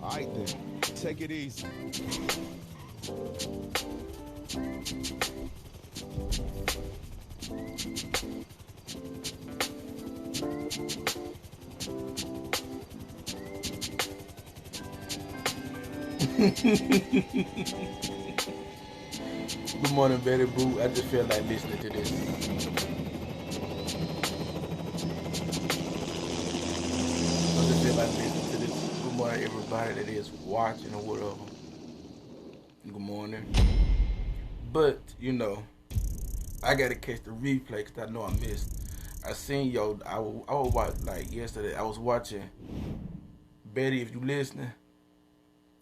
Alright then, take it easy. Good morning, Betty Boo. I just feel like listening to this. Good morning, everybody that is watching or whatever. Good morning. But, you know, I got to catch the replay because I know I missed. I seen y'all, I was watching, like yesterday, I was watching, Betty, if you listening,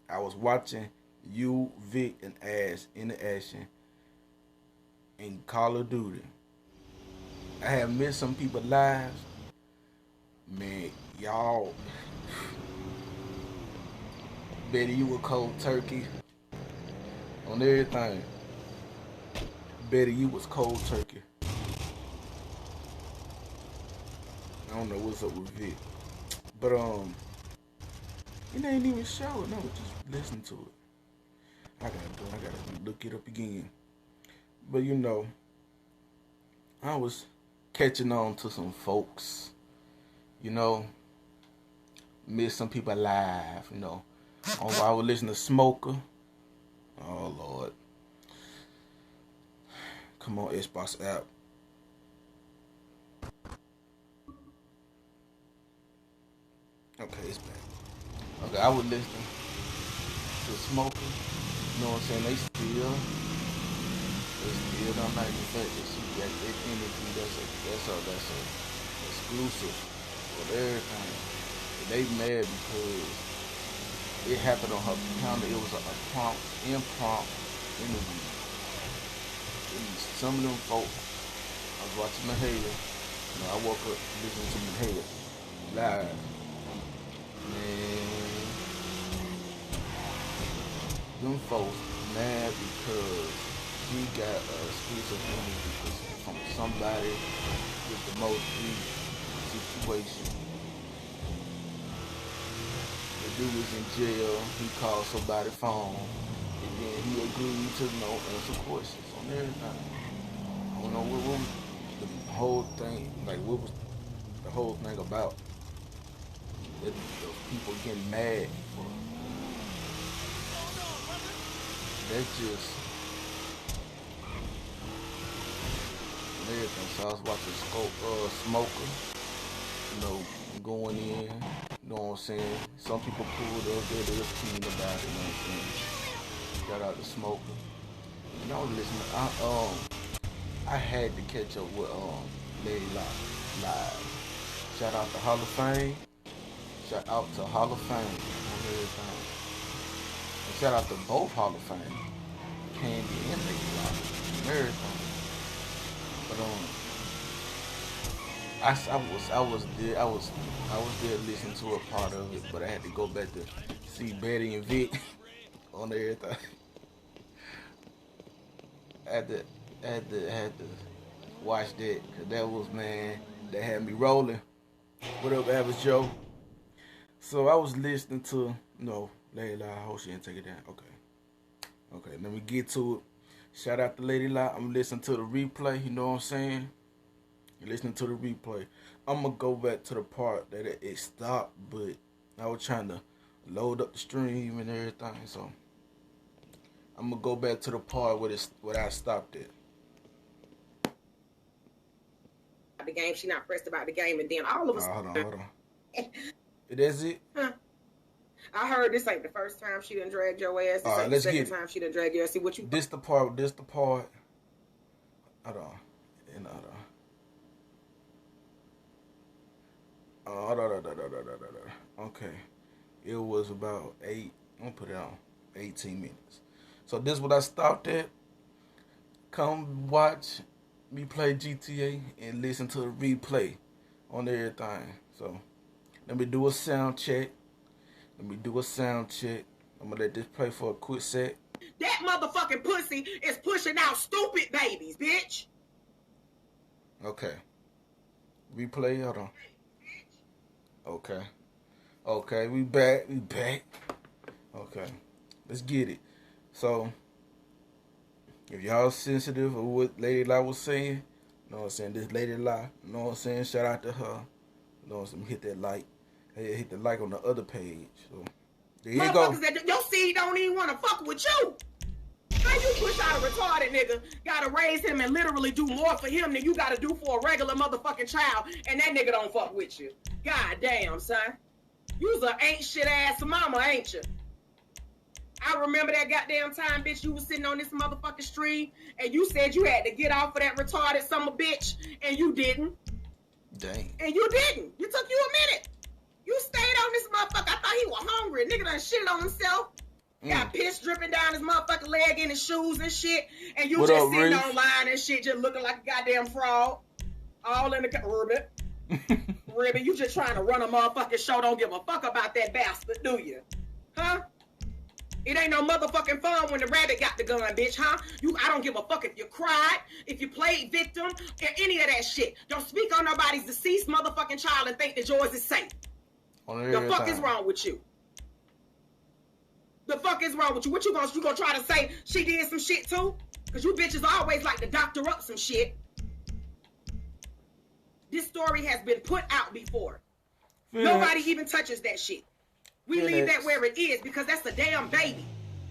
I was watching you, Vic, and Ash in the action in Call of Duty. I have missed some people's lives. Man, y'all, Betty, you were cold turkey on everything. Betty, you was cold turkey. I don't know what's up with Vic. But, it ain't even show it. No, just listen to it. I gotta look it up again. But, you know, I was catching on to some folks. You know, missed some people alive, you know. I was listening to Smoker. Oh, Lord. Come on, Xbox app. Okay, it's back. Okay, I was listening to Smoker. You know what I'm saying? They still don't like the fact that she got that interview. That's exclusive with everything. And they mad because it happened on her calendar. It was a impromptu interview. And some of them folk, I was watching Mahaya. You know, I woke up listening to Mahaya live. Man, them folks mad because he got a exclusive interview from somebody with the most situation. The dude was in jail. He called somebody's phone, and then he agreed to no answer questions on everything. I don't know what was the whole thing, like what was the whole thing about. That the people getting mad for. That's just everything. So I was watching Smoker, you know, going in, you know what I'm saying? Some people pulled up, they're just keen about it, you know what I'm saying? Shout out to Smoker. And I was listening. I had to catch up with Lady Live. Shout out to Hall of Fame. Shout out to Hall of Fame on everything. And shout out to both Hall of Fame, Candy and Lady Live, and everything. But I was there listening to a part of it, but I had to go back to see Betty and Vic on everything. I had to watch that, cause that was, man, that had me rolling. What up, Average Joe? So I was listening to, Lady Lie. I hope she didn't take it down. Okay, let me get to it. Shout out to Lady Lie. I'm listening to the replay, you know what I'm saying? You're listening to the replay. I'm going to go back to the part that it stopped, but I was trying to load up the stream and everything, so I'm going to go back to the part where I stopped it. The game, she not pressed about the game, and then all of us. Hold on. That's it? Huh. I heard this ain't the first time she done dragged your ass. This ain't the second time she done dragged your ass. See what you. This the part. Hold on. Okay. It was about 8. I'm gonna put it on 18 minutes. So this is what I stopped at. Come watch me play GTA and listen to the replay on everything. So let me do a sound check. I'm gonna let this play for a quick sec. That motherfucking pussy is pushing out stupid babies, bitch. Okay. Replay, hold on. Okay, we back. Okay, let's get it. So, if y'all sensitive of what Lady Lie was saying, you know what I'm saying, this Lady Lie, you know what I'm saying, shout out to her. You know what I'm saying, hit that like. Hit the like on the other page. So, there you go. That your seed don't even want to fuck with you. How you push out a retarded nigga, gotta raise him and literally do more for him than you gotta do for a regular motherfucking child, and that nigga don't fuck with you. God damn, son. You's a ain't shit ass mama, ain't you? I remember that goddamn time, bitch, you was sitting on this motherfucking stream, and you said you had to get off of that retarded summer bitch, and you didn't. Dang. And you didn't. You took you a minute. You stayed on this motherfucker. I thought he was hungry. Nigga done shitted on himself. Got piss dripping down his motherfucking leg in his shoes and shit. And you just sitting online and shit, just looking like a goddamn fraud. All in the Ribbit, you just trying to run a motherfucking show. Don't give a fuck about that bastard, do you? Huh? It ain't no motherfucking fun when the rabbit got the gun, bitch, huh? I don't give a fuck if you cried, if you played victim, or any of that shit. Don't speak on nobody's deceased motherfucking child and think that yours is safe. The fuck is wrong with you? The fuck is wrong with you? What you gonna try to say she did some shit too? Cause you bitches always like to doctor up some shit. This story has been put out before. Nobody even touches that shit. We leave that where it is because that's a damn baby.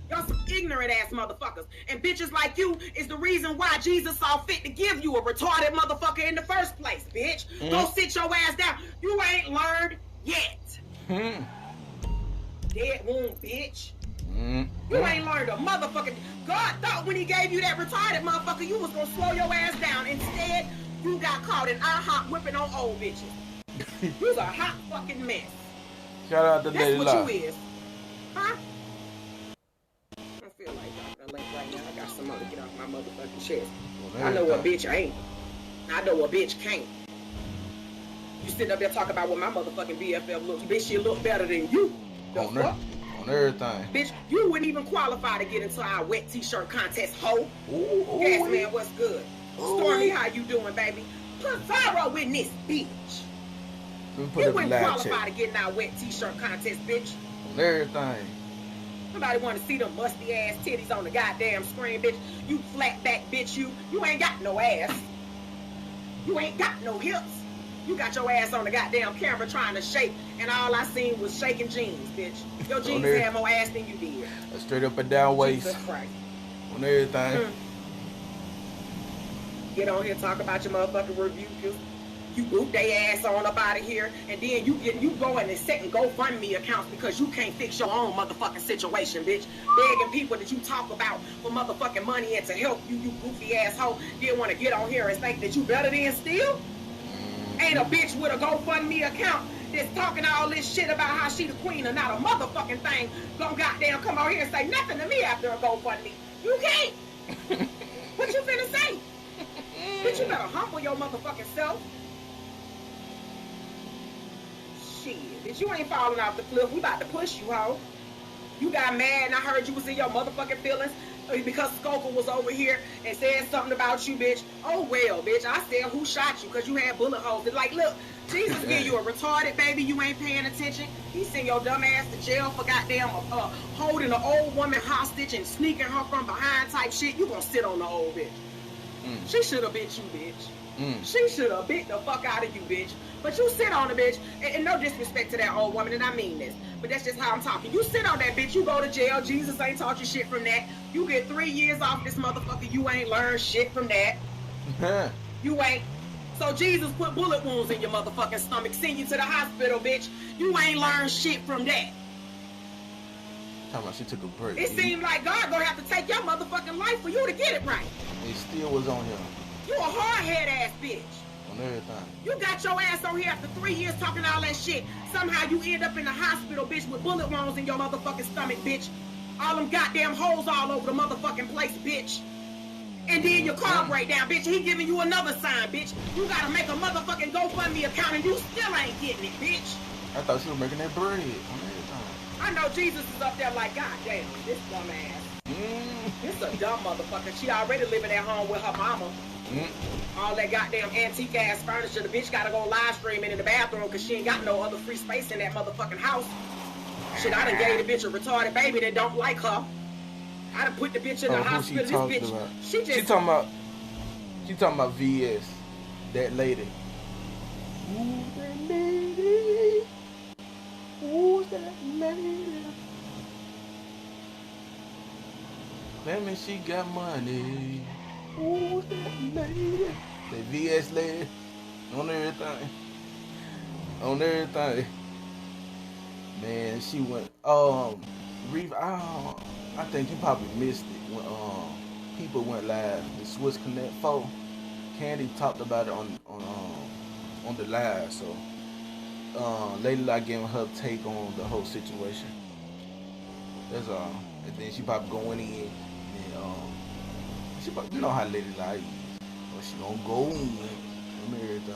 Y'all some ignorant ass motherfuckers. And bitches like you is the reason why Jesus saw fit to give you a retarded motherfucker in the first place, bitch. Go sit your ass down. You ain't learned yet. Dead wound, bitch. You ain't learned a motherfucking. God thought when he gave you that retarded motherfucker, you was gonna slow your ass down. Instead, you got caught in IHOP whipping on old bitches. You's a hot fucking mess. Shout out to Lady Lie. That's what you is. Huh? I feel like dropping a link right now. I got some more to get off my motherfucking chest. I know a bitch ain't. I know a bitch can't. You sitting up there talking about what my motherfucking BFF looks. Bitch, she look better than you. The fuck? On everything. Bitch, you wouldn't even qualify to get into our wet t-shirt contest, hoe. Yes, man, what's good? Stormy, how you doing, baby? Put Zyro in this bitch. You wouldn't qualify to get in our wet t-shirt contest, bitch. On everything. Nobody want to see them musty ass titties on the goddamn screen, bitch. You flat back, bitch. You ain't got no ass. You ain't got no hips. You got your ass on the goddamn camera trying to shake, and all I seen was shaking jeans, bitch. Your jeans had more ass than you did. A straight up and down waist. Jesus Christ. On everything. Get on here, talk about your motherfucking review. You boot their ass on up out of here, and then you go in and setting GoFundMe accounts because you can't fix your own motherfucking situation, bitch. Begging people that you talk about for motherfucking money and to help you, you goofy asshole. Didn't want to get on here and think that you better than still. Ain't a bitch with a GoFundMe account that's talking all this shit about how she the queen or not a motherfucking thing gonna goddamn come out here and say nothing to me after a GoFundMe. You can't. What you finna say? Bitch, you better humble your motherfucking self. Shit, bitch, you ain't falling off the cliff. We about to push you, ho. You got mad and I heard you was in your motherfucking feelings because Skoker was over here and said something about you, bitch. Oh, well, bitch, I said who shot you because you had bullet holes. It's like, look, Jesus give you a retarded baby, you ain't paying attention. He sent your dumb ass to jail for goddamn holding an old woman hostage and sneaking her from behind type shit. You gonna sit on the old bitch. She should have bit you, bitch. She should have bit the fuck out of you, bitch. But you sit on the bitch, and no disrespect to that old woman, and I mean this, but that's just how I'm talking. You sit on that bitch, you go to jail. Jesus ain't taught you shit from that. You get 3 years off this motherfucker. You ain't learned shit from that. You ain't. So Jesus put bullet wounds in your motherfucking stomach, send you to the hospital, bitch. You ain't learned shit from that. Talking about she took a break. It seemed like God gonna have to take your motherfucking life for you to get it right. It still was on him. You a hard-head ass bitch. On everything. You got your ass on here after 3 years talking all that shit. Somehow you end up in the hospital, bitch, with bullet wounds in your motherfucking stomach, bitch. All them goddamn holes all over the motherfucking place, bitch. And then your car break down, bitch. He giving you another sign, bitch. You gotta make a motherfucking GoFundMe account and you still ain't getting it, bitch. I thought she was making that bread on everything. I know Jesus is up there like, God damn, this dumb ass. This a dumb motherfucker. She already living at home with her mama. All that goddamn antique ass furniture. The bitch gotta go live streaming in the bathroom because she ain't got no other free space in that motherfucking house. Shit, I done gave the bitch a retarded baby that don't like her. I done put the bitch in the hospital. This bitch, about? she talking about VS, that lady. Who's that lady? Who's that lady? Claiming she got money. Who's that lady? The VS lady. On everything. On everything. Man, she went. I think you probably missed it when people went live. The Swiss Connect 4. Candy talked about it on the live. So Lady like giving her take on the whole situation. That's all. And then she probably going in and she probably, you know how Lady like is. But she gonna go in and everything.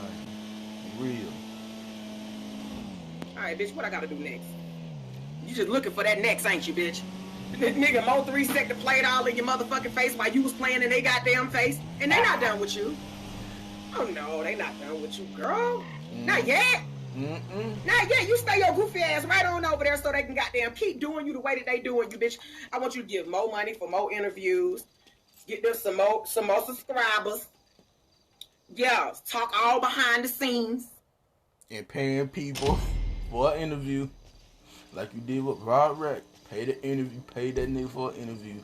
Real. Alright, bitch, what I gotta do next? You just looking for that next, ain't you, bitch? Nigga, Mo 3 sector played all in your motherfucking face while you was playing in they goddamn face. And they not done with you. Oh no, they not done with you, girl. Not yet. Not yet. You stay your goofy ass right on over there so they can goddamn keep doing you the way that they doing you, bitch. I want you to give more money for more interviews. Get them some more subscribers. Yeah, talk all behind the scenes. And paying people for an interview. Like you did with Rod Rack. Pay the interview, pay that nigga for an interview.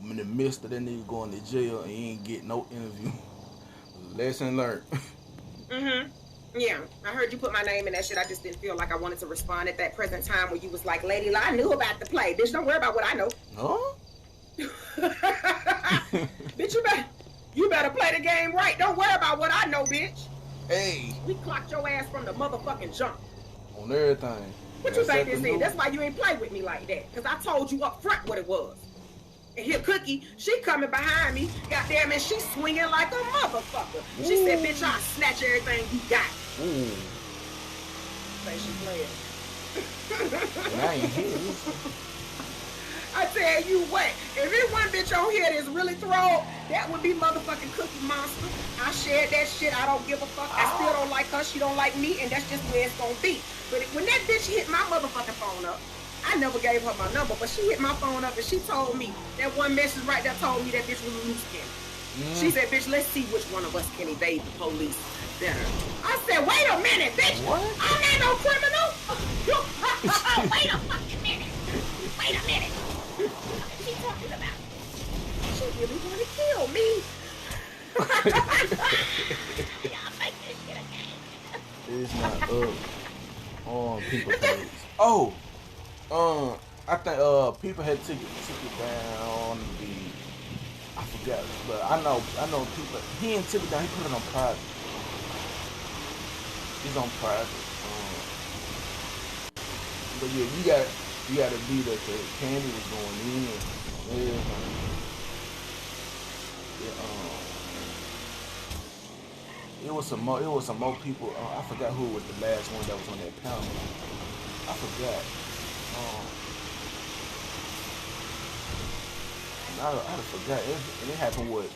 In the midst of that nigga going to jail and he ain't get no interview. Lesson learned. Yeah, I heard you put my name in that shit. I just didn't feel like I wanted to respond at that present time when you was like, Lady, I knew about the play. Bitch, don't worry about what I know. Huh? Bitch, you better play the game right. Don't worry about what I know, bitch. Hey. We clocked your ass from the motherfucking jump. On everything. What you think this is? That's why you ain't play with me like that. Because I told you up front what it was. And here, Cookie, she coming behind me. Goddamn it, she swinging like a motherfucker. She said, bitch, I'll snatch everything you got. Say she playing. I ain't here. I tell you what, if there's one bitch on here that's really thrown, that would be motherfucking Cookie Monster. I shared that shit. I don't give a fuck. I still don't like her. She don't like me, and that's just where it's gonna be. But when that bitch hit my motherfucking phone up, I never gave her my number, but she hit my phone up and she told me, that one message right there told me that bitch was a loose cannon. She said, bitch, let's see which one of us can evade the police better. I said, wait a minute, bitch. What? I'm not no criminal. Wait a fucking minute. Wait a minute. What is she talking about? She really want to kill me. Y'all make this shit again. people page. Oh, I think people had took it down the. I forgot, but I know people. He didn't took it down. He put it on private. He's on private. But yeah, you got to be that the candy was going in. It was some more people. I forgot who was the last one that was on that panel. I forgot. I forgot. And it happened what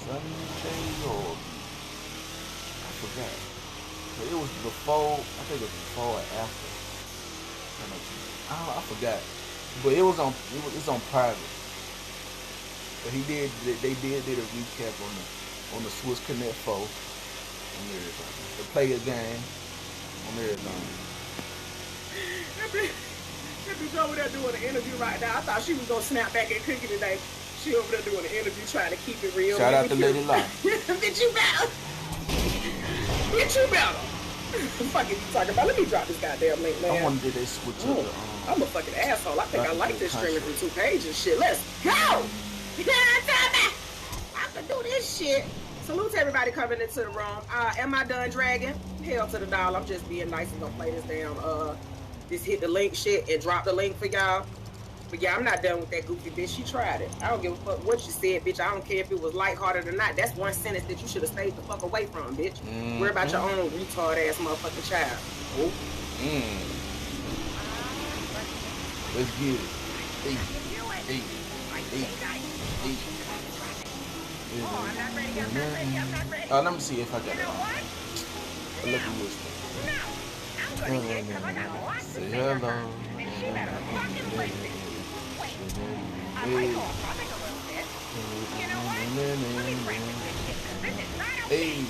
Sunday or I forgot. But it was before. I think it was before or after. I forgot. But it was on. It's on private. But they did a recap on the Swiss Connect 4 on everything. The player game on everything. That bitch over there doing an interview right now. I thought she was gonna snap back at Cookie today. She over there doing an interview trying to keep it real. Shout out to Lady Locke. Bitch, you better. Bitch, you better. Fuck it, you talking about? Let me drop this goddamn link, man. I wonder did they switch up. I'm a fucking asshole. I think I like this streaming from 2 pages. Shit, let's go. I can do this shit. Salute to everybody coming into the room. Am I done dragging? Hell to the dollar. I'm just being nice and gonna play this damn just hit the link shit and drop the link for y'all. But yeah, I'm not done with that goofy bitch. She tried it. I don't give a fuck what you said, bitch. I don't care if it was lighthearted or not. That's one sentence that you should have stayed the fuck away from, bitch. Worry about your own retard ass motherfucking child. Oh. Let's get it. Hey. Oh, I'm not ready. Let me see if I got it. Look at this. Say hello. Hey.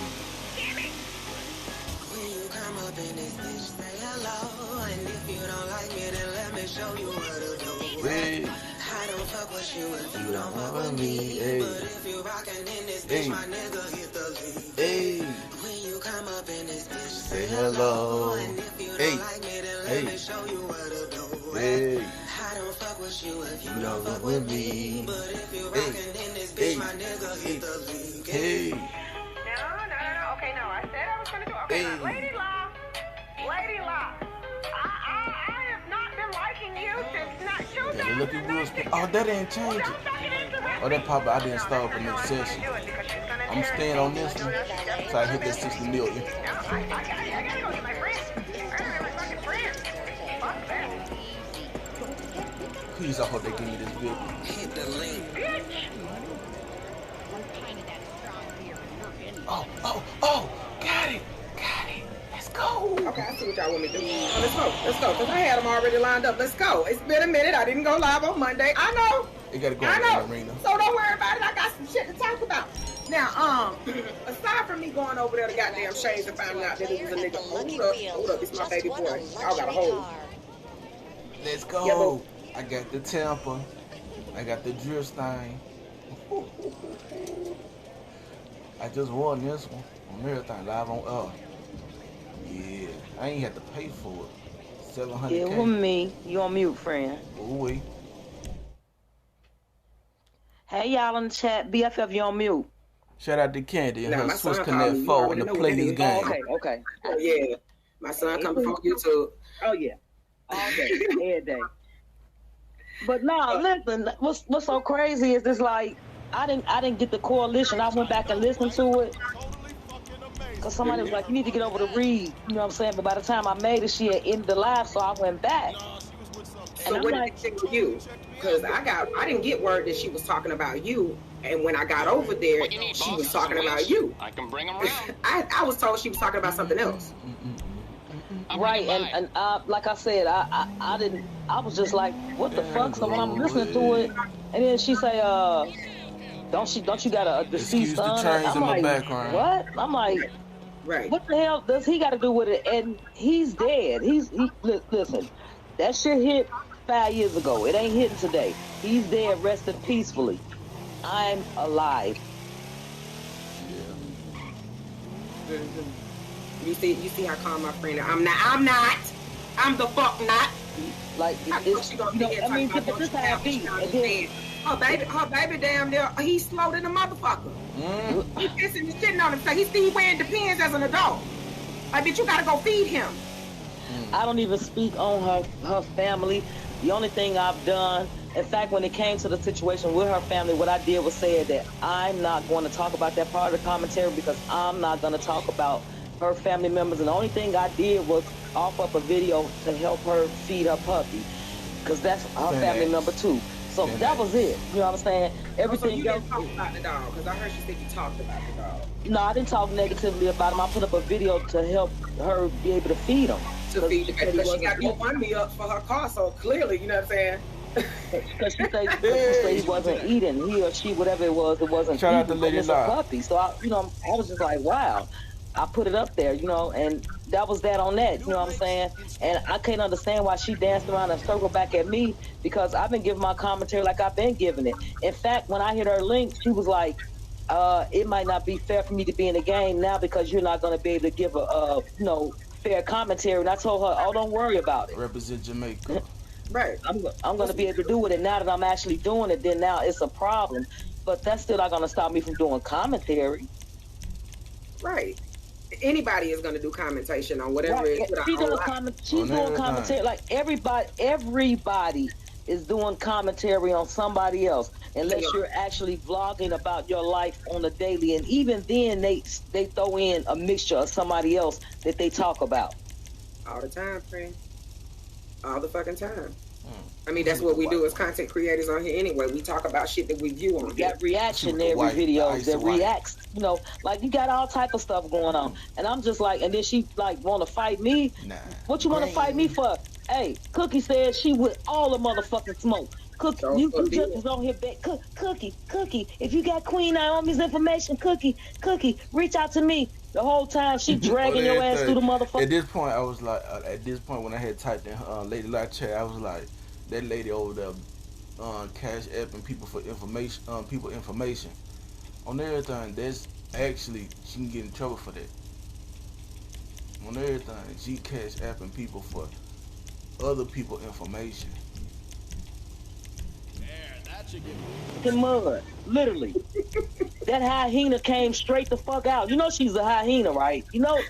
When you come up in this bitch, say hello. And if you don't like me, then let me show you what to do. Hey. I don't fuck with you if you don't fuck with me. Hey. But if you rockin' in this bitch, my nigga hit the lead. Hey. When you come up in this bitch, Say hello. And if you Hey. don't like me, then let me show you what to do. Hey. I don't fuck with you if you You don't fuck with me. But if you Hey. rockin' in this bitch, Hey. my nigga hit the lead. Hey. No. Okay, no. I said I was gonna do it. Okay, Hey. Lady Law. I have not been liking you since not Yeah, look at Will Smith. Oh, that ain't changing. Oh, that probably I didn't start for next session. I'm staying on this one, so I hit that 60 million. I gotta go get my friends. I gotta get my fucking friends. Fuck that. Please, I hope they give me this video. Hit the link. Bitch. Oh, got it. Let's go. Okay, I see what y'all want me to do. Oh, let's go. Because I had them already lined up. Let's go. It's been a minute. I didn't go live on Monday. I know. They gotta go I in know. the arena. So don't worry about it. I got some shit to talk about. Now, aside from me going over there to goddamn Shane's and finding out that it was a nigga. Hold up. It's my baby boy. Y'all got a hold. Let's go. Yeah, I got the temper. I got the drift thing. I just won this one on everything live on Yeah, I ain't had to pay for it. 700K. It was me. You on mute, friend. Ooh-wee. Hey, y'all in the chat. BFF, you on mute. Shout out to Candy and Nah, her my Swiss son Connect called me. 4 You and already to know play what this it is. game. Okay. Oh, yeah. My son coming from YouTube. Oh, yeah. All day. Every day. But no, listen, what's so crazy is this, like, I didn't get the coalition. I went back and listened to it. Because somebody was like, you need to get over to read. You know what I'm saying? But by the time I made it, she had ended the live, so I went back. So what did they think of you? Because I didn't get word that she was talking about you. And when I got over there, she was talking about you. I can bring them around. I was told she was talking about something else. Right, and like I said, I didn't. I was just like, what the fuck? So when I'm listening to it, and then she say, don't you got a deceased Excuse the son? trains I'm in my like, background. what? I'm like, Right. what the hell does he got to do with it? And he's dead. Listen, that shit hit 5 years ago. It ain't hitting today. He's dead, resting peacefully. I'm alive. You see how calm my friend is. I'm the fuck not. Like, it's, you know, I mean, but this how I be. Her baby damn there, he's slow than a motherfucker. He pissing and shitting on him. So he's still wearing Depends as an adult. Like, bitch, you gotta go feed him. I don't even speak on her family. The only thing I've done, in fact, when it came to the situation with her family, what I did was say that I'm not going to talk about that part of the commentary because I'm not going to talk about her family members. And the only thing I did was offer up a video to help her feed her puppy because that's her family member too. So that was it. You know what I'm saying? Everything. So you didn't talk about the dog because I heard she said you talked about the dog. No, I didn't talk negatively about him. I put up a video to help her be able to feed him. To feed him because she got GoFundMe up for her car. So clearly, you know what I'm saying? Because she said he wasn't eating, he or she, whatever it wasn't Shout out eating. to Lady It's a puppy. So I was just like, wow. I put it up there, you know, and that was that on that, you know what I'm saying? And I can't understand why she danced around and circled back at me because I've been giving my commentary like I've been giving it. In fact, when I hit her link, she was like, it might not be fair for me to be in the game now because you're not going to be able to give a fair commentary. And I told her, oh, don't worry about it. Represent Jamaica. Right. I'm going to be able to do it. And now that I'm actually doing it, then now it's a problem. But that's still not going to stop me from doing commentary. Right. Anybody is going to do commentation on whatever right. it is. She's doing commentary. Like everybody is doing commentary on somebody else, unless you're actually vlogging about your life on a daily. And even then, they throw in a mixture of somebody else that they talk about. All the time, friend. All the fucking time. I mean, that's what we do as content creators on here anyway. We talk about shit that we view on here. Got reactionary videos that reacts, you know, like you got all type of stuff going on. And I'm just like, and then she like want to fight me. Nah. What you want to fight me for? Hey, Cookie said she with all the motherfucking smoke. Cookie, you just was on here, Cookie, if you got Queen Naomi's information, Cookie, reach out to me. The whole time she dragging your ass through the motherfucker. At this point, I was like, when I had typed in Lady Live chat, I was like, that lady over there, Cashapp and people information on everything. That's actually she can get in trouble for that. On everything, she Cashapp and people for other people information. Mud, literally. That hyena came straight the fuck out. You know she's a hyena, right? You know.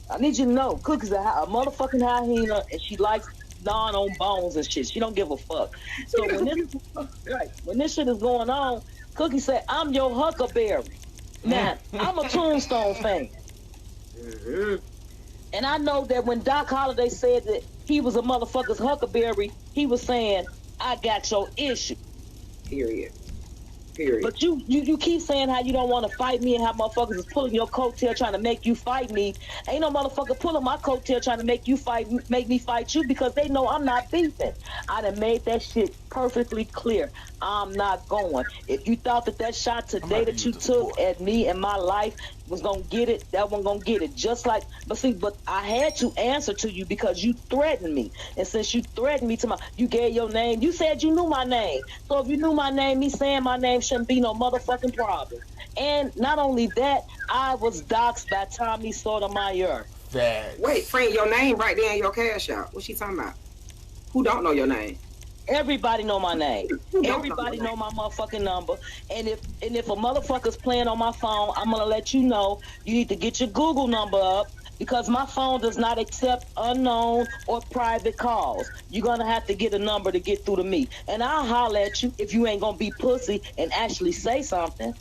I need you to know, Cookie's a motherfucking hyena, and she likes gnawing on bones and shit. She don't give a fuck. So when this shit is going on, Cookie said, "I'm your Huckleberry." Now I'm a Tombstone fan, and I know that when Doc Holliday said that he was a motherfucker's Huckleberry, he was saying, "I got your issue." Period. But you keep saying how you don't want to fight me and how motherfuckers is pulling your coattail trying to make you fight me. Ain't no motherfucker pulling my coattail trying to make me fight you because they know I'm not beefing. I done made that shit perfectly clear. I'm not going. If you thought that shot today that you took at me and my life was gonna get it, that one gonna get it. Just like, but I had to answer to you because you threatened me. And since you threatened me you gave your name, you said you knew my name. So if you knew my name, me saying my name shouldn't be no motherfucking problem. And not only that, I was doxxed by Tommy Sotomayor. Wait, friend, your name right there in your cash out. What she talking about? Who don't know your name? Everybody know my name. Everybody know my motherfucking number. And if a motherfucker's playing on my phone, I'm gonna let you know you need to get your Google number up because my phone does not accept unknown or private calls. You're gonna have to get a number to get through to me. And I'll holler at you if you ain't gonna be pussy and actually say something.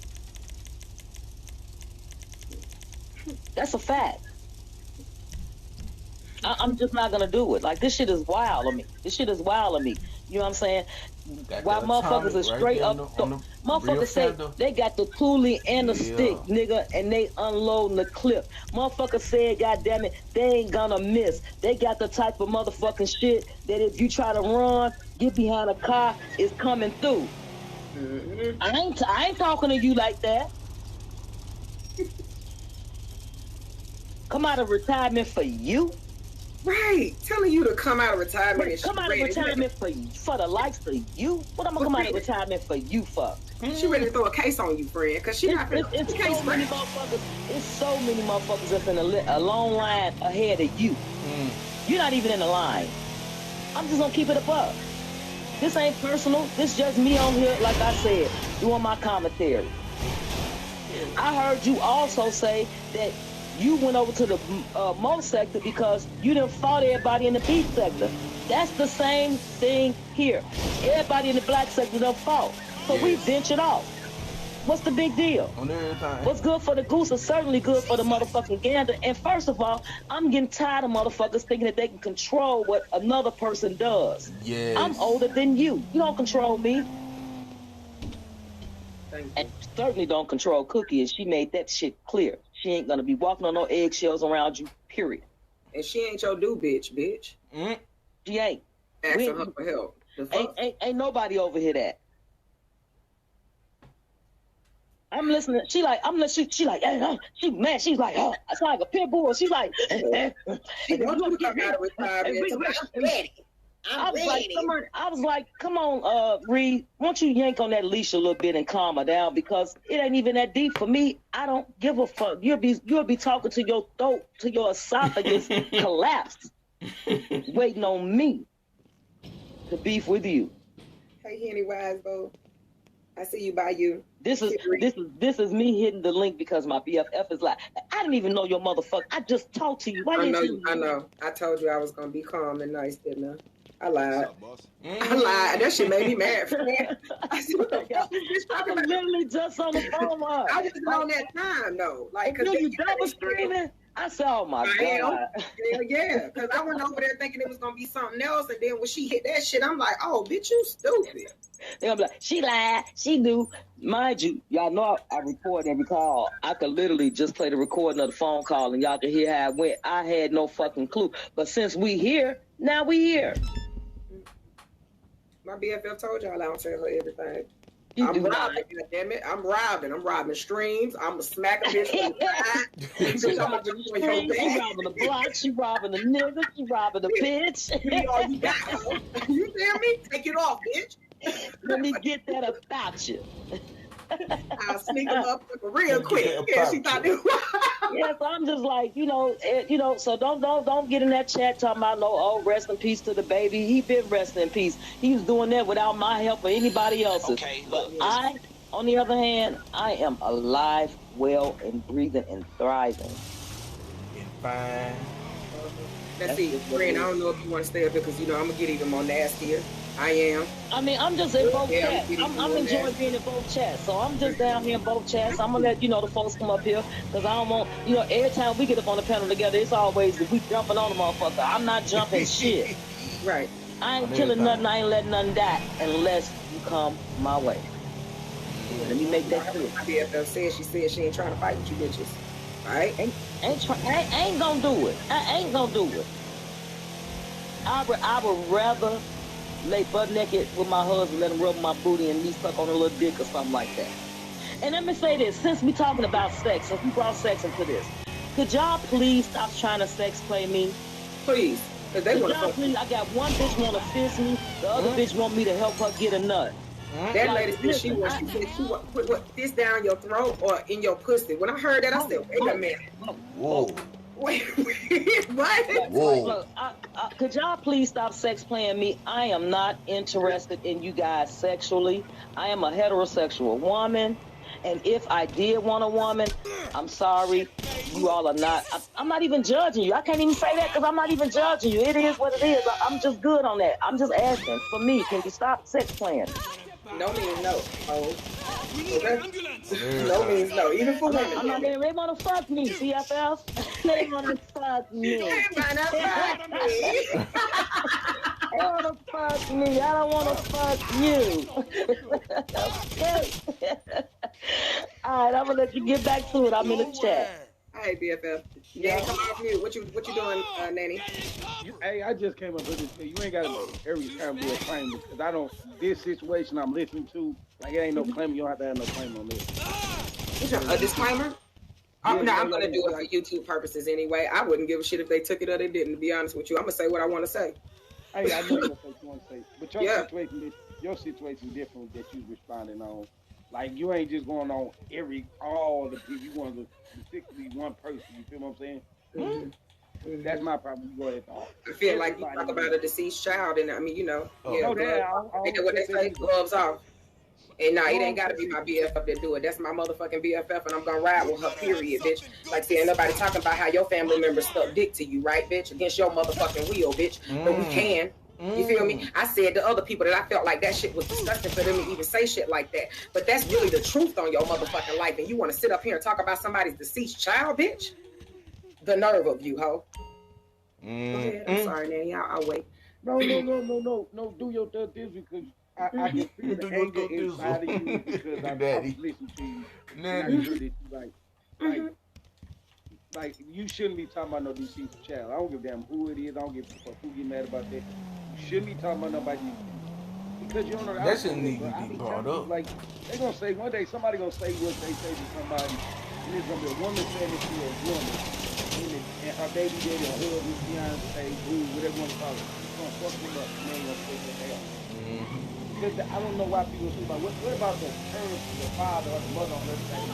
That's a fact. I'm just not gonna do it. Like, this shit is wild on me. You know what I'm saying? Why motherfuckers are straight up. Motherfuckers say they got the toolie and the stick, nigga, and they unloading the clip. Motherfuckers said, goddamn it, they ain't gonna miss. They got the type of motherfucking shit that if you try to run, get behind a car, it's coming through. I ain't talking to you like that. Come out of retirement for you? Right, telling you to come out of retirement. But come out of retirement for the likes of you? What am I come out of retirement for you for? She ready to throw a case on you, friend, because she not finna. It's so many motherfuckers. It's so many motherfuckers that's in a long line ahead of you. You're not even in the line. I'm just gonna keep it above. This ain't personal. This just me on here, like I said, doing my commentary. I heard you also say that you went over to the Mo sector because you done fought everybody in the beef sector. That's the same thing here. Everybody in the black sector done fought. So we ventured off. What's the big deal? What's good for the goose is certainly good for the motherfucking gander. And first of all, I'm getting tired of motherfuckers thinking that they can control what another person does. Yes. I'm older than you. You don't control me. And certainly don't control Cookie, and she made that shit clear. She ain't gonna be walking on no eggshells around you, period. And she ain't your bitch. She ain't. Asking her for help. Ain't nobody over here that. I'm listening. She like, hey, she mad. She's like, oh, it's like a pit bull. She's like, she don't you come out of retirement. I'm ready. I was like, come on, Reed, won't you yank on that leash a little bit and calm her down, because it ain't even that deep for me. I don't give a fuck. You'll be talking to your throat, to your esophagus collapse, waiting on me to beef with you. Hey, Henny Wisebo, I see you by you. This is me hitting the link because my BFF is like, I didn't even know your motherfucker. I just talked to you. I know. I told you I was gonna be calm and nice, didn't I? I lied. I lied. That shit made me mad. I said, what the fuck is this talking about? Literally just on the phone. I wasn't on that time though. Like, cause you double screaming. I said, oh my God. Yeah, because I went over there thinking it was gonna be something else, and then when she hit that shit, I'm like, oh, bitch, you stupid. They're gonna be like, she lied, she knew. Mind you, y'all know I record every call. I could literally just play the recording of the phone call and y'all can hear how it went. I had no fucking clue. But since we here, now we here. My BFF told y'all I don't tell her everything. You I'm do robbing, goddammit. I'm robbing streams. I'm a smack a bitch from the side. I'm gonna do your She bag. robbing the block, she robbing the nigga, she robbing the bitch. All you got, ho. You feel me? Take it off, bitch. Let me get that about you. I'll sneak them up real quick. Yeah, she thought it was. Yeah, so I'm just like, so don't get in that chat talking about rest in peace to the baby. He been resting in peace. He was doing that without my help or anybody else's. Okay, look. But I, on the other hand, I am alive, well, and breathing and thriving. And fine. Let's see, friend, I don't know if you want to stay up here because, I'm going to get even more nastier. I am. I mean, I'm just in both chats. I'm enjoying being in both chats. So I'm just down here in both chats. I'm going to let, the folks come up here because I don't want, every time we get up on the panel together, it's always we jumping on the motherfucker. I'm not jumping shit. Right. I ain't killing nothing. I ain't letting nothing die unless you come my way. Let me make that clear. My BFF said she ain't trying to fight with you bitches. Right? I ain't gonna do it. I ain't gonna do it. I would rather lay butt naked with my husband, let him rub my booty and me suck on a little dick or something like that. And let me say this, since we talking about sex, since we brought sex into this, could y'all please stop trying to sex play me? Please. Cause they want to please, I got one bitch want to fist me, the other bitch want me to help her get a nut. That lady said she put this down your throat or in your pussy. When I heard that, I said, wait a minute. Whoa. Wait, what? Whoa. Look, could y'all please stop sex playing me? I am not interested in you guys sexually. I am a heterosexual woman. And if I did want a woman, I'm sorry, you all are not. I'm not even judging you. I can't even say that because I'm not even judging you. It is what it is. I'm just good on that. I'm just asking for me. Can you stop sex playing? No means no. Oh. No means no. Even for women. I'm not there. They want to fuck me, CFL. They want to fuck me. They want to fuck me. They want to fuck me. I don't want to fuck you. Okay. All right, I'm going to let you get back to it. I'm in the chat. Hey, BFF. Yeah, come off mute. What you doing, Nanny? Hey, I just came up with this. You ain't got to every time be a claim because I don't. This situation I'm listening to, like it ain't no claim. You don't have to have no claim on this. A disclaimer? I'm gonna do it for YouTube purposes anyway. I wouldn't give a shit if they took it or they didn't. To be honest with you, I'm gonna say what I want to say. Hey, I know what you want to say, but your situation is different that you responding on. Like you ain't just going on all the people. You want to specifically one person. You feel what I'm saying? Mm-hmm. That's my problem. You go ahead. I feel like you talk about a deceased child, and I mean, you know, what they say, gloves off. And nah, it ain't gotta be my BFF that do it. That's my motherfucking BFF, and I'm gonna ride with her, period, bitch. Like, see, ain't nobody talking about how your family members stuck dick to you, right, bitch? Against your motherfucking will, bitch. But we can. You feel me? I said to other people that I felt like that shit was disgusting for them to even say shit like that. But that's really the truth on your motherfucking life. And you want to sit up here and talk about somebody's deceased child, bitch? The nerve of you, ho. Go ahead. I'm sorry, Nanny. I'll wait. No. Do your this because I can feel the anger inside of you because I'm listening to you. Like you shouldn't be talking about no deceased child. I don't give a damn who it is. I don't give a fuck who get mad about that. You shouldn't be talking about nobody because you don't know that shouldn't need to be brought up. Like they gonna say one day somebody gonna say what they say to somebody, and it's gonna be a woman saying it to a woman, and her baby daddy or husband, fiance, boo, whatever you want to call it. It's gonna fuck them up. And they ain't gonna say what they are. Because I don't know why people say about what about the parents, the father or the mother on their side.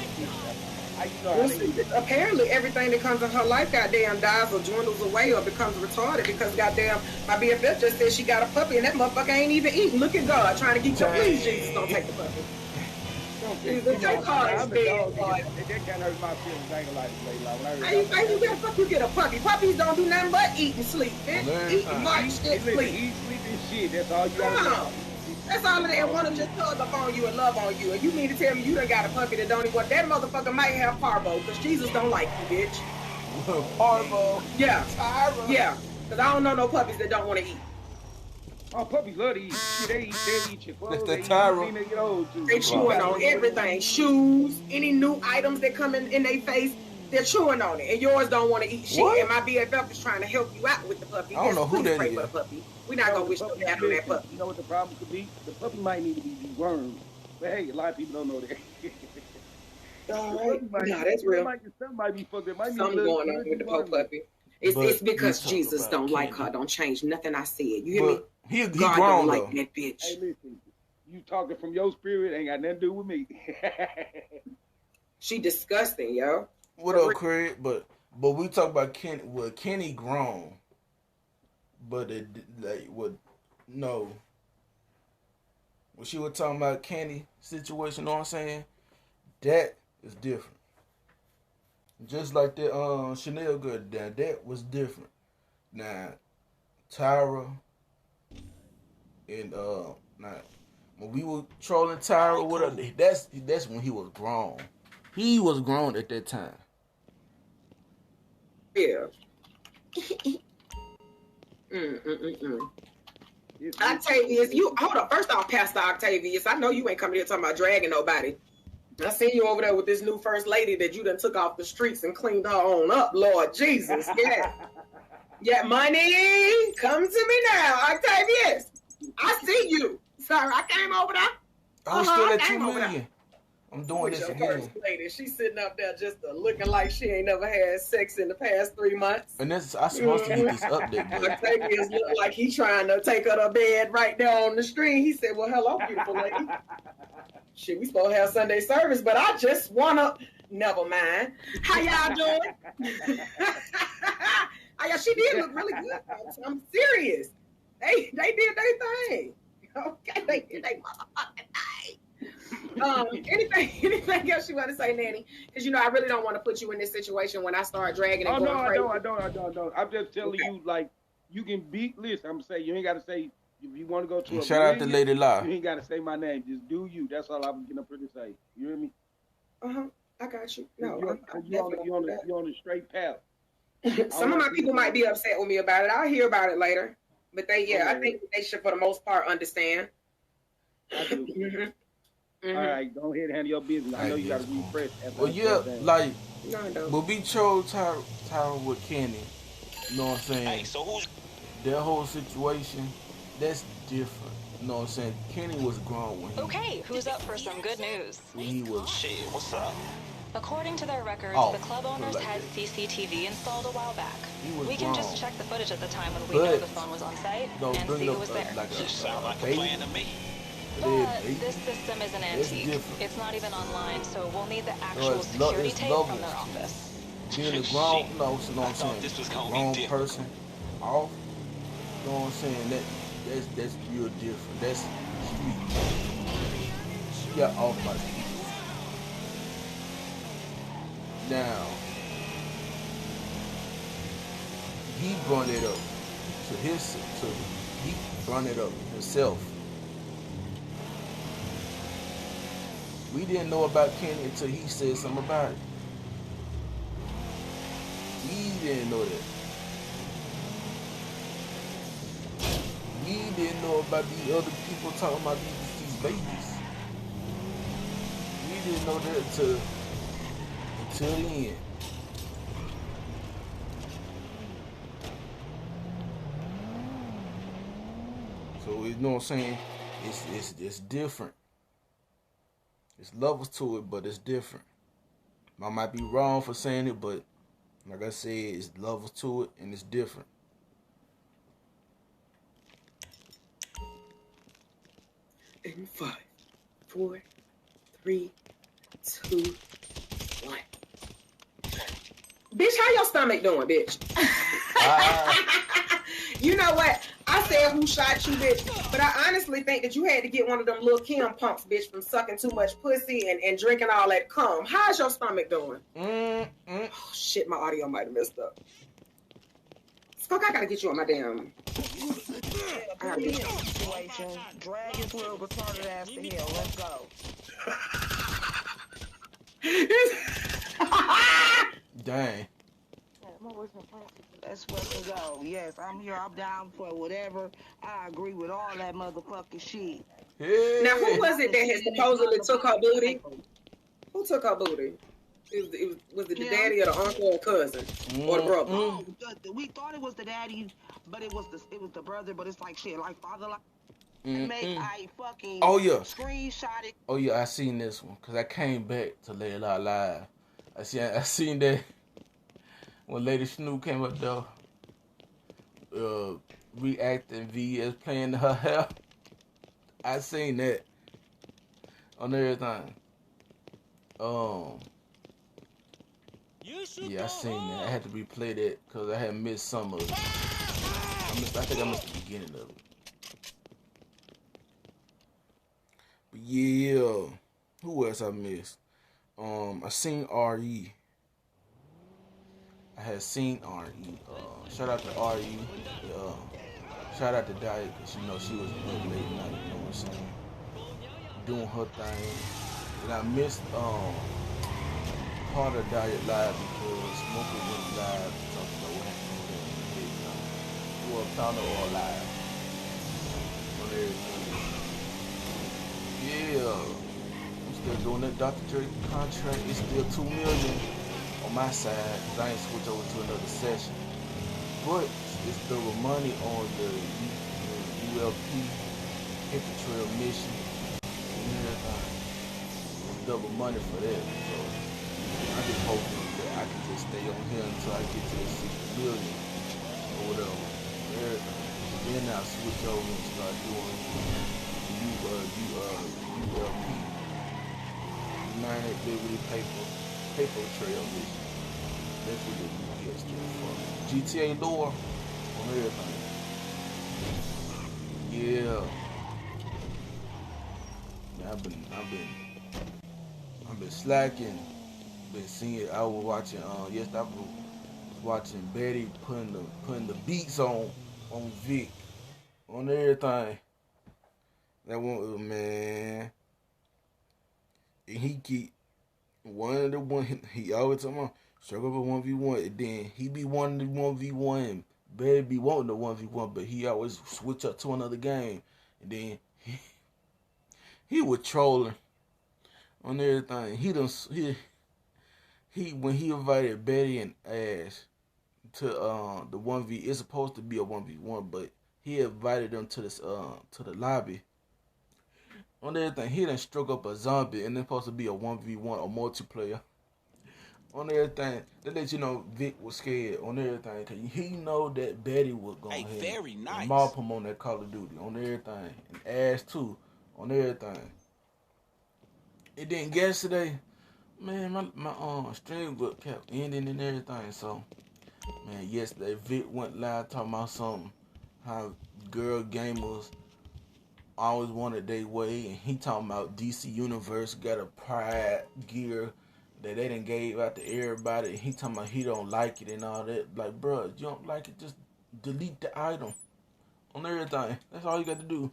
Apparently everything that comes in her life goddamn dies or dwindles away or becomes retarded because goddamn my BFF just said she got a puppy and that motherfucker ain't even eating. Look at God trying to get your please, Jesus, don't take the puppy. That car is dead. That can't hurt my feelings. I ain't gonna lie to you. How you get a puppy? Puppies don't do nothing but eat and sleep, bitch. Eat and march, shit, sleep. Eat, sleep, and shit. That's all you gotta do. That's all they want to just tug up on you and love on you. And you mean to tell me you done got a puppy that don't even want that motherfucker might have parvo because Jesus don't like you, bitch. Parvo? Yeah. Tyra? Yeah. Because I don't know no puppies that don't want to eat. Oh, puppies love to eat. They eat your clothes. That's the Tyra. They chewing on everything. Shoes, any new items that come in their face, they're chewing on it. And yours don't want to eat shit. What? And my BFF is trying to help you out with the puppy. I don't know who that is. For the puppy. We're not going to wish no bad on that puppy. You know what the problem could be? The puppy might need to be dewormed. But hey, a lot of people don't know that. All right. No, that's real. Something might be fucked up. Something going on with the poor puppy. It's because Jesus don't like her. Don't change nothing I said. You hear me? He God grown, don't like that bitch. Hey, listen. You talking from your spirit ain't got nothing to do with me. She disgusting, yo. What up, Craig? But we talk about Kenny. Well, Kenny grown. But no. When she was talking about Kenny situation, know what I'm saying? That is different. Just like that Chanel girl, that was different. Now, Tyra and when we were trolling Tyra, whatever, that's when he was grown. He was grown at that time. Yeah. Octavius, you hold up. First off, Pastor Octavius, I know you ain't coming here talking about dragging nobody. I seen you over there with this new first lady that you done took off the streets and cleaned her on up, Lord Jesus. Yeah. Yeah, money, come to me now, Octavius. I see you. Sorry, I came over there. I'm still at 2 million. I'm doing this again. First lady, she's sitting up there just looking like she ain't never had sex in the past 3 months. And I'm supposed to get this update. Octavius look like he's trying to take her to bed right there on the screen. He said, well, hello, beautiful lady. Shit, we supposed to have Sunday service, but I just wanna. Never mind. How y'all doing? She did look really good. I'm serious. They did their thing. Okay, they did their motherfucking thing. Anything else you want to say, Nanny? Because I really don't want to put you in this situation when I start dragging and going crazy. I don't. I'm just telling you, like, you can beat. Listen, I'm gonna say you ain't gotta say. If you want to go to shout out to Lady Lie. You ain't got to say my name. Just do you. That's all I'm getting up here to say. You hear me? I got you. No, you're on the straight path. Some of my people might be upset with me about it. I'll hear about it later. But I think they should, for the most part, understand. I do. All right, go ahead and handle your business. I know you got to refresh. Well, yeah, like, no, I don't. But we chose Tyra with Kenny. You know what I'm saying? Hey, so who's that whole situation? That's different. You know what I'm saying? Kenny was grown when he Okay, who's up for some good news? When he was shit, what's up? According to their records, Oh, the club owners like had that. CCTV installed a while back. We can wrong. just check the footage at the time when we know the phone was on site and see who was there. Like Just sound like a baby. plan to me. But this system is an antique. different. It's not even online, so we'll need the No, actual it's security tape from levels. their office. Being a grown, no, you know what I'm I thought saying? this was A gonna be grown different. person off. You know what I'm saying? That's real different. That's street. You got off by the people. Now, he brought it up he brought it up himself. We didn't know about Kenny until he said something about it. We didn't know that. We didn't know about these other people talking about these babies. We didn't know that until the end. So you know what I'm saying? It's different. It's levels to it, but it's different. I might be wrong for saying it, but like I said, it's levels to it and it's different. In 5, 4, 3, 2, 1. Bitch, how your stomach doing, bitch? You know what? I said who shot you, bitch. But I honestly think that you had to get one of them little Kim pumps, bitch, from sucking too much pussy and drinking all that cum. How's your stomach doing? Oh, shit, my audio might have messed up. Fuck, I gotta get you on my damn... I gotta get you. Situation. Drag his little retarded ass to hell. Let's go. Dang. Let's fucking go. Yes, I'm here. I'm down for whatever. I agree with all that motherfucking shit. Hey. Now, who was it that had supposedly took her booty? Who took her booty? Was it the daddy or the uncle or cousin or the brother? Oh, we thought it was the daddy, but it was the brother. But it's like shit, like father, like make I fucking screenshot it. Oh yeah, I seen this one because I came back to lay it out live. I seen that when Lady Snoop came up there, reacting VS playing her hair. I seen that on everything. Yeah, I seen that. I had to replay that because I had missed some of it. I think I missed the beginning of it. But yeah, who else I missed? I seen RE. I had seen RE. Shout out to RE. Shout out to Diet because you know she was up late night. You know what I'm saying? Doing her thing. And I missed part of Diet Live because Smoker went live talking about what happened with him. Well, found out all live. On everything. Yeah. I'm still doing that Dr. Dre contract. It's still $2 million on my side because I ain't switch over to another session. But it's still money on the ULP Hit the Trail mission and everything. It's double money for that. So I just hoping that I can just stay on here until I get to the 6 million or whatever. Everything. Then I'll switch over and start doing ULP. United Liberty Paper Trail mission. That's what the UPS stands for. GTA lore on everything. Yeah. I've been slacking. Been seeing. I was watching. I was watching Betty putting the beats on Vic on everything. That one, man. And he keep he always talking about struggle for 1v1, and then he be wanting the 1v1 and Betty be wanting the 1v1, but he always switch up to another game, and then he was trolling on everything. He when he invited Betty and Ash to the 1v, it's supposed to be a 1v1, but he invited them to the lobby. On everything, he done struck up a zombie and it's supposed to be a 1v1 or multiplayer. on everything. That let you know Vic was scared on everything. Cause he know that Betty was going to very nice. mop him on that Call of Duty on everything. And Ash too on everything. And then yesterday, man, my stream book kept ending and everything. So, man, yesterday Vic went live talking about something. How girl gamers always wanted their way, and he talking about DC Universe got a pride gear that they done gave out to everybody. He talking about he don't like it and all that. Like, bro, you don't like it, just delete the item on everything. That's all you got to do.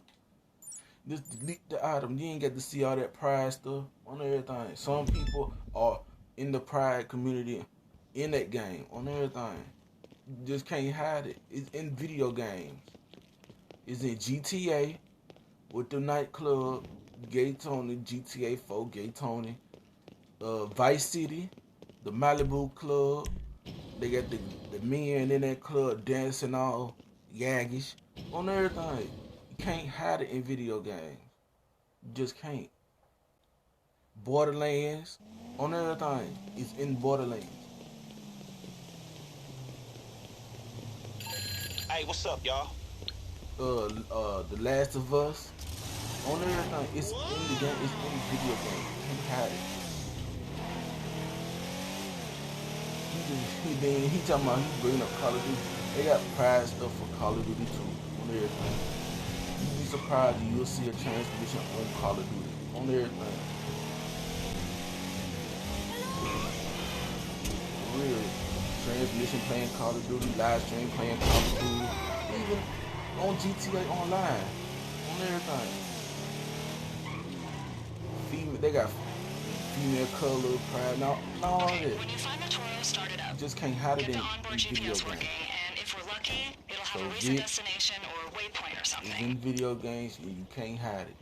Just delete the item. You ain't got to see all that pride stuff on everything. Some people are in the pride community in that game on everything. You just can't hide it. It's in video games. It's in GTA with the nightclub, Gay Tony, GTA 4, Gay Tony, Vice City, the Malibu Club. They got the men in that club dancing all yaggish on everything. You can't hide it in video games. You just can't. Borderlands on everything. It's in Borderlands. Hey, what's up, y'all? The Last of Us on everything. It's in the game. It's in the video game. You can't hide it. He talking about he bringing up Call of Duty. They got prize stuff for Call of Duty too on everything. You'd be surprised you'll see a transmission on Call of Duty on everything. Real transmission playing Call of Duty, live stream playing Call of Duty, even on GTA Online, on everything. They got female color, pride, and all that. When you find the Toro, start it up. You just can't hide it in onboard video GPS working, games. and if we're lucky, it'll have So a recent destination or a waypoint or something. It's in video games, and you can't hide it.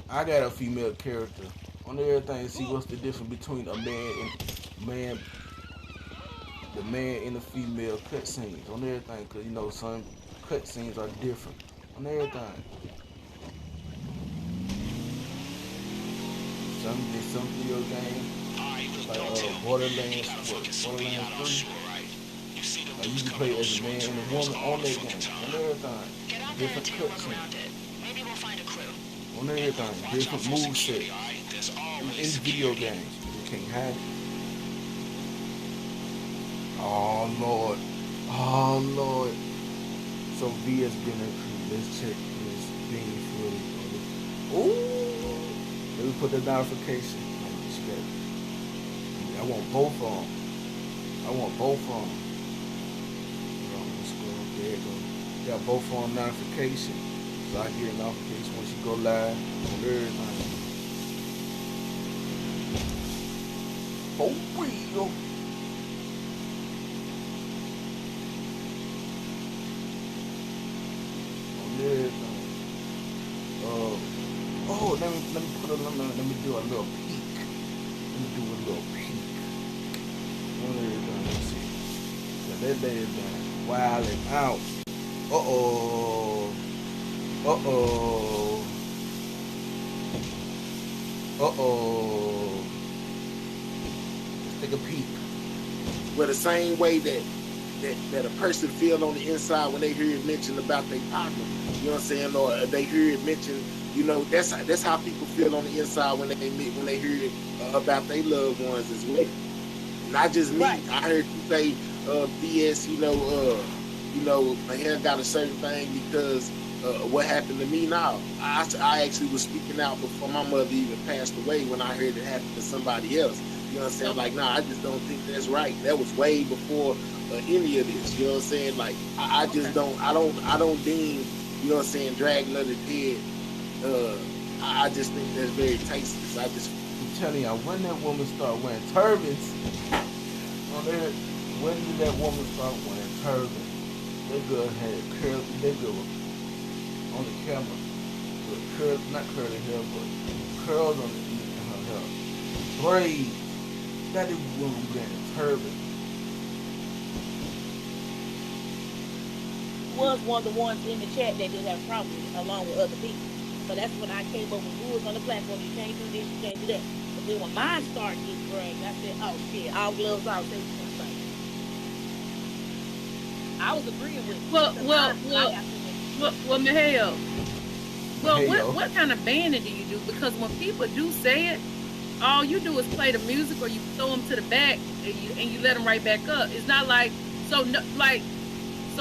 I got a female character on everything. See what's the difference between a man, the man and the female cutscenes on everything. Cause you know some cutscenes are different on everything. Some video games like Borderlands 3. Like you can play as a man and a woman on that game on everything. Different cutscenes. Maybe we'll find a clue. On everything, different movesets in video games. You can't hide it. Oh Lord. So V has been accrued. Let's check this being footage. Ooh. Let me put the notification. I want both of them. There you go. Got both on notification. So I get a notification once you go live on everything. For real. On everything. Let me do a little peek. On everything. Let's see. So that lady's been wilding out. Uh-oh. Let's take a peek. Well, the same way that a person feel on the inside when they hear it mentioned about their partner, you know what I'm saying, or they hear it mentioned, you know, that's how people feel on the inside when they hear it about their loved ones as well. Not just me. Right. I heard you say, BS, you know, my hair got a certain thing because what happened to me now. I actually was speaking out before my mother even passed away when I heard it happened to somebody else. You know what I'm saying? Like, nah, I just don't think that's right. That was way before any of this. You know what I'm saying? Like, I just don't deem, you know what I'm saying, drag another dead. I just think that's very tasteless. I'm telling you, when that woman start wearing turbans, when did that woman start wearing turbans? That girl had curly, that girl on the camera with curls, not curly hair, but curls on her hair. Braids. That woman wearing a turban. Was one of the ones in the chat that did have a problem with, along with other people. So that's when I came up with rules on the platform. You can't do this, you can't do that. But then when mine started getting dragged, I said, oh shit, all gloves out, say something. I was agreeing with it. Well, Mihail. Well, what kind of banning do you do? Because when people do say it, all you do is play the music, or you throw them to the back and you let them right back up. It's not like so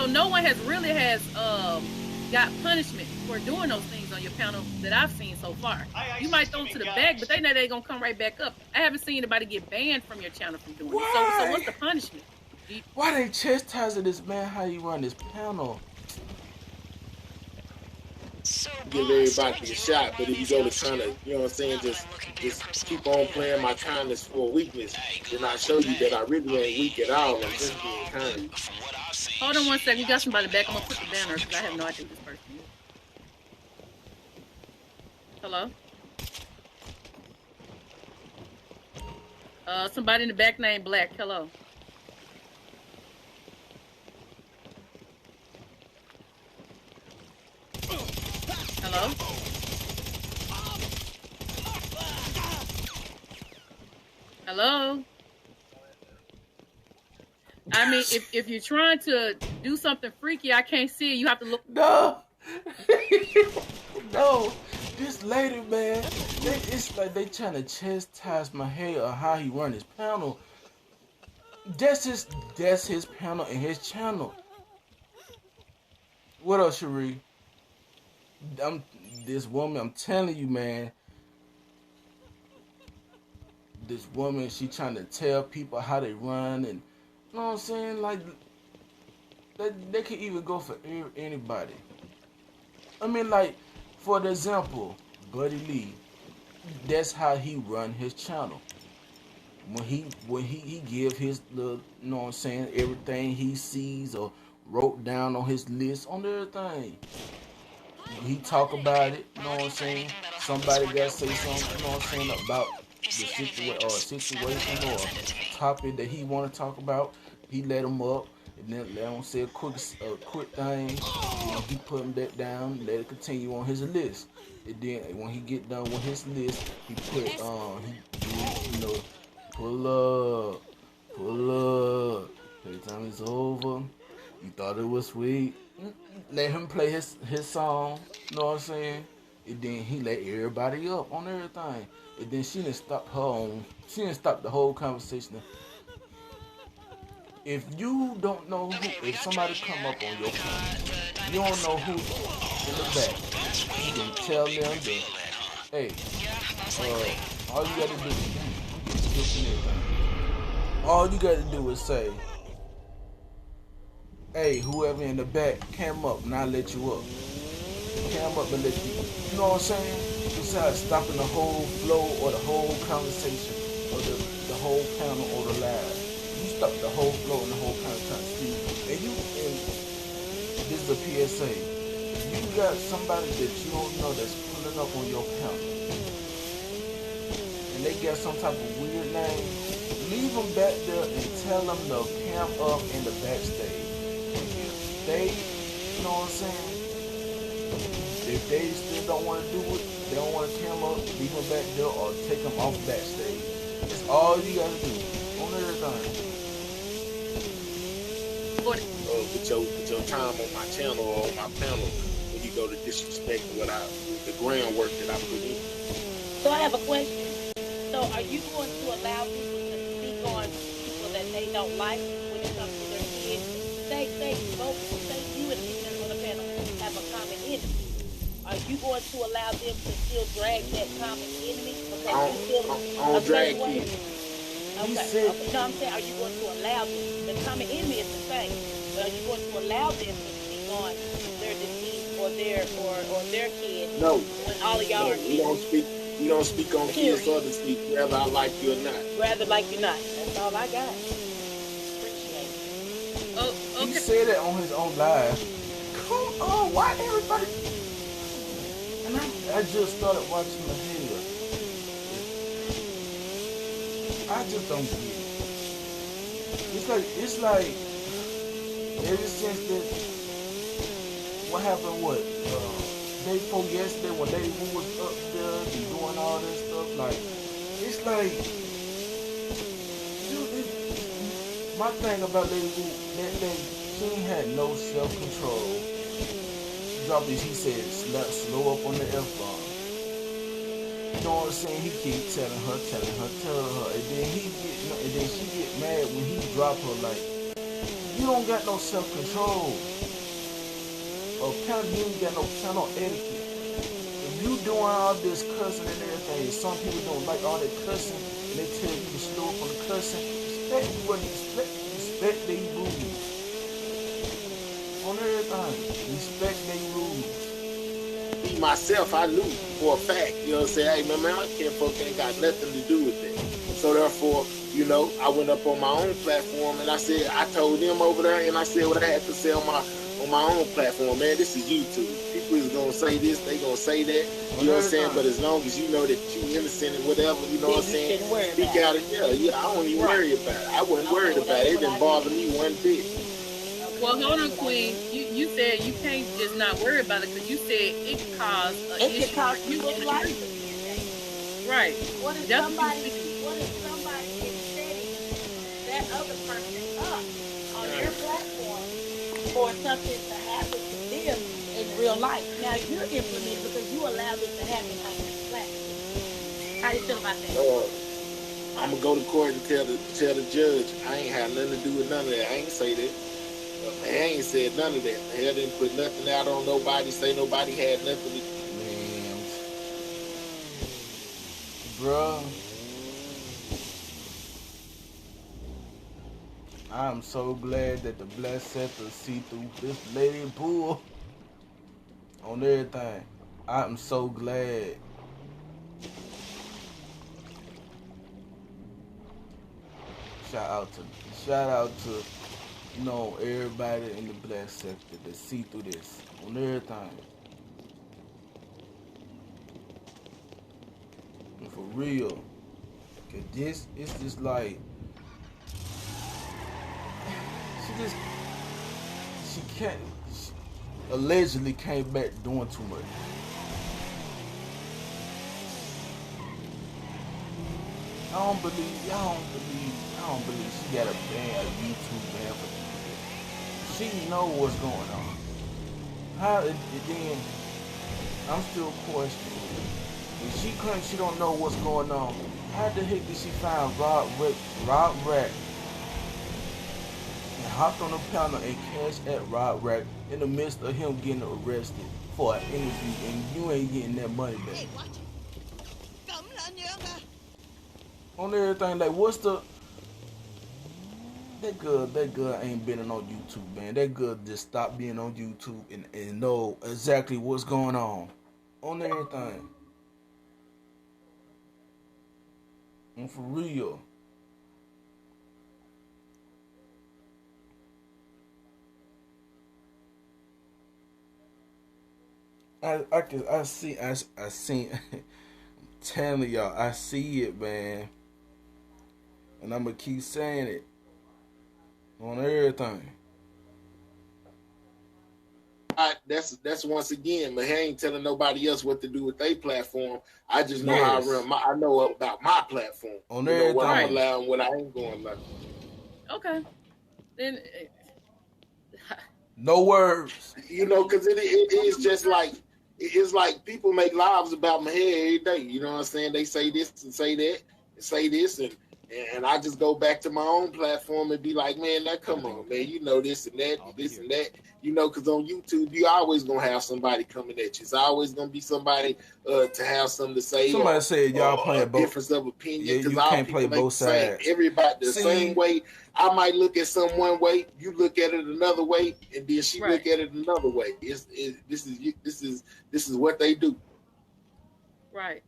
no one has got punishment for doing those things on your panel that I've seen so far. You might throw them to the back, but they know they're gonna come right back up. I haven't seen anybody get banned from your channel from doing it. So what's the punishment? Why they chastising this man? How you run this panel? Give everybody a shot, but if you go to trying to, you know what I'm saying, just keep on playing my kindness for a weakness, then I show you that I really ain't weak at all. I'm just being kind. Hold on one second. You got somebody back. I'm gonna put the banner because I have no idea who this person is. Hello. Somebody in the back named Black. Hello. Hello? Hello? I mean, if you're trying to do something freaky, I can't see it. You have to look. No. No. This lady, man, it's like they trying to chastise my hair or how he run his panel. That's his panel and his channel. What else, Cherie? This woman, I'm telling you, man. This woman, she trying to tell people how they run, and you know what I'm saying? Like, they can even go for anybody. I mean, like, for the example, Buddy Lee, that's how he run his channel. When he give his little, you know what I'm saying, everything he sees or wrote down on his list on everything. He talk about it, you know what I'm saying? Somebody got to say something, you know what I'm saying, about the situation or topic that he want to talk about. He let him up, and then let him say a quick thing. You know, he put him back down, let it continue on his list. And then when he get done with his list, he put pull up. Playtime is over. You thought it was sweet. Let him play his song, you know what I'm saying? And then he let everybody up on everything. And then she didn't stop the whole conversation. If you don't know if somebody come up on your phone, you don't know who's in the back, you can tell them that, hey, all you gotta do is say, hey, whoever in the back, came up and I let you up. Came up and let you, you know what I'm saying? Besides stopping the whole flow or the whole conversation or the whole panel or the live. You stop the whole flow and the whole conversation. And this is a PSA. If you got somebody that you don't know that's pulling up on your panel and they got some type of weird name, leave them back there and tell them to cam up in the backstage. They, you know what I'm saying? If they still don't want to do it, they don't want to cam up, leave them back there or take them off backstage. That's all you gotta do on everything. Put your time on my channel or on my panel when you go to disrespect the groundwork that I put in. So I have a question. So are you going to allow people to speak on people that they don't like when it comes to their kids? Say you and people on the panel have a common enemy. Are you going to allow them to still drag that common enemy? I don't drag kids. Okay. No, I'm saying, are you going to allow them? The common enemy is the same, but are you going to allow them to speak on their disease or their kid? No. When all of y'all are kids? We don't speak on kids or disease, whether I like you or not. Rather like you not. That's all I got. He said it on his own live. Come on, why everybody? And I just started watching the video. I just don't get it. It's like ever since that, what happened? day before yesterday when Lady Wu was up there and doing all this stuff, like, it's like, my thing about Lady Wu, that she ain't had no self-control. She dropped this, he said, slow up on the F-bomb. You know what I'm saying? He keep telling her, and then she get mad when he drop her, like, you don't got no self-control. Or you ain't got no etiquette. If you doing all this cussing and everything, some people don't like all that cussing, and they tell you to slow up on the cussing, respect their rules. On everything, respect their rules. Me, myself, I knew for a fact, you know what I'm saying? Hey, man, I can't folk ain't got nothing to do with that. So therefore, you know, I went up on my own platform and I told them over there and I said what I had to say on my own platform. Man, this is YouTube. People is gonna say this, they gonna say that, you know what I'm saying? But as long as you know that you innocent and whatever, you know what I'm saying? Speak out it, yeah, I don't even worry about it. I wasn't worried about it. It didn't bother me one bit. Well, hold on, Queen. You said you can't just not worry about it because you said it could cause an issue. It could cause people's life. Right. What if somebody is setting that other person up on their platform for something to happen to them in real life? Now you're implementing because you allowed it to happen on your platform. How do you feel about that? I'm gonna go to court and tell the judge I ain't had nothing to do with none of that. I ain't say that. I ain't said none of that. I didn't put nothing out on nobody, say nobody had nothing to do. Man. Bruh. I'm so glad that the Blessed Sector see through this Lady Bull on everything. I'm so glad. Shout out to you know, everybody in the Blessed Sector that see through this on everything. And for real. Cause this is just like she allegedly came back doing too much. I don't believe she got a YouTube ban for that. She know what's going on. Then I'm still questioning. If she claims she don't know what's going on, how the heck did she find Rob Rack and hopped on the panel and cashed at Rob Rack in the midst of him getting arrested for an interview and you ain't getting that money back? On everything, like what's the that girl ain't been on YouTube, man. That girl just stopped being on YouTube and know exactly what's going on everything. And for real. I see I'm telling y'all, I see it, man. And I'm gonna keep saying it on everything. That's once again, but he ain't telling nobody else what to do with their platform. I just know how I run. I know about my platform. On everything. What I'm allowing, what I ain't going to. Okay. Then. No words. You know, because it is just like. It's like people make lives about my head every day. You know what I'm saying? They say this and say that and say this and I just go back to my own platform and be like, man, now come on, man. You know this and that and this and that. You know, because on YouTube, you always going to have somebody coming at you. It's always going to be somebody to have something to say. Somebody said y'all playing both. Difference of opinion. Yeah, you can't play both sides. Everybody the same way. I might look at some one way, you look at it another way, and then she look at it another way. This is what they do. Right.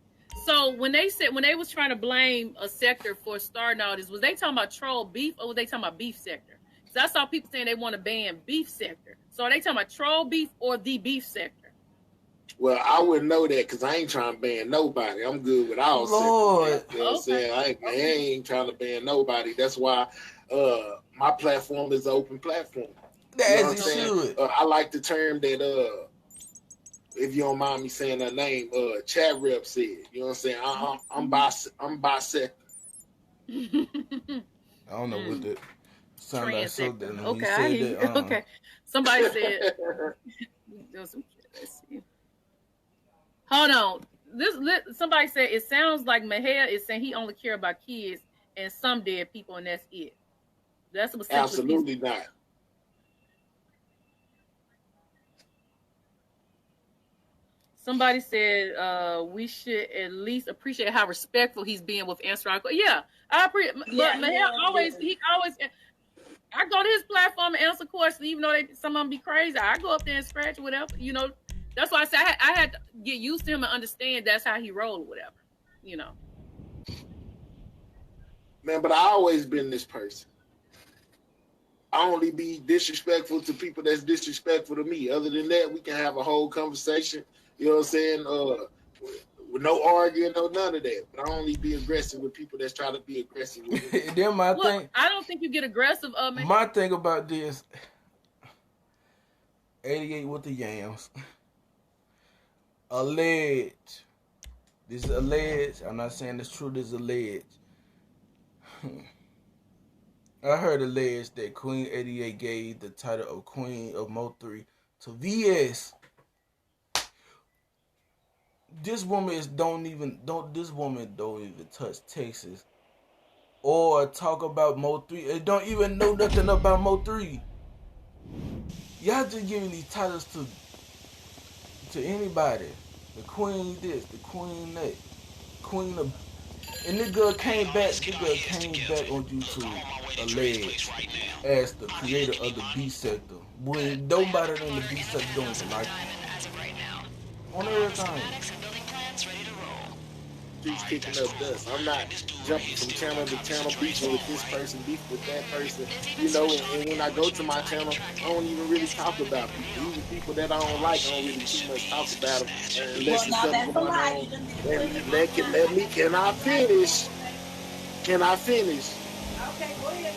So when they was trying to blame a sector for starting all this, was they talking about troll beef or was they talking about beef sector? Because I saw people saying they want to ban beef sector. So are they talking about troll beef or the beef sector? Well, I wouldn't know that because I ain't trying to ban nobody. I'm good with all sectors. You know what I'm saying? I ain't trying to ban nobody. That's why my platform is an open platform. As it should. I like the term that if you don't mind me saying her name, chat rep said. You know what I'm saying? I'm bisexual. I don't know what the sound like. So that okay, I hear you. Okay, somebody said. Let's see. Hold on. Somebody said it sounds like Mahel is saying he only care about kids and some dead people, and that's it. That's absolutely not. Somebody said we should at least appreciate how respectful he's being with answering our questions. Yeah, I appreciate. But Mahel always. I go to his platform and answer questions, even though some of them be crazy. I go up there and scratch whatever. You know, that's why I said I had to get used to him and understand that's how he rolled or whatever. You know. Man, but I always been this person. I only be disrespectful to people that's disrespectful to me. Other than that, we can have a whole conversation. You know what I'm saying? With no arguing, no none of that. But I only be aggressive with people that's trying to be aggressive with me. Then thing. I don't think you get aggressive. My thing about this, 88 with the yams. Alleged. This is alleged. I'm not saying it's true. This is alleged. I heard alleged that Queen 88 gave the title of Queen of Mo3 to VS. This woman don't even touch Texas or talk about Mo3. It don't even know nothing about Mo3. Y'all just giving these titles to anybody. The queen this, the queen that, queen of. And this girl came back on YouTube alleged as the creator of the B sector. When nobody in the B sector don't even like it. On everything. Streets kicking up dust. I'm not jumping from channel to channel, beefing with this person, beefing with that person. You know, and when I go to my channel, I don't even really talk about people. Even people that I don't like, I don't really too much talk about them. Unless it's something going on. Can I finish? Can I finish? Okay, go ahead,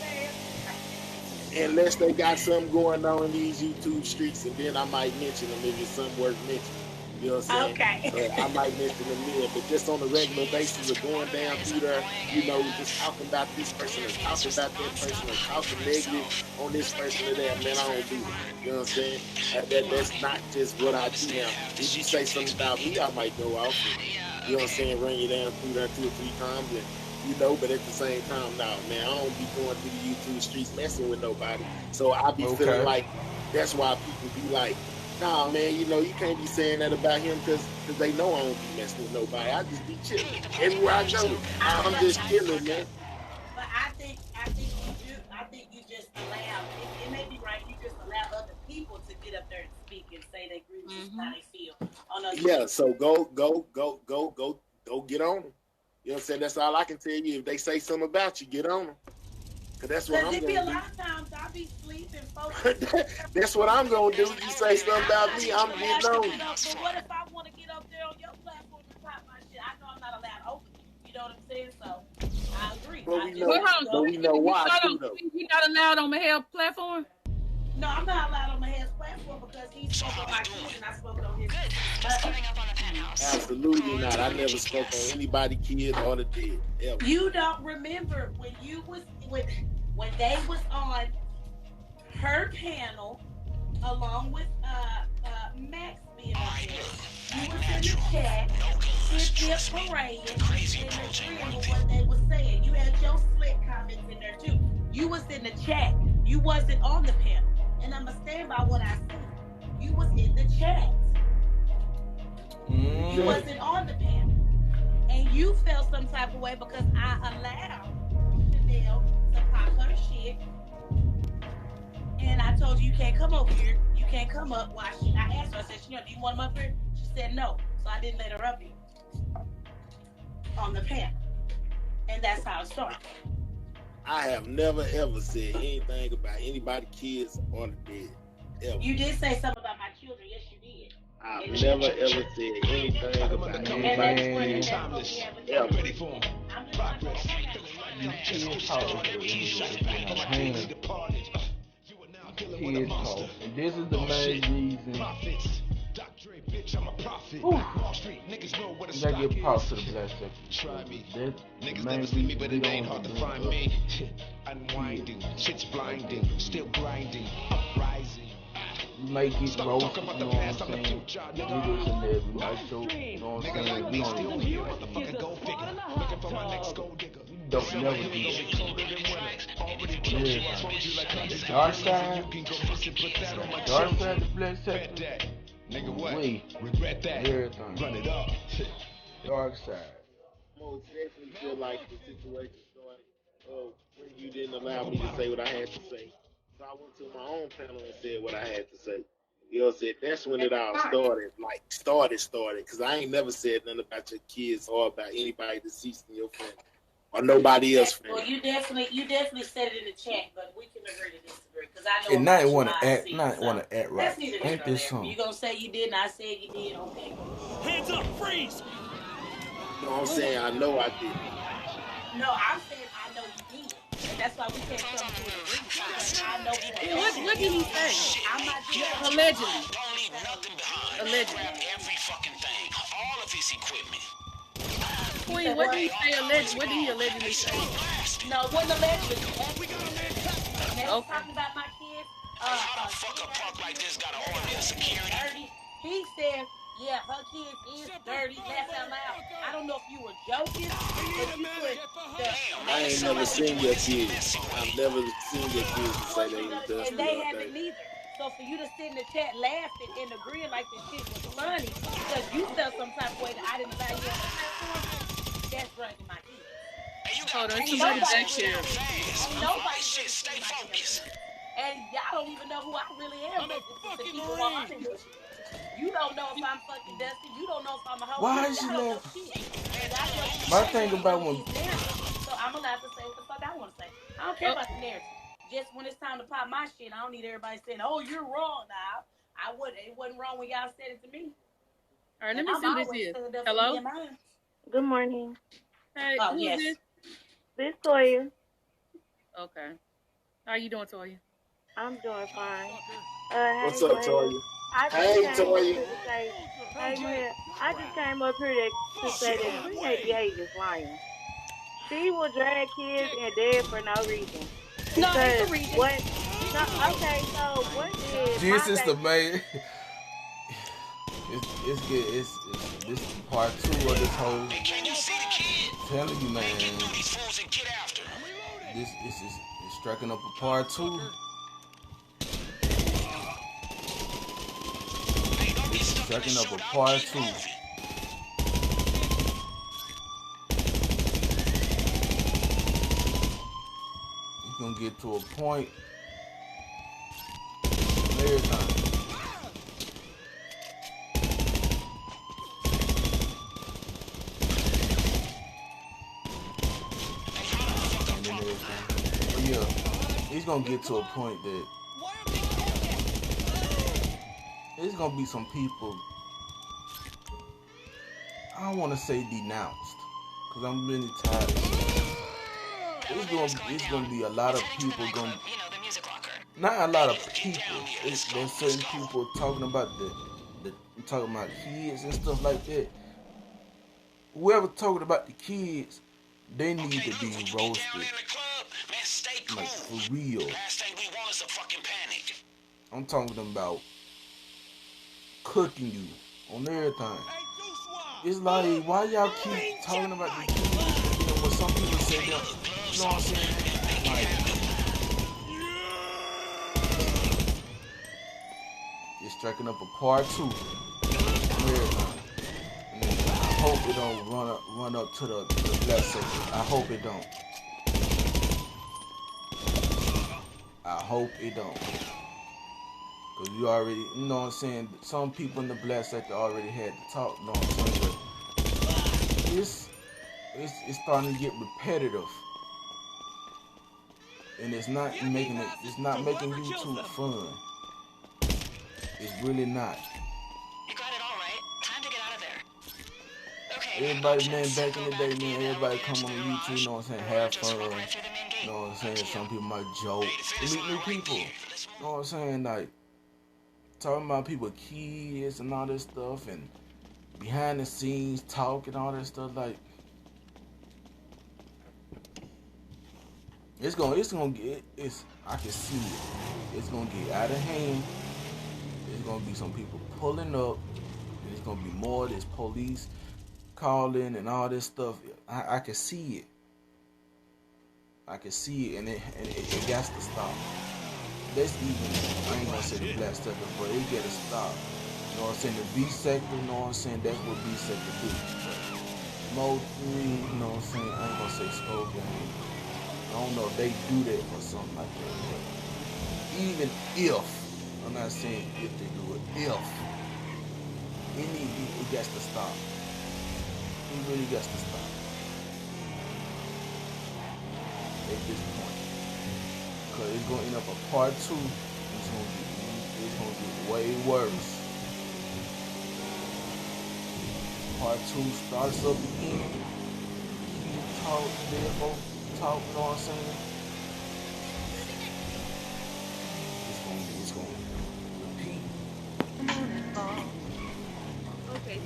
man. Unless they got something going on in these YouTube streets, and then I might mention them if it's something worth mentioning. You know what I'm saying? Okay. I might mention them then, but just on a regular basis of going down through there, you know, just talking about this person or talking about that person or talking negative on this person or that, man, I don't do it. You know what I'm saying? That's not just what I do now. If you say something about me, I might go off and, you know what I'm saying, run you down through there 2 or 3 times and, you know, but at the same time, nah, man, I don't be going through the YouTube streets messing with nobody. So I be feeling like that's why people be like, nah, man, you know, you can't be saying that about him because they know I don't be messing with nobody. I just be chilling. Everywhere I go, I'm just chilling, man. But I think you just allow, it may be right, you just allow other people to get up there and speak and say they agree with how they feel. Yeah, so go get on them. You know what I'm saying? That's all I can tell you. If they say something about you, get on them. Cause that's what I'm gonna do. A lot of times I be sleeping, folks. That's what I'm gonna do. You say something about me, I'm getting on you. But what if I want to get up there on your platform and pop my shit? I know I'm not allowed openly. You know what I'm saying? So I agree. But we know why too, though. You're not allowed on Mahel's platform? No, I'm not allowed on Mahel's platform because he spoke on my kids and I spoke on his. Absolutely not. I never spoke on anybody, kid or the dead. Ever. You don't remember when they was on her panel along with Max being on there. You was in the chat, Tip Parade, and agreeing with what they were saying. You had your slick comments in there too. You was in the chat. You wasn't on the panel. And I'ma stand by what I said. You was in the chat. You wasn't on the panel. And you felt some type of way because I allowed Chanel to pop her shit. And I told you can't come over here. You can't come up. Why? I asked her, I said, Chanel, do you want him up here? She said no. So I didn't let her up here on the panel. And that's how it started. I have never ever said anything about anybody, kids, or the dead. Ever. You did say something about my children. Yes, you did. I've never ever said anything about anybody. Ever. Ready for him. Progress. Kids talk. And this is the main reason You gotta get props to the black sector. Try me. The Niggas main never see me, reason but we it ain't don't hard to do find it. me. Unwinding, shit's blinding, still grinding, uprising. We might get roast, you know what I'm saying? Niggas in there, we might show, you know what I'm saying? We don't even do that. Go figure. Looking for my next gold digger. We don't never do that. Yeah. Dark side, the black sector. Nigga, what? We Regret that. everything. Run it up. Dark side. Most definitely feel like the situation started when you didn't allow me to say what I had to say. So I went to my own panel and said what I had to say. You know what I'm saying? That's when it all started. Like, started. Because I ain't never said nothing about your kids or about anybody deceased in your family. Or nobody else family. Well, you definitely said it in the chat, but we can agree to disagree. Because I know And not want to act, right. That's neither here Ain't nor this there. something? You gonna say you did, and I said you did. Okay. Hands up, freeze! You know what I'm saying? I know I did. No, I'm saying I know you did. And that's why we can't come to an agreement. Because I know you What did he say? I'm not doing Allegedly. Don't leave nothing behind. Allegedly. Grab every fucking thing. All of his equipment. Queen, what did he say? What did he allegedly say? No, it wasn't allegedly. They was talking about my kids. How the fuck a punk like this got an army of security? Dirty. He said, yeah, her kids is dirty. Laugh out loud. I don't know if you were joking, but you put I ain't never seen your kids. I've never seen your kids to say they was dusty. and they haven't neither. So for you to sit in the chat laughing and agreeing like the shit was funny because you felt some type of way that I didn't allow you on the platform, that's bringing my kids. Hey, you Hold got on, somebody back here. Nobody shit, stay focused. And y'all don't even know who I really am. You don't know if I'm fucking Dusty. You don't know if I'm a hoe. Why is she laughing? My thing about when... So I'm allowed to say what the fuck I want to say. I don't care about the narrative. Just when it's time to pop my shit, I don't need everybody saying, "Oh, you're wrong." Now, it wasn't wrong when y'all said it to me. All right, let me see who this is. Hello? Good morning. Hey, who is this? This Toya. Okay. How you doing, Toya? I'm doing fine. What's up, Toya? Hey, Toya. Hey, man, I just came up here to say that Queen ABA is lying. She will drag kids and dead for no reason. No, it's a reason. What? No, okay, so what did This is the main... It's good. This is part 2 of this whole... Can you see the kid? Telling you, man. Get through these fools and get after them. This is striking up a part 2. This is striking up a part 2. You're gonna get to a point every time. Yeah, he's gonna get to a point that there's gonna be some people, I don't want to say denounced, because I'm really tired of shit. It's gonna be a lot of people gonna, not a lot of people, there's certain people talking about talking about kids and stuff like that. Whoever talking about the kids, they need to be roasted. Like, for real. Last thing we want is a fucking panic. I'm talking about cooking you on everything. It's like, why y'all keep talking about the kids? You know, when some people say that, you know what I'm saying? Like, it's striking up a part 2 on everything. And I hope it don't run up to the black section. I hope it don't. I hope it don't. Cause you already, you know what I'm saying, some people in the black sector already had to talk, you know what I'm saying? But it's starting to get repetitive. And it's not making YouTube fun. It's really not. You got it all right. Time to get out of there. Okay. Everybody, man, back in the day, man, everybody come on YouTube, you know what I'm saying, have fun. You know what I'm saying? Some people might joke. Meet new people. You know what I'm saying? Like, talking about people, kids and all this stuff, and behind the scenes talking, all that stuff. Like, it's gonna get, I can see it. It's gonna get out of hand. There's gonna be some people pulling up. And there's gonna be more. There's police calling and all this stuff. I can see it. I can see it, and it got to stop. That's even, I ain't gonna say the black sector, but it gotta stop. You know what I'm saying? The B sector, you know what I'm saying? That's what B sector do. Mode 3, you know what I'm saying? I ain't gonna say Skull Gang. I don't know if they do that or something like that. But even if, I'm not saying if they do it, if, it got to stop. It really got to stop. At this point, because it's gonna end up a part 2. It's gonna get way worse. Part 2 starts up again. Talk, therefore, talk. You know what I'm saying? It's gonna repeat. Okay,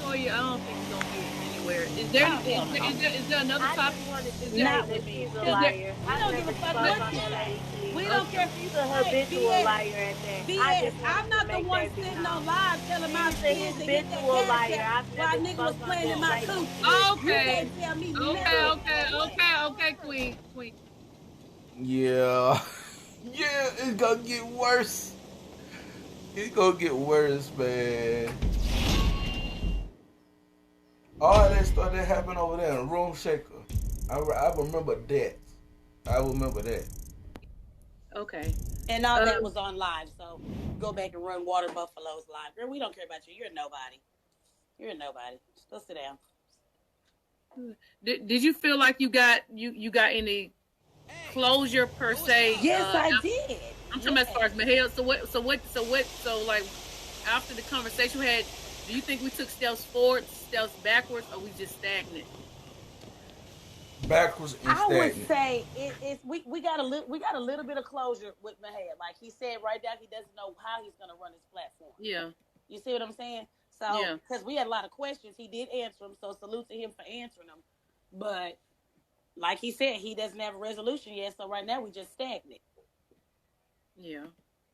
Toya, I don't think we're gonna get anywhere. Is there another topic? Not that she's a liar. I don't give a fuck what she say. We don't care if she's a habitual liar at that. BS, I'm not the one sitting on live telling my kids to get that cash out while nigga was playing in my coochie. Okay. You can't tell me Okay, Queen. Yeah. Yeah, it's gonna get worse. It's gonna get worse, man. All that stuff that happened over there in Room Shaker. I remember that. Okay. And all that was on live, so go back and run Water Buffalo's live. Girl, we don't care about you. You're a nobody. Just go sit down. Did you feel like you got any closure per se? Yes, I did. I'm talking about as far as Mahel. So like after the conversation we had, do you think we took steps forward, steps backwards, or we just stagnant? Backwards and stagnant. I would say we got a little bit of closure with Mahel. Like he said right now, he doesn't know how he's gonna run his platform. Yeah. You see what I'm saying? So because we had a lot of questions, he did answer them. So salute to him for answering them. But like he said, he doesn't have a resolution yet. So right now we just stagnant. Yeah.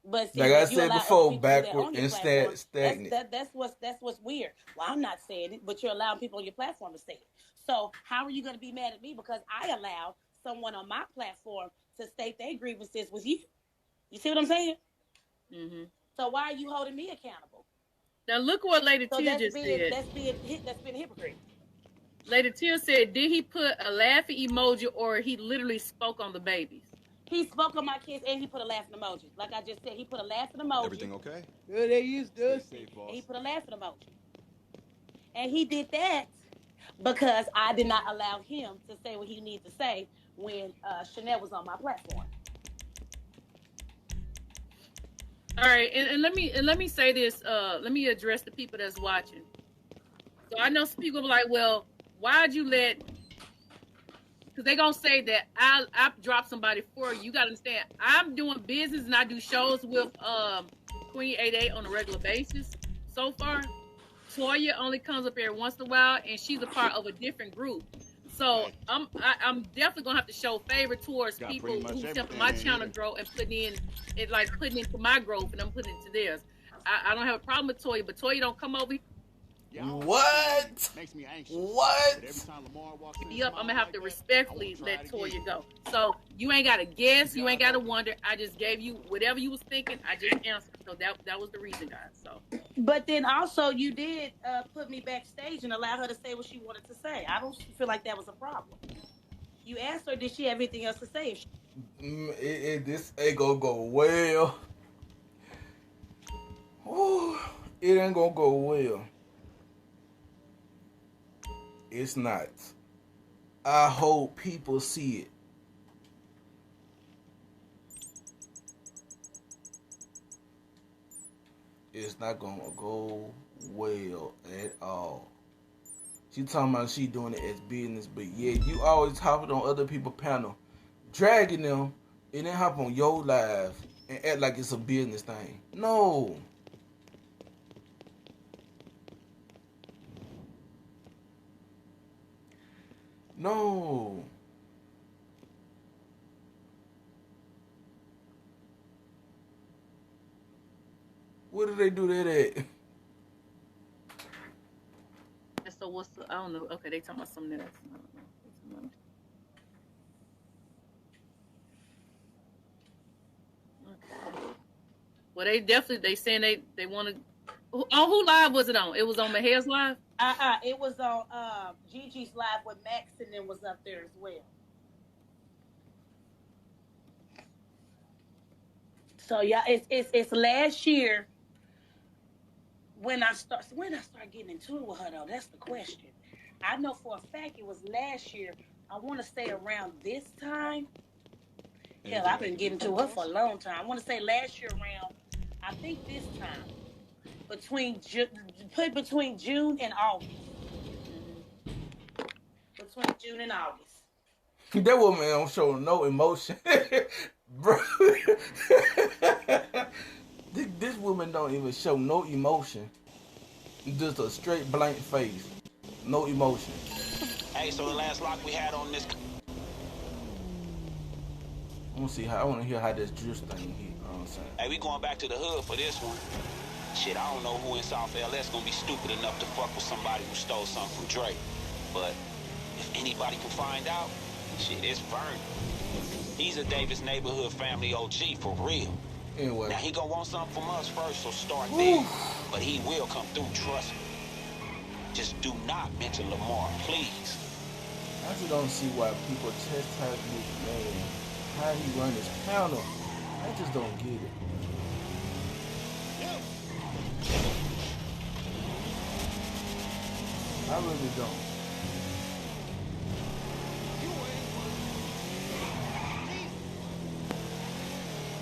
But see, like I said before, backward and stagnant. That's what's weird. Well, I'm not saying it, but you're allowing people on your platform to say it. So how are you going to be mad at me because I allowed someone on my platform to state their grievances with you? You see what I'm saying? Mm-hmm. So why are you holding me accountable? Now look what Lady Tia just said. That's being hypocrite. Lady Tia said, did he put a laughing emoji or he literally spoke on the babies? He spoke on my kids and he put a laughing emoji. Like I just said, he put a laughing emoji. Everything okay? Good, they used to. And he put a laughing emoji. And he did that because I did not allow him to say what he needed to say when Chanel was on my platform. All right, and let me say this. Let me address the people that's watching. So I know some people are like, well, why'd you let? Because they're gonna say that I dropped somebody for you. You gotta understand, I'm doing business and I do shows with Queen 88 on a regular basis. So far, Toya only comes up every once in a while, and she's a part of a different group. So I'm definitely gonna have to show favor towards people who's helping my channel grow and putting into my growth, and I'm putting into theirs. I don't have a problem with Toya, but Toya don't come over here. What? Makes me anxious. What? Every time Lamar walks in, Yep, I'm gonna have to respectfully let Toya go. So you ain't gotta guess, you ain't gotta wonder. I just gave you whatever you was thinking. I just answered. So that was the reason, guys. So. But then also you did put me backstage and allow her to say what she wanted to say. I don't feel like that was a problem. You asked her, did she have anything else to say? This ain't gonna go well. Ooh, it ain't gonna go well. It's not. I hope people see it. It's not gonna go well at all. She talking about she doing it as business, but yeah, you always hopping on other people's panel, dragging them, and then hop on your live and act like it's a business thing. No. No. Where did they do that at? So what's the, I don't know. Okay, they talking about something else. Okay. Well, they saying they want to. On who live was it on? It was on Maher's live. It was on Gigi's live with Max, and then was up there as well. So yeah, it's last year when I start getting into it with her though. That's the question. I know for a fact it was last year. I want to say around this time. Hell, I've been getting to her for a long time. I want to say last year around. I think this time between June and August. Between June and August. That woman don't show no emotion. Bro. This woman don't even show no emotion. Just a straight blank face. No emotion. Hey, so the last lock we had on this. I want to hear how this drift thing hit. You know what I'm saying? Hey, we going back to the hood for this one. Shit, I don't know who in South LS gonna be stupid enough to fuck with somebody who stole something from Drake. But if anybody can find out, shit, it's Vern. He's a Davis neighborhood family OG for real. Anyway. Now he gonna want something from us first, so start there. But he will come through, trust me. Just do not mention Lamar, please. I just don't see why people chastise this man. How he run his counter. I just don't get it. I really don't.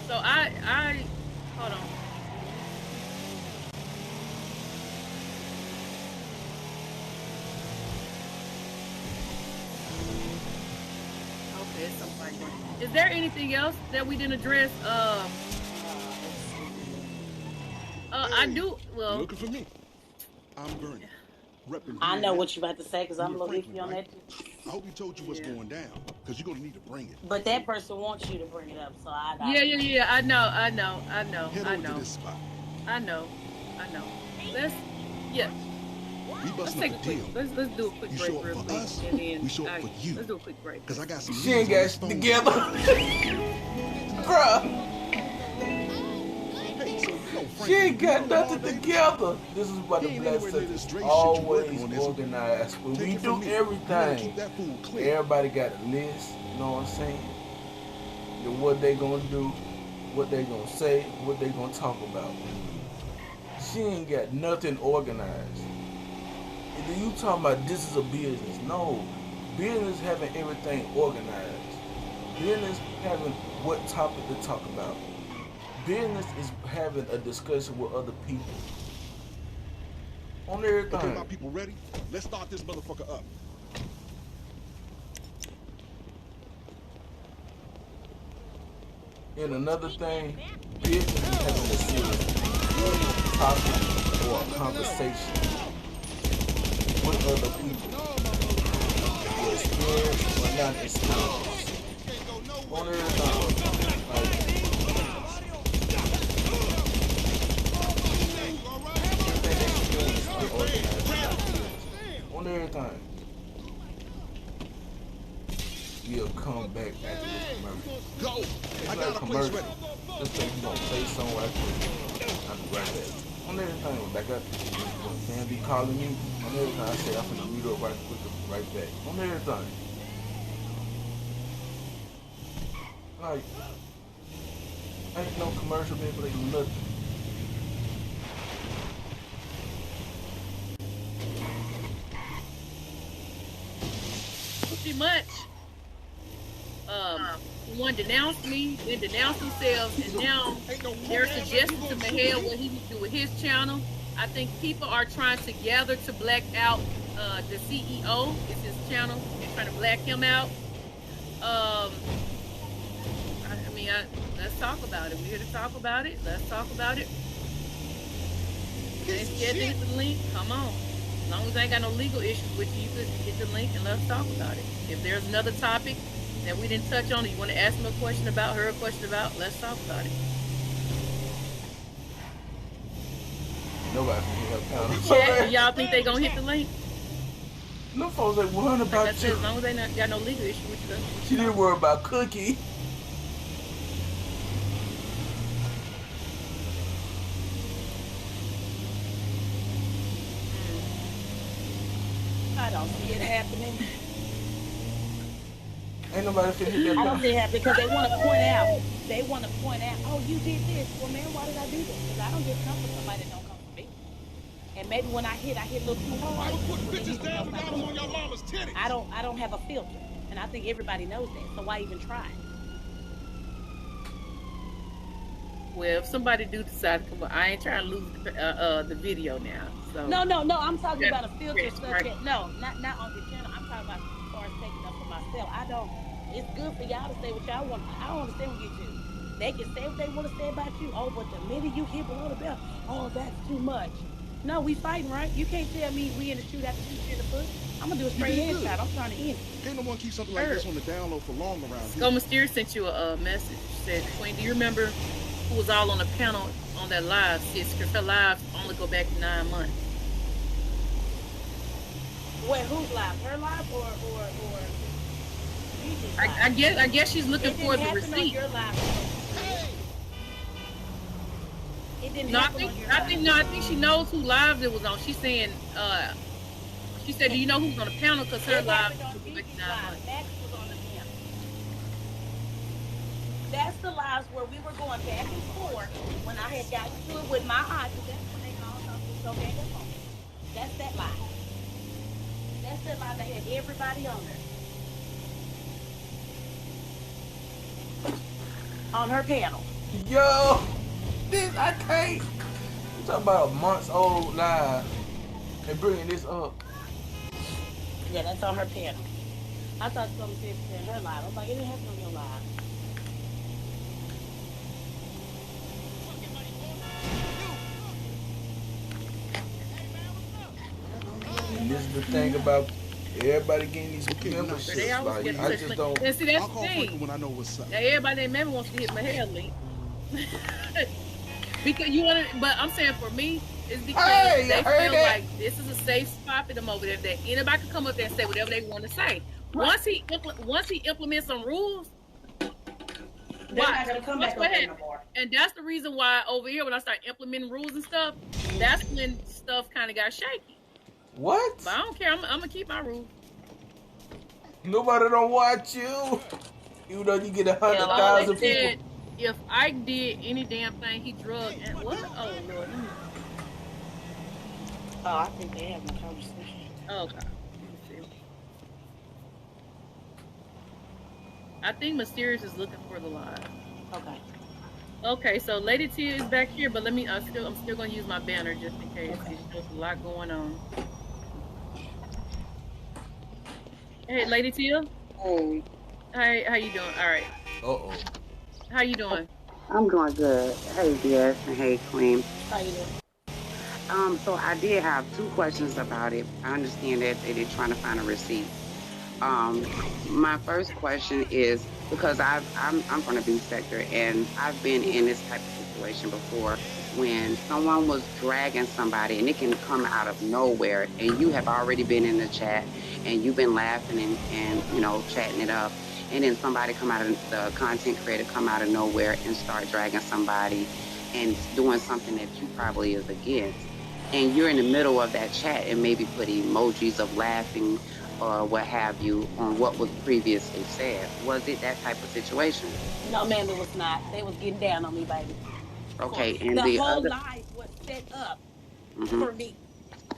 So I hold on. Okay, it's something. Is there anything else that we didn't address? I do. Well, looking for me. I'm Bernie. I know what you about to say because I'm a little iffy on that too. I hope he told you what's going down because you're gonna need to bring it. But that person wants you to bring it up, so I. Yeah. I know. Head over to this spot. I know. Let's take a quick. Let's do a quick break real quick, and then we show up for you. Let's do a quick break. Cause I got some. She ain't got shit together, bruh. She ain't got nothing together. This is what the Black Sisters always organized. When we do everything, everybody got a list, you know what I'm saying? And what they gonna do, what they gonna say, what they gonna talk about. She ain't got nothing organized. And then you talking about this is a business. No. Business having everything organized. Business having what topic to talk about. Business is having a discussion with other people on everything. Okay, my people ready? Let's start this motherfucker up. And another thing, business is having a serious topic or a conversation with other people. Your experience or not experience. On everything. On everything. We'll come back after this commercial. Go! It's I like got a commercial. place ready. Just think you gonna say something right quick. I'll be right back. On everything, back up. Can't be calling me. On everything, I say I'm gonna read up right quick. I'll be right back. On everything. Like, ain't no commercial been playing nothing. Pretty much. One denounced me, then denounced themselves, and now they're suggesting to Maher what he needs to do with his channel. I think people are trying to gather to black out the CEO. It's his channel. They're trying to black him out. Let's talk about it. We're here to talk about it. Let's talk about it. Ain't scared to hit the link. Come on. As long as I ain't got no legal issues with you, you could get the link and let's talk about it. If there's another topic that we didn't touch on, or you want to ask me a question about, her a question about, let's talk about it. Nobody can hit her pound. Yeah, y'all think they gonna hit the link? No folks ain't worrying about like I said, as long as they not got no legal issue with you. She didn't worry about Cookie. I don't see it happening. Ain't nobody finna hit that. I don't see it happening because they want to point out. They want to point out, oh, you did this. Well, man, why did I do this? Because I don't just come for somebody that don't come for me. And maybe when I hit a little too hard. I don't have a filter, and I think everybody knows that. So why even try? Well, if somebody do decide to come on, I ain't trying to lose the video now. So No. I'm talking about a filter such as not on the channel. I'm talking about as far as taking up for myself. It's good for y'all to say what y'all want. I don't understand what you do. They can say what they want to say about you. Oh, but the minute you hit below the belt, oh, that's too much. No, we fighting, right? You can't tell me we in the shootout to shoot you in the foot. I'm gonna do a straight headshot. I'm trying to end it. Ain't no one keep something like this on the download for long around here. Go Mysterious sent you a message. She said, Queen, do you remember who was all on the panel on that live, sis? Because her lives only go back 9 months. Wait, who's live? Her live or I guess she's looking for the receipt. It didn't happen on your live. I think she knows who live it was on. She's saying, she said, do you know who's on the panel? Because her live was on Max was on the panel. That's the lives where we were going back and forth when I had gotten to it with my eyes. That's when they all thought it was so bad. That's that live. That's that live that had everybody on there. On her panel. Yo, this I can't. You talking about a month's old live and bringing this up? Yeah, that's on her panel. I thought something said in her live. I was like, it didn't happen on your live. And this is the thing about everybody getting these memberships. Like, I just don't. And see, that's I'll the call thing. when I know what's up. Now, everybody that member wants to hit my hair link. Because you want to, but I'm saying for me, it's because they feel like this is a safe spot for them over there. That anybody can come up there and say whatever they want to say. Once he implements some rules, they're not gonna come back over there no more. And that's the reason why over here, when I start implementing rules and stuff, that's when stuff kind of got shaky. What? But I don't care. I'm gonna keep my rules. Nobody don't watch you. Even though you get 100,000 people. If Ike did any damn thing, he drugged and what? Oh Lord. Oh, I think they have a conversation. Okay. I think Mysterious is looking for the live. Okay. Okay, so Lady Tia is back here, but let me. I'm still gonna use my banner just in case. Okay. There's a lot going on. Hey, Lady Tia. Hey. Hey, how you doing? All right. Uh-oh. How you doing? I'm doing good. Hey, DS, and hey, Queen. How you doing? So I did have 2 questions about it. I understand that they're trying to find a receipt. My first question is, because I'm from the beach sector, and I've been in this type of situation before when someone was dragging somebody, and it can come out of nowhere, and you have already been in the chat, and you've been laughing and you know, chatting it up, and then somebody come out of the content creator come out of nowhere and start dragging somebody and doing something that you probably is against, and you're in the middle of that chat and maybe put emojis of laughing or what have you on what was previously said. Was it that type of situation? No, ma'am, it was not. They was getting down on me, baby. Okay, and the whole other live was set up for me.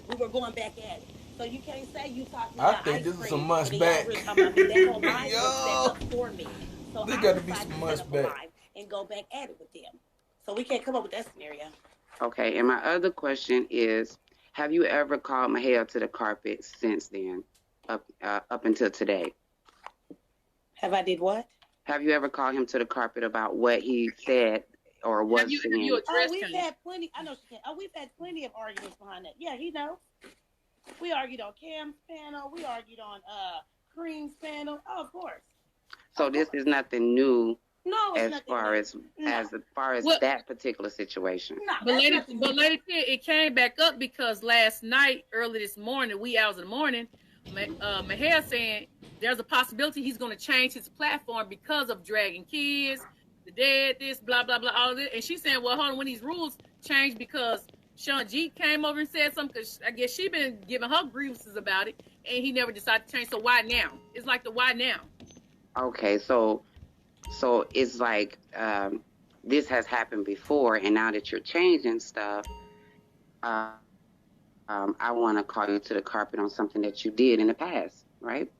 We were going back at it. So you can't say you talking about I think ice this cream is some months and back. that whole live was set up for me. So There I got to be decided some to months set up a back. live and go back at it with them. So we can't come up with that scenario. Okay, and my other question is, have you ever called Mahel to the carpet since then, up until today? Have I did what? Have you ever called him to the carpet about what he said or was saying? Oh, we've had plenty. I know she can. Oh, we've had plenty of arguments behind that. Yeah, he knows. We argued on Cam's panel. We argued on Cream's panel. Oh, of course. So this is nothing new. No, as far as that particular situation. No, but lady, it came back up because last night, early this morning, wee hours in the morning, Maher saying there's a possibility he's going to change his platform because of dragging kids, the dead, this, blah, blah, blah, all of this. And she's saying, well, hold on, when these rules changed because Sean G came over and said something, because I guess she been giving her grievances about it, and he never decided to change. So why now? It's like the why now? Okay, so it's like this has happened before, and now that you're changing stuff, I want to call you to the carpet on something that you did in the past, right?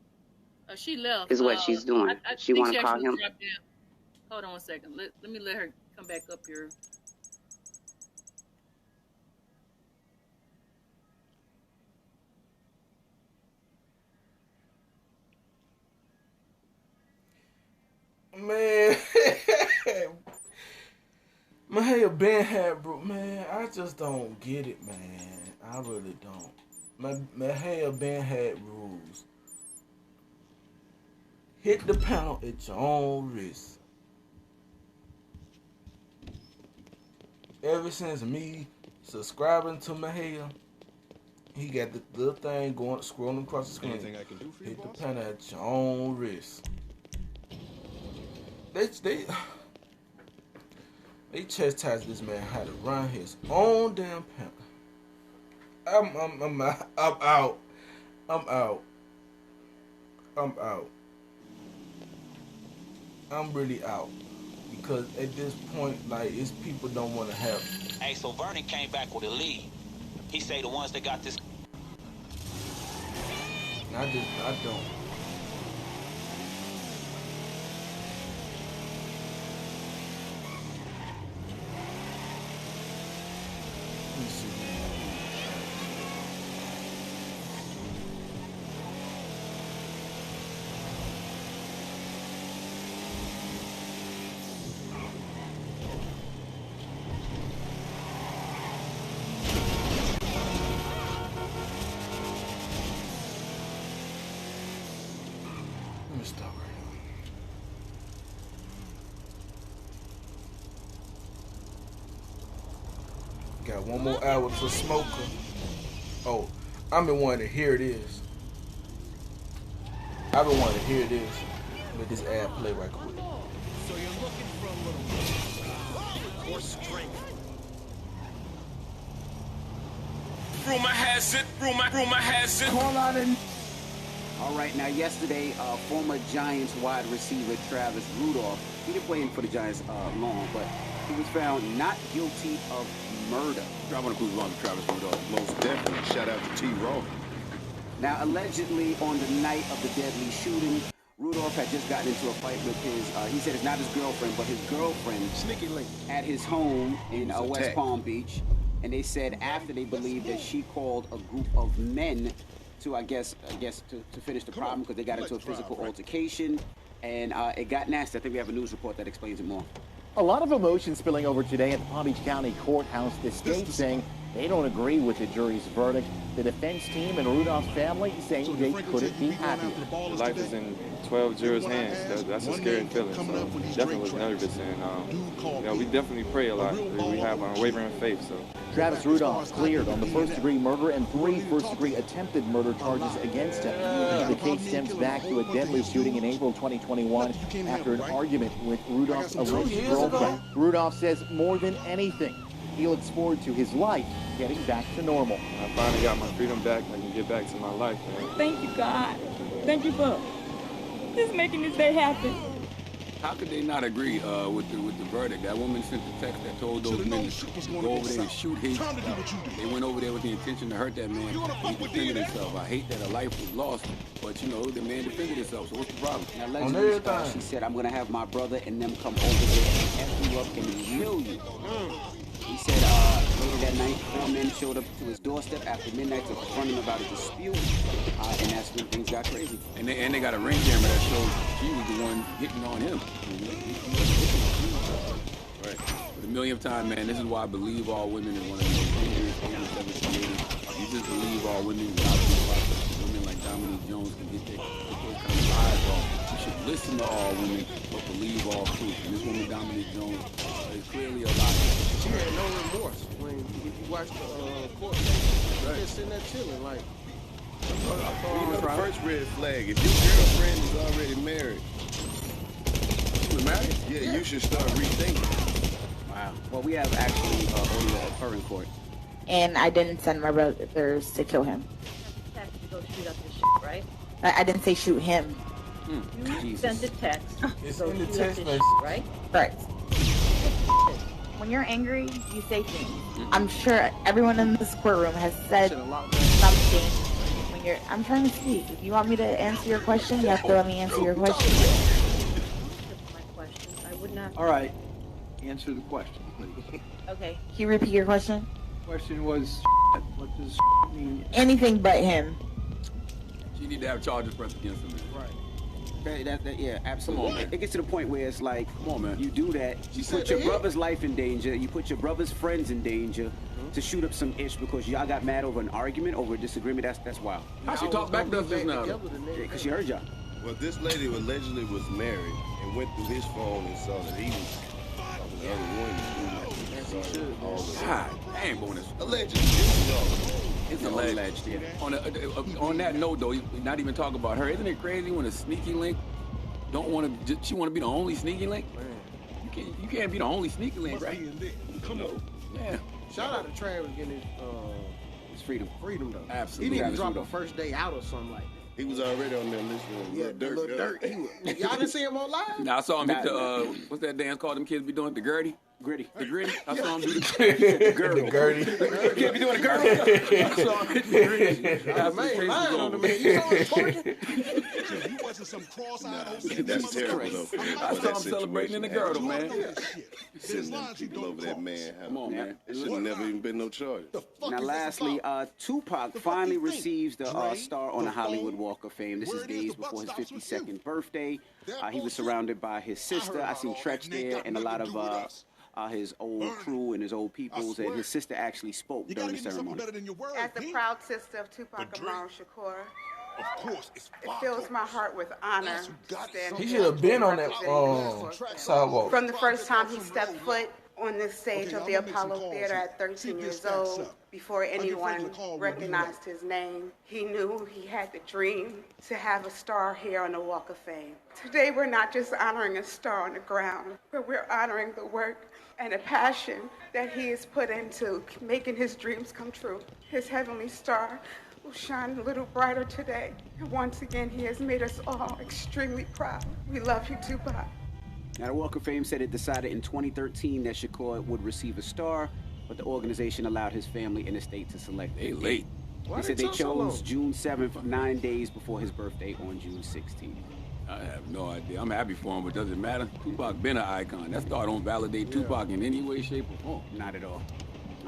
She left. Is what she's doing. She want to call him. Hold on one second. Let me let her come back up here. Man, Maher Ben had, bro, man, I just don't get it, man. I really don't. Maher Ben had rules. Hit the panel at your own risk. Ever since me subscribing to Maher, he got the little thing going, scrolling across the screen. Anything I can do for you, Hit the boss? panel at your own risk. They chastised this man how to run his own damn panel. I'm out. I'm really out. Because at this point, like, it's people don't want to have. Hey, so Vernon came back with a lead. He say the ones that got this. I don't. Got one more hour to smoker. Oh, I've been wanting to hear this. Let this ad play right quick. So you're looking for a little more strength. Rumor has it. Call out in. All right, now yesterday, former Giants wide receiver Travis Rudolph, he didn't play for the Giants long, but he was found not guilty of murder. I want to prove along to Travis Rudolph. Most definitely. Shout out to T. Rowe. Now, allegedly, on the night of the deadly shooting, Rudolph had just gotten into a fight with his, he said it's not his girlfriend, but his girlfriend Sneaky link. at his home in West Palm Beach. And they said after they believed that she called a group of men to, I guess to finish the problem because they got into a physical altercation. And it got nasty. I think we have a news report that explains it more. A lot of emotion spilling over today at the Palm Beach County Courthouse. The state saying they don't agree with the jury's verdict. The defense team and Rudolph's family saying they couldn't be happier. Life is in 12 jurors' hands. That's a scary feeling. So definitely was nervous, and we definitely pray a lot. We have unwavering faith. So Travis Rudolph cleared on the first-degree murder and 3 first-degree attempted murder charges against him. The case stems back to a deadly shooting in April 2021 after an argument with Rudolph's alleged girlfriend. Rudolph says more than anything, he looks forward to his life getting back to normal. I finally got my freedom back. I can get back to my life, man. Thank you, God. Thank you for just making this day happen. How could they not agree with the verdict? That woman sent the text that told those men to go over there and shoot him. They went over there with the intention to hurt that man. He defended himself. I hate that a life was lost, but the man defended himself. So what's the problem? Now, allegedly, she said, "I'm gonna have my brother and them come over there and F you up and kill you." He said later that night, 4 men showed up to his doorstep after midnight to confront him about a dispute, and that's when things got crazy. And they got a ring camera that shows she was the one hitting on him. Right. For the millionth time, man, this is why I believe all women is one of the most dangerous, You just believe all women without being processed. Women like Dominique Jones can get those kind of lies off. You should listen to all women, but believe all truth. And this woman, Dominique Jones, is clearly a liar. She had no remorse when if you watch the court case. Right. Just sitting there chilling like. The first red flag, if your girlfriend is already married, she was married? Yeah, you should start rethinking. Wow. Well, we have actually audio of her in court. And I didn't send my brothers to kill him. Text to go shoot up the shit, right? I didn't say shoot him. You sent a text. It's so in the shoot up text the message. shit, right? Correct. When you're angry, you say things. I'm sure everyone in this courtroom has said something. When you're, I'm trying to speak. If you want me to answer your question, you have to let me answer your question. My question. I would not. All right. Answer the question, please. Okay. Can you repeat your question? Question was, what does mean? Anything but him. She need to have charges pressed against him. Right. Yeah, absolutely. It gets to the point where it's like, come on, man. You do that. You put your brother's life in danger. You put your brother's friends in danger to shoot up some ish because y'all got mad over an argument, over a disagreement. That's wild. How she talk back to us just now? Because she heard y'all. Well, this lady allegedly was married and went through his phone and saw that he was talking to other women. God damn, bonus. Allegedly. It's alleged. Yeah. On that note, though, not even talk about her. Isn't it crazy when a sneaky link she want to be the only sneaky link? You can't be the only sneaky link, right? Come on. Yeah. Shout out to Travis getting his freedom. Freedom though. Absolutely. He didn't drop a first day out or something like that. He was already on there listening to Little Dirt. Y'all didn't see him on live? Now I saw him hit the what's that dance called them kids be doing? The Gritty. The Gritty. I saw him do the The Gritty. Can't be doing the girdle. I saw him hit the Gritty. You saw him twerking? You wasn't some cross-eyed. That's terrible though. I saw him celebrating in the girdle, man. Sitting people over that man. Come on, man. It should have never even been no charge. Now, lastly, Tupac finally receives the star on the Hollywood Walk of Fame. This is days before his 52nd birthday. He was surrounded by his sister. I seen Tretch there and a lot of his old crew and his old peoples, and his sister actually spoke during the ceremony. As the proud sister of Tupac Amaru Shakur, it fills my heart with honor to stand He here should have been on that representing sidewalk. From the first time he stepped foot on this stage of the Apollo Theater at 13 years old, before anyone recognized his name, he knew he had the dream to have a star here on the Walk of Fame. Today, we're not just honoring a star on the ground, but we're honoring the work and a passion that he has put into making his dreams come true. His heavenly star will shine a little brighter today. And once again, he has made us all extremely proud. We love you, Tupac. Now, the Walk of Fame said it decided in 2013 that Shakur would receive a star, but the organization allowed his family and estate to select They late. They said they chose June 7th, 9 days before his birthday on June 16th. I have no idea. I'm happy for him, but does it matter? Tupac been an icon. That star don't validate Tupac in any way, shape, or form. Not at all.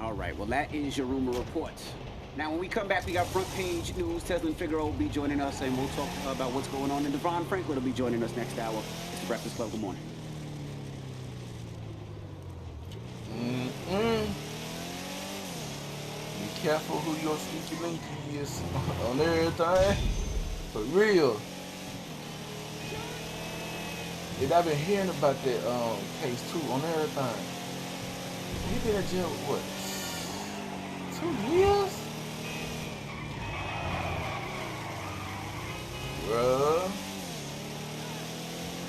All right, well, that is your rumor report. Now, when we come back, we got front page news. Teslin Figueroa will be joining us, and we'll talk about what's going on. And Devon Franklin will be joining us next hour. It's the Breakfast Club. Good morning. Be careful who your sneaky link is on everything. For real. And I've been hearing about that case too on everything. He been in jail what? 2 years? Bruh.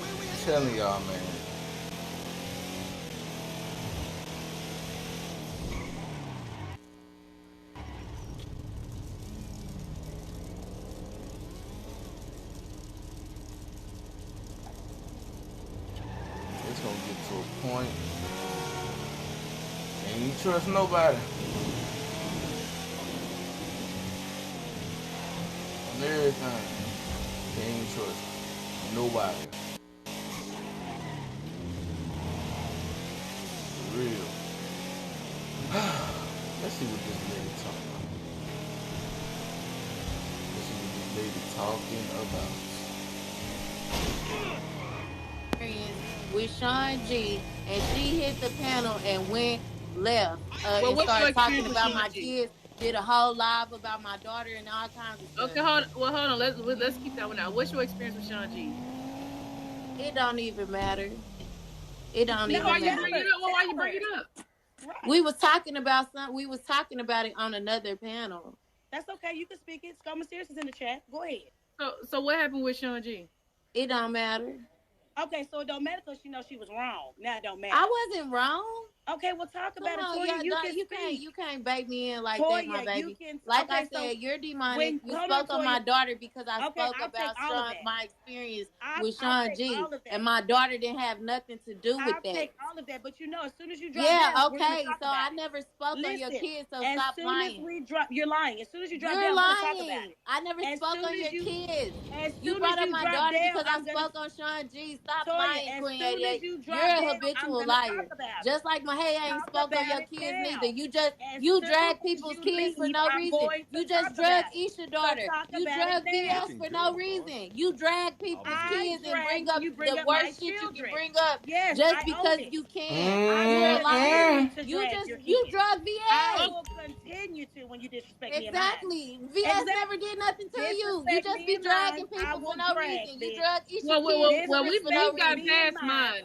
I'm telling y'all, man. It's gonna get to a point. And you trust nobody. On everything. Can't trust nobody. For real. Let's see what this lady talking about. Let's see what this lady talking about. With Sean G, and she hit the panel and went left and what's your started talking experience about with my Sean G? kids. did a whole live about my daughter and all kinds of stuff. Okay, hold on. Let's keep that one out. What's your experience with Sean G? It don't even matter. It don't even Why matter. why you bring it up? Right. We was talking about it on another panel. That's okay. You can speak it. Scott Mysterious is in the chat. Go ahead. So what happened with Sean G? It don't matter. Okay, so it don't matter because she knows she was wrong. Now it don't matter. I wasn't wrong. Okay, we'll talk about Come it. on, Toya, you can't bake me in like Toya, that, my baby. you can, like okay, I said, so you're demonic. You spoke on my daughter because I spoke about my experience with Sean G. And my daughter didn't have nothing to do with that. I'll take all of that, but you know, as soon as you drop down, okay, so I never spoke on your kids, so stop lying. As soon as we drop, you're lying. As soon as you drop down, we're lying. Talk about it. I never spoke on your kids. You brought up my daughter because I spoke on Sean G. Stop lying, Queen 88. You're a habitual liar. Just like my ain't spoke on your kids neither. You drag people's kids for no reason. You just drug Isha's daughter. You drug VS for no reason. You drag people's kids and bring up the worst shit you can bring up just because you can. You're a liar. You drug VS. I will continue to when you disrespect me. Exactly. VS never did nothing to you. You just be dragging people for no reason. You drug Isha's Well, we've gotten past mine.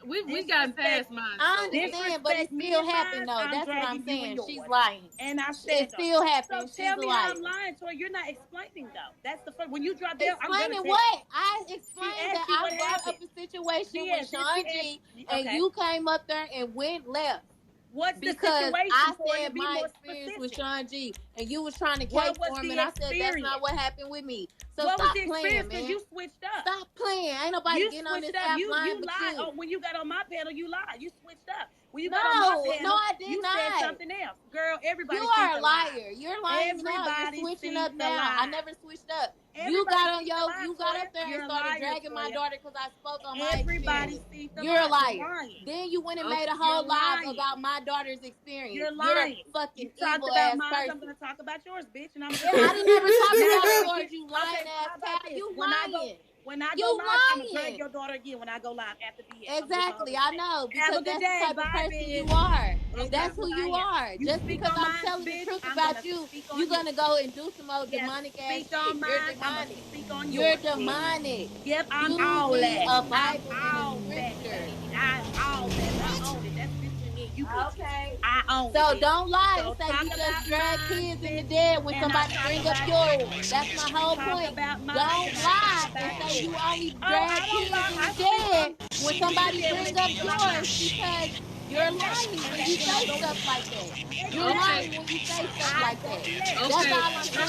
We've gotten past mine. I understand, but it still happened though. That's what I'm saying. She's lying. And I said it still happened. So tell me how I'm lying, Toy. You're not explaining though. That's the first. When you drop down, explaining what? I explained that I brought up a situation with Sean G, and you came up there and went left. What's because the situation? I said my experience with Sean G, and you was trying to cape for him, and I said that's not what happened with me. So what stop was the playing, man. You switched up. Stop playing. Ain't nobody getting on this app lying but you. Oh, when you got on my panel, you lied. You switched up. When you got on my panel, I did you not. said something else. Girl, everybody. You are a liar. You're lying now. You're switching up now. I never switched up. You got up there and started dragging my daughter because I spoke on my experience. You're a liar. Then you went and made a whole live about my daughter's experience. You're lying. You're a fucking evil ass person. I'm gonna talk about yours, bitch. And I'm. I didn't ever talk about yours. You lying ass cat. You lying. When I go live, I'm gonna drag your daughter again when I go live after BS. Exactly, I know, because that's the type of person you are. That's who you are. Just because I'm telling the truth about you, you're gonna go and do some old demonic ass shit. You're demonic. You're demonic. Yep, I'm all that. A Bible and a scripture. I'm all that. I own it. That's between me and you. Okay. I own it. So don't lie and say you just drag kids in the dead when somebody bring up yours. That's my whole point. Don't lie and say you only drag kids in the dead when somebody bring up yours because you're lying when you say stuff like that. You're lying when you say stuff like that. That's all I'm saying.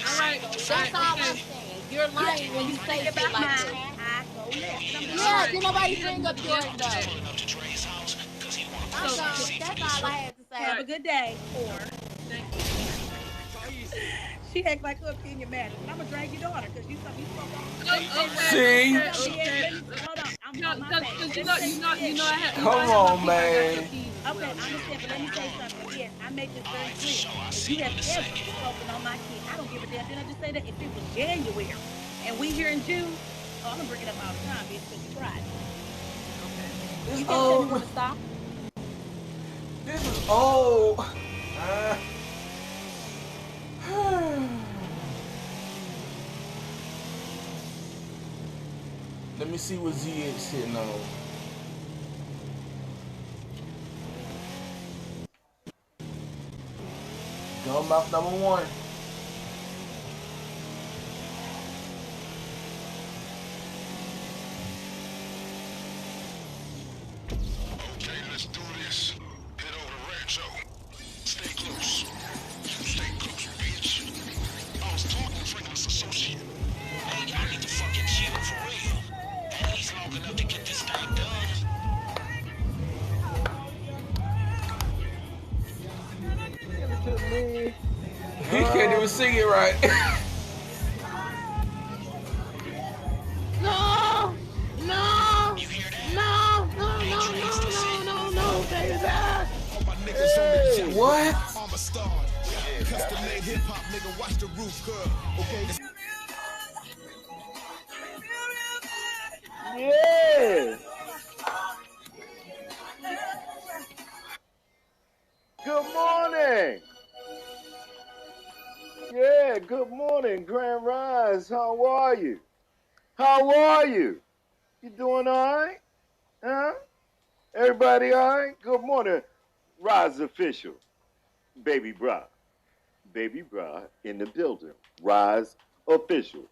All right. That's all I'm saying. You're lying when you say stuff like that. Yeah, did nobody bring up yours though? That's all I had to say. Have a good day. She act like her opinion matters. I'm gonna drag your daughter because you spoke on. See? Hold on. I'm on my page. You know I have. Come on, man. Okay, I understand, but let me say something. Again, I make this very clear. If you have ever spoken on my kid, I don't give a damn. Did I just say that? If it was January and we here in June, I'm gonna bring it up all the time because you tried. Okay. You can't tell me when to stop. This is old. Let me see what Z is sitting on. Gunmouth number 1. Okay, let's do this. Head over to Rancho. Stay close. Stay close, bitch. I was talking to Franklin's associate. Hey, y'all need to fucking chill for real. At least long enough to get this thing done. He can't even sing it right. No, baby. Hey, what? Custom made hip hop nigga, watch the roof curl. Okay. Yeah. Good morning. Good morning, Grand Rise. How are you? How are you? You doing all right? Huh? Everybody all right? Good morning, Rise official. Baby Bra. Baby Bra in the building. Rise official.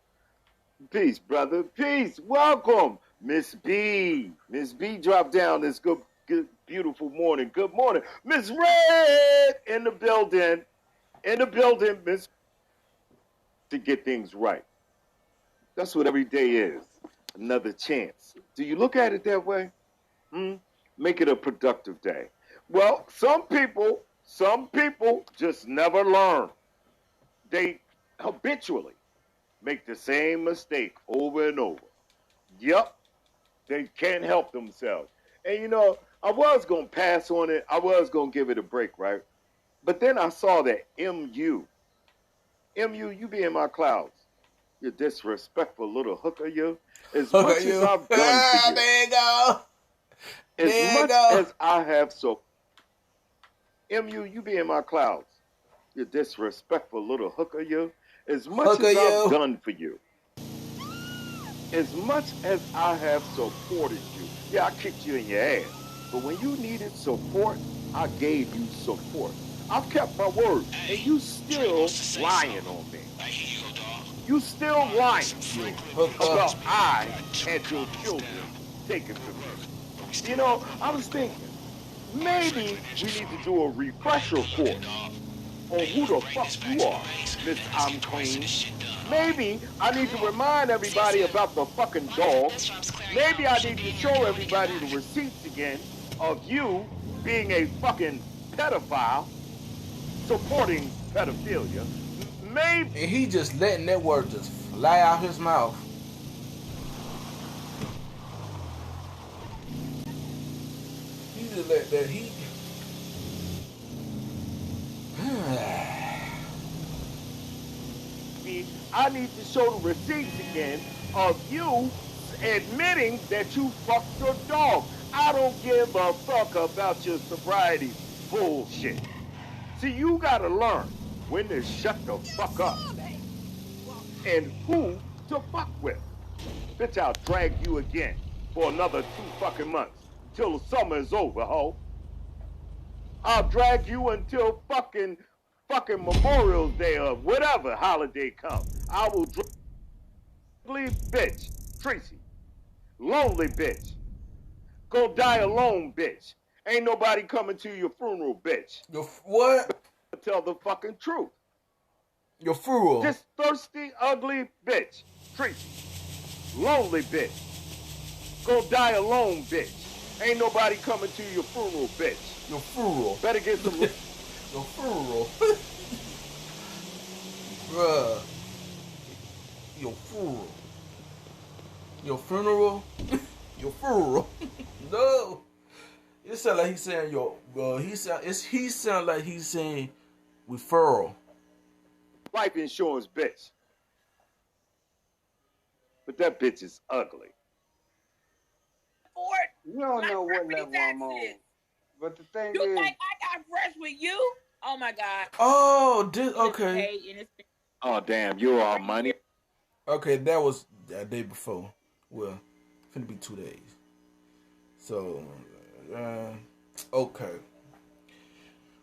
Peace, brother. Peace. Welcome, Miss B. Miss B dropped down this good, beautiful morning. Good morning. Miss Red in the building. In the building, Miss, to get things right. That's what every day is. Another chance. Do you look at it that way? Make it a productive day. Well, some people just never learn. They habitually make the same mistake over and over. Yep, they can't help themselves. And you know, I was going to pass on it. I was going to give it a break, right? But then I saw that MU, you be in my clouds. You disrespectful little hooker, you. As much as I've done for you. There you go. As much as I have so. MU, you be in my clouds. You disrespectful little hooker, you. As much as I've done for you. As much as I have supported you. Yeah, I kicked you in your ass. But when you needed support, I gave you support. I've kept my word. And you still lying on me. You still lying about I had your children taken from me. You know, I was thinking, maybe we need to do a refresher course on who the fuck you are, Miss I'm Clean. Maybe I need to remind everybody about the fucking dog. Maybe I need to show everybody the receipts again of you being a fucking pedophile, supporting pedophilia. Maybe. And he just letting that word just fly out his mouth. He just let that I need to show the receipts again of you admitting that you fucked your dog. I don't give a fuck about your sobriety bullshit. See, you gotta learn when to shut the fuck up and who to fuck with. Bitch, I'll drag you again for another 2 fucking months till the summer is over, ho. I'll drag you until fucking Memorial Day or whatever holiday comes. I will drag bitch, Tracy. Lonely bitch. Go die alone, bitch. Ain't nobody coming to your funeral, bitch. Your what? Tell the fucking truth. Your funeral. This thirsty, ugly bitch, Tracy. Lonely bitch. Go die alone, bitch. Ain't nobody coming to your funeral, bitch. Your funeral. Better get some. Your funeral. Bruh. Your funeral. Your funeral? Your funeral. No. It sound like he's saying he sound like he's saying referral. Life insurance bitch. But that bitch is ugly. You don't know what level I'm on. But the thing is, you think I got fresh with you? Oh my God. Oh, okay. Oh damn, you all money. Okay, that was a day before. Well, finna be 2 days. So, okay.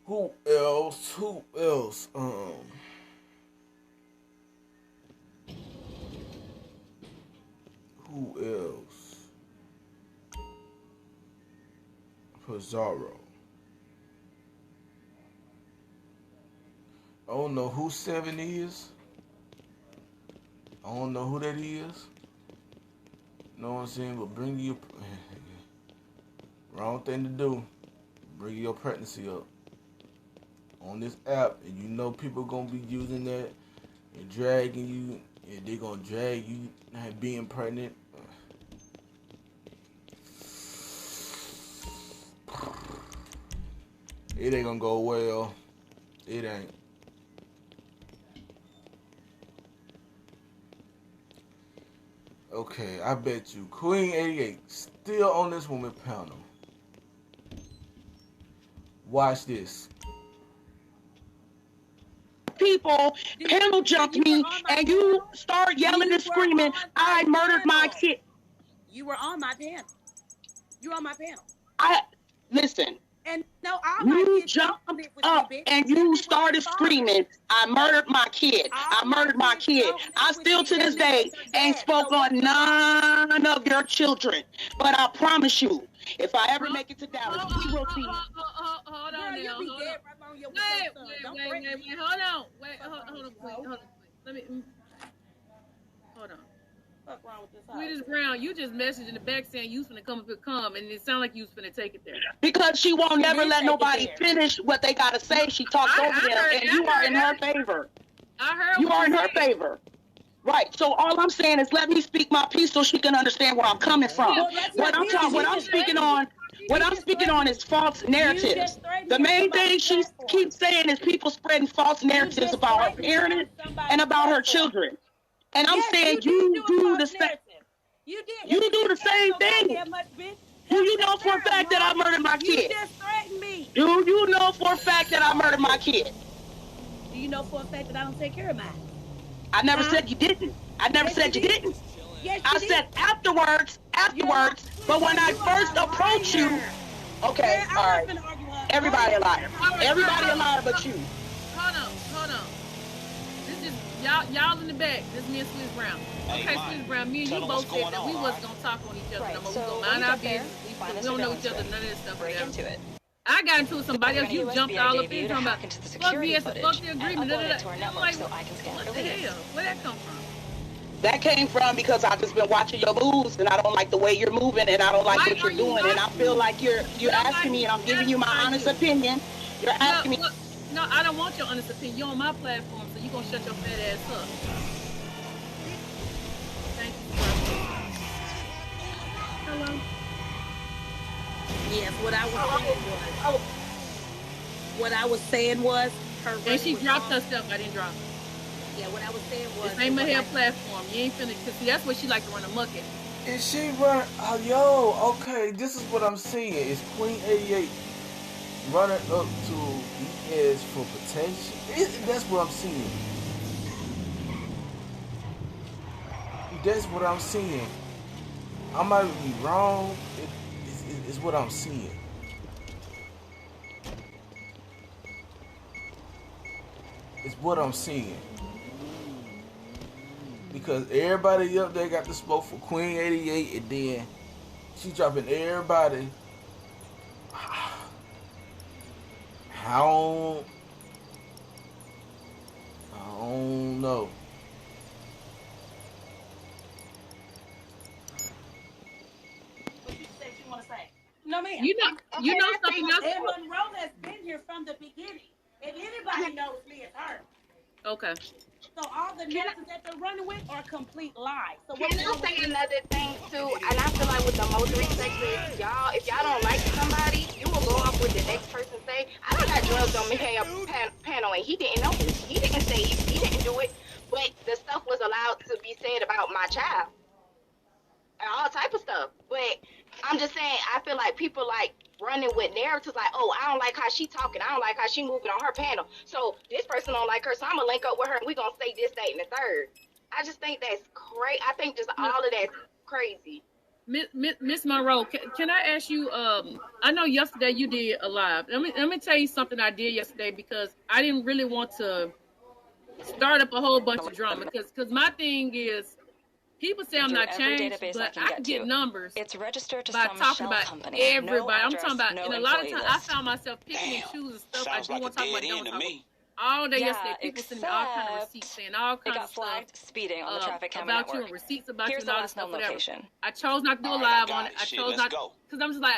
Who else? Who else? Pizarro. I don't know who 7 is. I don't know who that is. Know what I'm saying? But bring your wrong thing to do. Bring your pregnancy up on this app, and you know people gonna be using that and dragging you, and they gonna drag you being pregnant. It ain't gonna go well. It ain't. Okay, I bet you Queen 88 still on this woman panel. Watch this. people panel jumped me, and you start yelling and screaming, I murdered my kid. You were on my panel. You were on my panel. Listen. And no, you jumped up and you started screaming, I murdered my kid. I murdered my kid. I still to this day ain't spoke on none of your children. But I promise you, if I ever make it to Dallas, you will see. Hold on now. Wait. Hold on. Let me. Hold on. What's wrong with this house? Sweetest Brown, you just messaged in the back saying you was finna come, and it sounded like you was finna take it there. Because she won't never let nobody finish what they gotta say. She talks over them, and you are in her favor. I heard you are in her favor. Right. So all I'm saying is let me speak my piece so she can understand where I'm coming from. What I'm speaking on is false narratives. The main thing she keeps saying is people spreading false narratives about her parents and about her children. And I'm saying you do the same. You do the same thing. Do you know for a fact that I murdered my kid? You just threatened me. Do you know for a fact that I murdered my kid? Do you know for a fact that I don't take care of mine? I never said you didn't. I never said you didn't. Yes, I said afterwards. But when I first approached you, okay, all right. Everybody a liar. Everybody a liar but you. Hold on. This is y'all in the back. This is me and Sweetest Brown. Okay, Sweetest Brown, me and you both said that we wasn't gonna talk on each other no more. We gonna mind our business. We don't know each other, none of this stuff. Break into it. I got into it with somebody else. You jumped all up in talking about fuck BS, fuck the agreement. I'm like, what the hell? Where that come from? That came from because I've just been watching your moves, and I don't like the way you're moving, and I don't like what you're doing, and I feel like you're asking me, and I'm giving you my honest opinion. You're asking me. No, I don't want your honest opinion. You're on my platform, so you're gonna shut your fat ass up. Thank you. Hello. Yes, what I was saying was her. And she dropped her stuff. I didn't drop it. Yeah, what I was saying was. This ain't my hair platform. You ain't finna. Cause see, that's what she like to run amok at. Is she run? Oh, okay. This is what I'm seeing. Is Queen 88 running up to ES for protection? That's what I'm seeing. That's what I'm seeing. I might be wrong. It's what I'm seeing. It's what I'm seeing. Because everybody up there got the smoke for Queen 88, and then she dropping everybody. I don't know. No, ma'am. You know something else. And Monroe has been here from the beginning. If anybody knows me, it's her. Okay. So all the narratives that they're running with are complete lies. So can I say another thing too? And I feel like with the most respect is y'all, if y'all don't like somebody, you will go off with the next person say. I done got drugs on my panel, and he didn't know. He didn't say he didn't do it, but the stuff was allowed to be said about my child. And all type of stuff. But I'm just saying, I feel like people like running with narratives like, oh, I don't like how she talking. I don't like how she moving on her panel. So this person don't like her, so I'm going to link up with her and we going to say this, that, and the third. I just think that's crazy. I think just all of that's crazy. Miss Monroe, can I ask you, I know yesterday you did a live. Let me tell you something I did yesterday because I didn't really want to start up a whole bunch of drama because my thing is, people say I'm not changed, but I can get numbers. It's registered to by talking about everybody. I'm talking about, and a lot of times I found myself picking and choosing stuff I do want to talk about. Don't talk about all day yesterday. People sending me all kind of receipts, saying all kinds of stuff speeding on the traffic camera about you and receipts about you and all this stuff. Whatever. I chose not to do a live on it. I chose not because I'm just like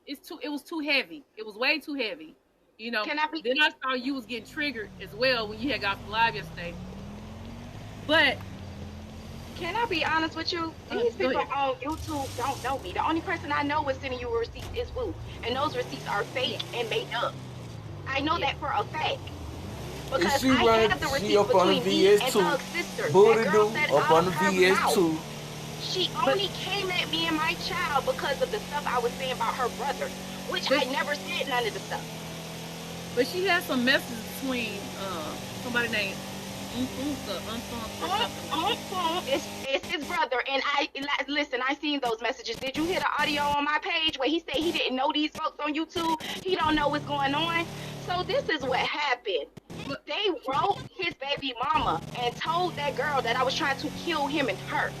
it was too heavy. It was way too heavy. You know. Then I saw you was getting triggered as well when you had got live yesterday. But. Can I be honest with you? These people on YouTube don't know me. The only person I know is sending you receipts is Woo. And those receipts are fake and made up. I know that for a fact. Because I have the receipts between me and Doug's sister. That girl said up on the VS2. She only came at me and my child because of the stuff I was saying about her brother. Which I never said none of the stuff. But she had some messages between somebody named It's his brother, and listen. I seen those messages. Did you hear the audio on my page where he said he didn't know these folks on YouTube? He don't know what's going on. So this is what happened. They wrote his baby mama and told that girl that I was trying to kill him and her.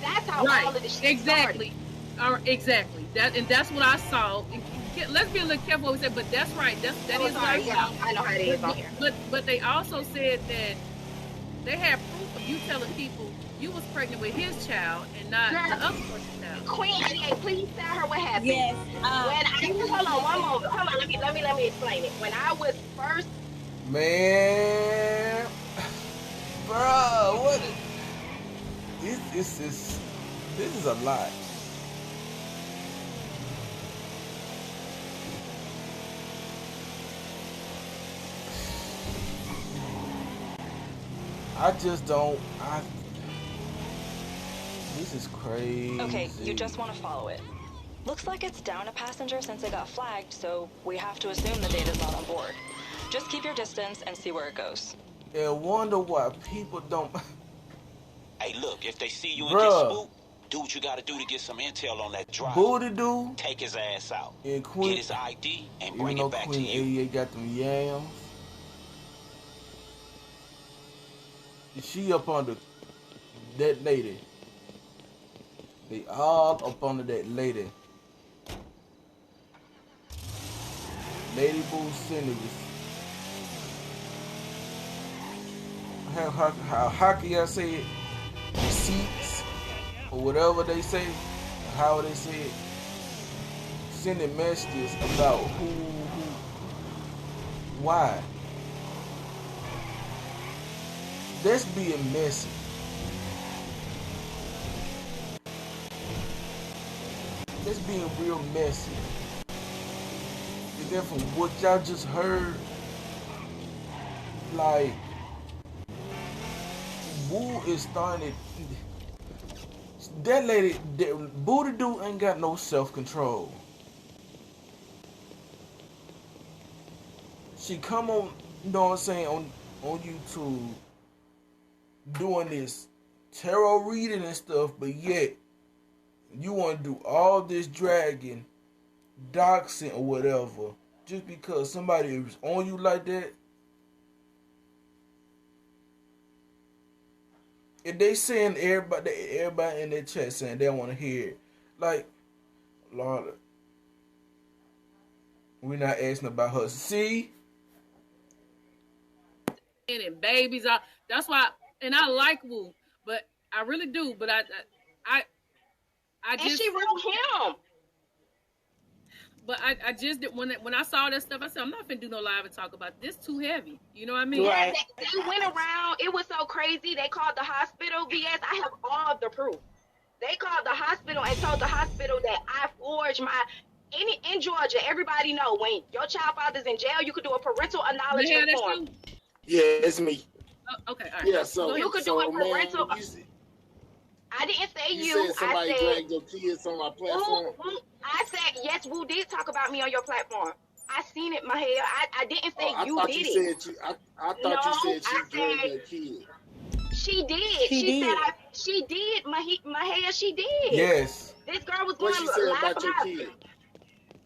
That's how all of this shit started. Exactly. That's what I saw. Let's be a little careful what we say, but that's right. That is right. Yeah, I know how it is on here. But they also said that they had proof of you telling people you was pregnant with his child and not the other person's child. Queen, please tell her what happened. Yes. Hold on one moment. Hold on. Let me explain it. When I was first. Man, bro, what? This is a lot. I just don't. This is crazy. Okay, you just want to follow it. Looks like it's down a passenger since it got flagged, so we have to assume the data's not on board. Just keep your distance and see where it goes. I wonder why people don't. Hey, look, if they see you and get spooked, do what you gotta do to get some intel on that driver. Booty dude. Take his ass out. And Queen, get his ID and bring it back Queen to you. 88 got them yams. She up under that lady. They all up under that lady. Lady Boo Cindy. How can I say it? Receipts or whatever they say, how they say it. Sending messages about why. That's being messy. That's being real messy. And then from what y'all just heard, like, Woo is starting to, that lady, Booty Dude ain't got no self-control. She come on, you know what I'm saying, on YouTube, doing this tarot reading and stuff, but yet you want to do all this dragging, doxing or whatever, just because somebody is on you like that. If they saying everybody in their chat saying they want to hear it, like, Lord, we're not asking about her. See, and babies are. That's why. And I like Woo, but I really do. But I just. And she wrote him. But I just did when I saw that stuff, I said I'm not finna do no live and talk about this. Too heavy. You know what I mean? Yeah, they went around. It was so crazy. They called the hospital. BS. I have all the proof. They called the hospital and told the hospital that I forged my. In Georgia, everybody know when your child father's in jail, you could do a parental acknowledgement form. Yeah, it's me. Okay, all right. Yeah, so you could do a parental. I didn't say you. Said somebody dragged your kids on my platform. I said yes. Woo did talk about me on your platform. I seen it, my hair. I didn't say you did it. I thought you said she dragged your kid. She did. She did. My hair. She did. Yes. This girl was going what she said about your kid?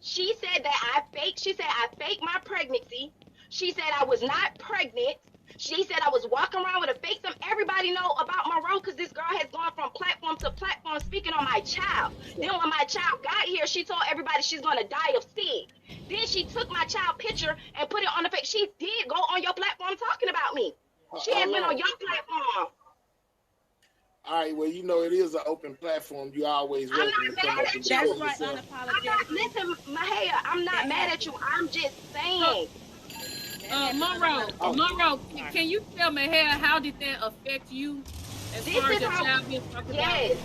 She said that I faked. She said I faked my pregnancy. She said I was not pregnant. She said I was walking around with a fake thumb. Everybody know about my role because this girl has gone from platform to platform speaking on my child. Then when my child got here, she told everybody she's going to die of sick. Then she took my child picture and put it on the face. She did go on your platform talking about me. She has been on your platform. All right, well, you know, it is an open platform. You always welcome to come up and That's right, unapologetic. Listen, Mahaya, I'm not mad at you. I'm just saying. Monroe, can you tell me how did that affect you as far as your child being talked about?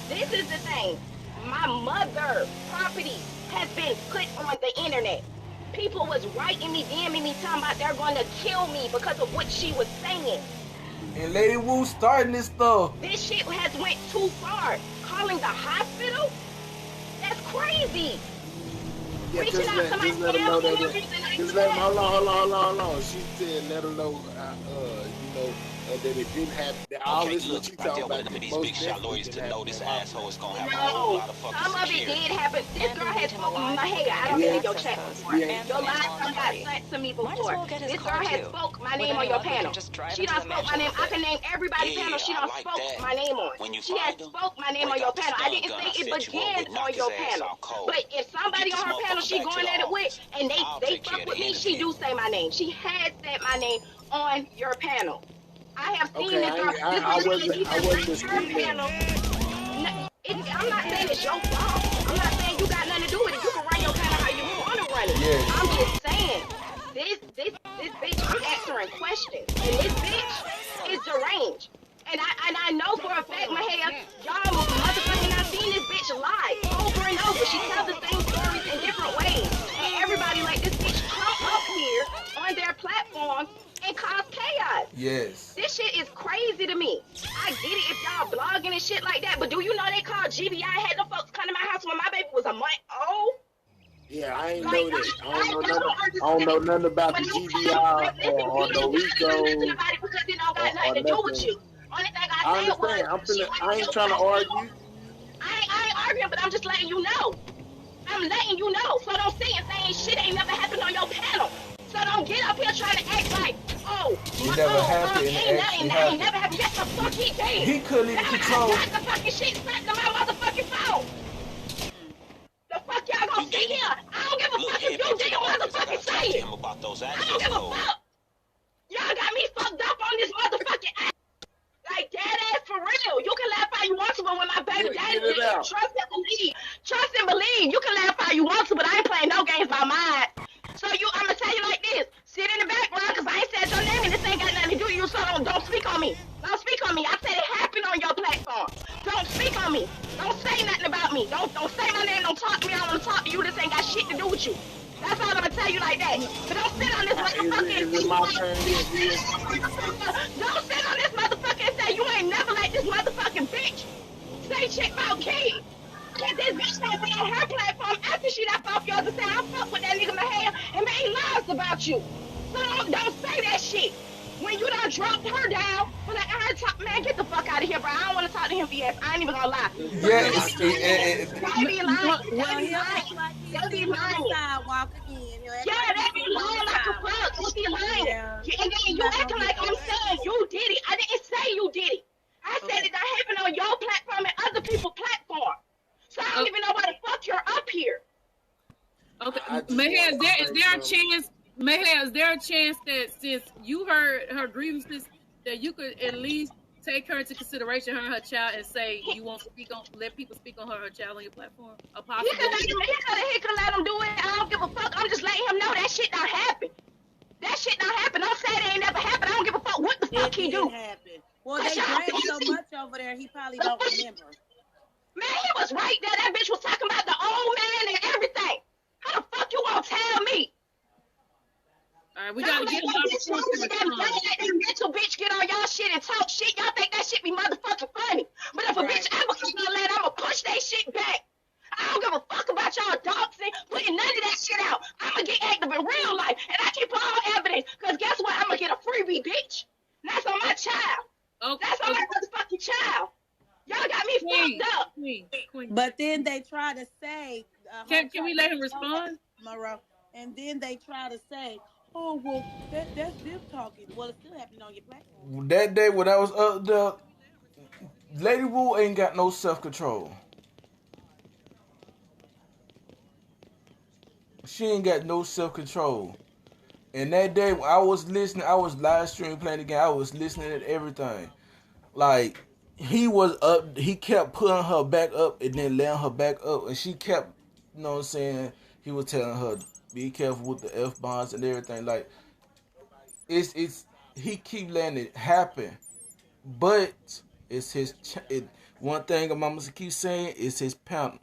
This is the thing. My mother property has been put on the internet. People was writing me, DMing me, talking about they're going to kill me because of what she was saying. And Lady Wu starting this stuff. This shit has went too far. Calling the hospital? That's crazy. reaching out to my let them know family that. members and Just let them. Hold on. She said, let them know, that it didn't happen. That all this what you talking about. These big shot lawyers to know this asshole is gonna have a whole No, lot of fucking some of it security. did happen. This girl has spoken on my head. I don't Yeah. need your chat before. Yeah. Your last time got sent to me before. This girl has spoke my name on your panel. She done spoke my name. I can name everybody's panel. She done spoke my name on. She has spoke my name on your panel. I didn't say it began on your panel. But if somebody on her panel she going at it with, and they fuck with me, she do say my name. She has said my name on your panel. I have seen this girl. I wasn't disputing panel. I'm not saying it's your fault. I'm not saying you got nothing to do with it. You can run your panel how you want to run it. Yeah. I'm just saying, this bitch is answering questions, and this bitch is deranged. And I know for a fact, y'all motherfucking not seen this bitch lie over and over. She tells the same stories in different ways, and everybody like this bitch come up here on their platform and cause chaos. Yes. This shit is crazy to me. I get it if y'all blogging and shit like that, but do you know they called GBI? Had them folks come to my house when my baby was a month old? Yeah, I ain't know that. I don't know nothing about the GBI or the Rico. Because it don't got nothing to do with you. Only thing I said was, I ain't trying to argue. I ain't arguing, but I'm just letting you know. I'm letting you know. So don't say and saying shit ain't never happened on your panel. So don't get up here trying to act like, it never happened and it actually happened. Never happened. Yes, the fuck he did. He couldn't even control. I got the fucking shit stuck to my motherfucking phone. The fuck y'all gonna sit here? I don't give a fuck if you didn't motherfucking say it. About those I don't give a fuck. Y'all got me fucked up on this motherfucking ass. Like, dead ass for real. You can laugh how you want to, but when my baby daddy did trust and believe. Trust and believe. You can laugh how you want to, but I ain't playing no games by mine. So I'm gonna tell you like this. Sit in the background, cause I ain't said your name and this ain't got nothing to do with you, so don't speak on me. Don't speak on me. I said it happened on your platform. Don't speak on me. Don't say nothing about me. Don't say my name. Don't talk to me. I don't want to talk to you. This ain't got shit to do with you. That's all I'm gonna tell you like that. But don't sit on this motherfucking. Is it my turn yet? Don't sit on this motherfucker and say you ain't never let this motherfucking bitch say shit about kids. Cause this bitch that went on her platform after she left off yours and said I fuck with that nigga Mahaya and made lies about you. So don't say that shit. When you done dropped her down, when I heard talk, man, get the fuck out of here, bro. I don't want to talk to him BS. I ain't even gonna lie. Yes. They be lying. Well, They be lying. Sidewalk again. Yeah, they be lying like a fuck. They be lying. And then you acting like I'm saying you did it. I didn't say you did it. I said it happened on your platform and other people's platform. So I don't even know why the fuck you're up here. Okay, Mahaya, is there a chance? Mahaya, is there a chance that since you heard her grievances, that you could at least take her into consideration, her and her child, and say you won't let people speak on her child on your platform? A possibility. He can let him do it. I don't give a fuck. I'm just letting him know that shit don't happen. That shit don't happen. Don't say it ain't never happened. I don't give a fuck what the fuck he do. Happen. Well, they drank so much over there, he probably don't remember. Man, he was right there. That bitch was talking about the old man and everything. How the fuck you won't tell me? All right, we gotta get him out of that mental bitch get on y'all shit and talk shit. Y'all think that shit be motherfucking funny. But if a bitch ever comes on that, I'ma push that shit back. I don't give a fuck about y'all doxing, putting none of that shit out. I'ma get active in real life, and I keep all evidence. Cause guess what? I'ma get a freebie, bitch. And that's on my child. Okay. That's on my motherfucking child. Y'all got me fucked up. Queen. But then they try to say, can we let him respond? Monroe. And then they try to say, oh, well, that's them talking. Well, it's still happening on your platform. That day when I was up there, Lady Wu ain't got no self-control. She ain't got no self-control. And that day when I was listening, I was live streaming playing the game. I was listening to everything. Like, he was up, he kept putting her back up and then letting her back up. And she kept, you know what I'm saying, he was telling her, be careful with the F-bombs and everything. Like, he keep letting it happen. But it's his, one thing I'm going to keep saying is his panel.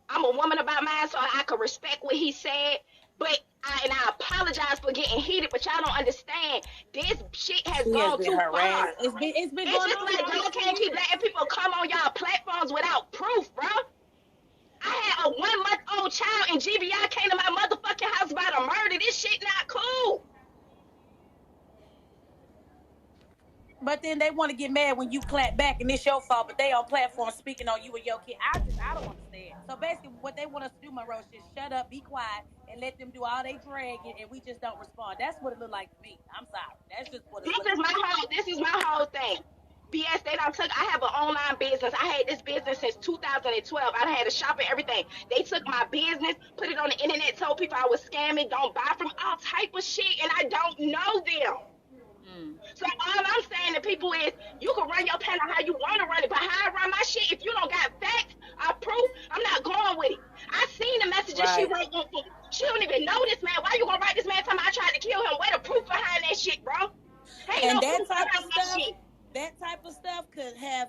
I'm a woman about mine, so I could respect what he said. But I apologize for getting heated, but y'all don't understand. This shit has gone too far. It's been going just on. Like y'all can't keep letting people come on y'all platforms without proof, bro. I had a 1-month-old child and GBI came to my motherfucking house about a murder. This shit not cool. But then they want to get mad when you clap back and it's your fault, but they on platform speaking on you and your kid. I don't understand. So basically what they want us to do, Monroe, is just shut up, be quiet, and let them do all they dragging, and we just don't respond. That's what it look like to me. I'm sorry. That's just what it looks like. This is my whole thing. BS, they done took, I have an online business. I had this business since 2012. I done had a shop and everything. They took my business, put it on the internet, told people I was scamming, don't buy from all type of shit, and I don't know them. So all I'm saying to people is, you can run your panel how you want to run it, but how I run my shit, if you don't got facts or proof, I'm not going with it. I seen the messages she wrote. She don't even know this man. Why you gonna write this man telling me I tried to kill him? Where the proof behind that shit, bro? And that type of stuff could have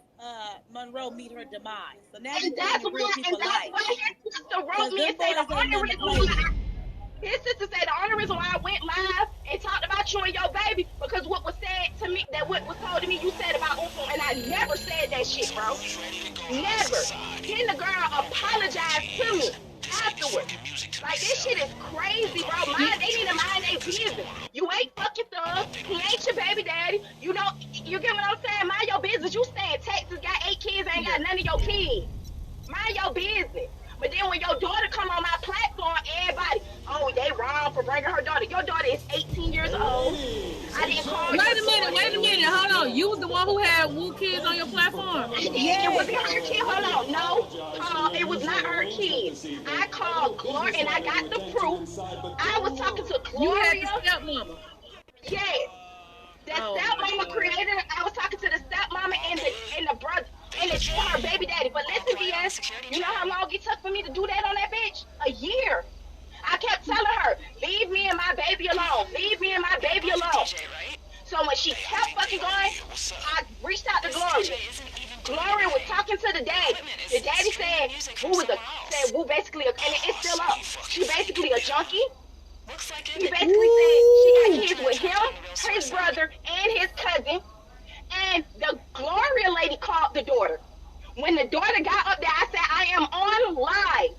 Monroe meet her demise. So now you that's real people life. His sister wrote me and said the only reason why his sister said the only reason why I went live and talked about you and your baby because what was said to me, that what was told to me you said about Uncle, and I never said that shit, bro. Never. Then the girl apologized to me afterwards. Like, this shit is crazy, bro. They need to mind their business. You ain't fucking thug. He ain't your baby daddy. You know, you get what I'm saying? Mind your business. You stay in Texas, got 8 kids, ain't got none of your kids. Mind your business. But then when your daughter come on my platform, everybody, oh, they wrong for bringing her daughter. Your daughter is 18 years old. I didn't call Wait a minute. Hold on. You was the one who had woo kids on your platform? Yeah. It wasn't her kid. Hold on. No. It was not her kid. I called Gloria, and I got the proof. I was talking to Gloria. You had the stepmama. Yes. The stepmama created. I was talking to the stepmama and the brother. And it's for her baby daddy. But listen, BS, you know how long it took for me to do that on that bitch? A year. I kept telling her, leave me and my baby alone. Leave me and my baby alone. So when she kept fucking going, I reached out to Gloria. Gloria was talking to the daddy. The daddy said Woo basically, and it's still up. She basically a junkie. He basically said she got kids with him, his brother, and his cousin. And the Gloria lady called the daughter. When the daughter got up there, I said, I am on live.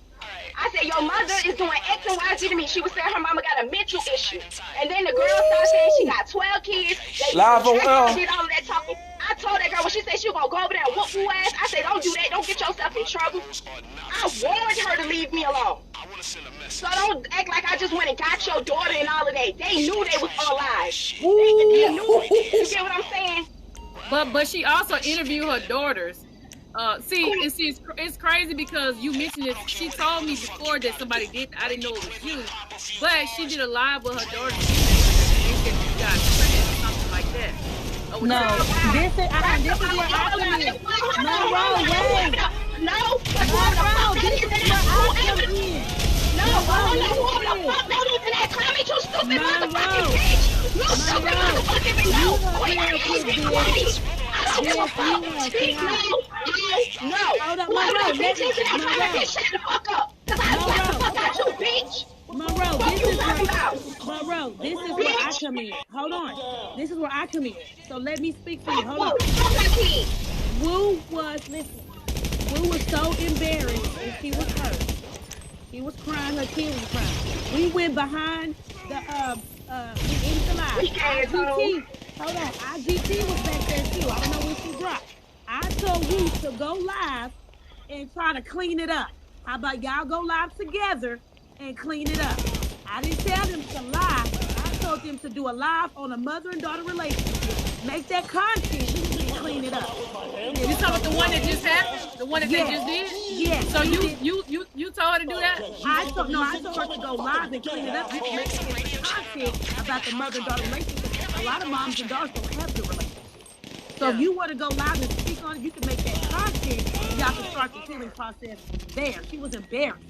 I said, your mother is doing X and Y, Z to me. She was saying her mama got a mental issue. And then the girl started saying she got 12 kids. They live on did all of that talking. I told that girl when she said she was going to go over there and whoop who ass, I said, don't do that. Don't get yourself in trouble. I warned her to leave me alone. So don't act like I just went and got your daughter and all of that. They knew they was on live. They knew it. You get what I'm saying? But she also interviewed her daughters. It's crazy because you mentioned it. She told me before that somebody did. I didn't know it was you, but she did a live with her daughters. They said you got pregnant or something like that. No, this is what I mean. Monroe, wait. No, Monroe, this is what I come in. No, who the fuck don't even that comment, you stupid motherfucking bitch. You stupid motherfucking bitch. No, wait, I don't give a fuck. Speak, no. Hold up, Monroe, shut the fuck up. Cause I slap the fuck out you, bitch. Monroe, this is where I come in. Hold on. This is where I come in. So let me speak to you. Hold on. Woo was so embarrassed and she was hurt. She was crying, her kid was crying. We went behind the into the live. IGT, hold on. IGT was back there too. I don't know when she dropped. I told you to go live and try to clean it up. How about y'all go live together and clean it up? I didn't tell them to lie. I told them to do a live on a mother and daughter relationship. Make that content and clean it up. You talking about the one that just happened? The one that they just did? Yeah. So you told her to do that? I told her to go live and clean it up and make content about the mother and daughter relationship. A lot of moms and daughters don't have the relationship. So if you want to go live and speak on it, you can make that content and y'all can start the healing process there. She was embarrassed.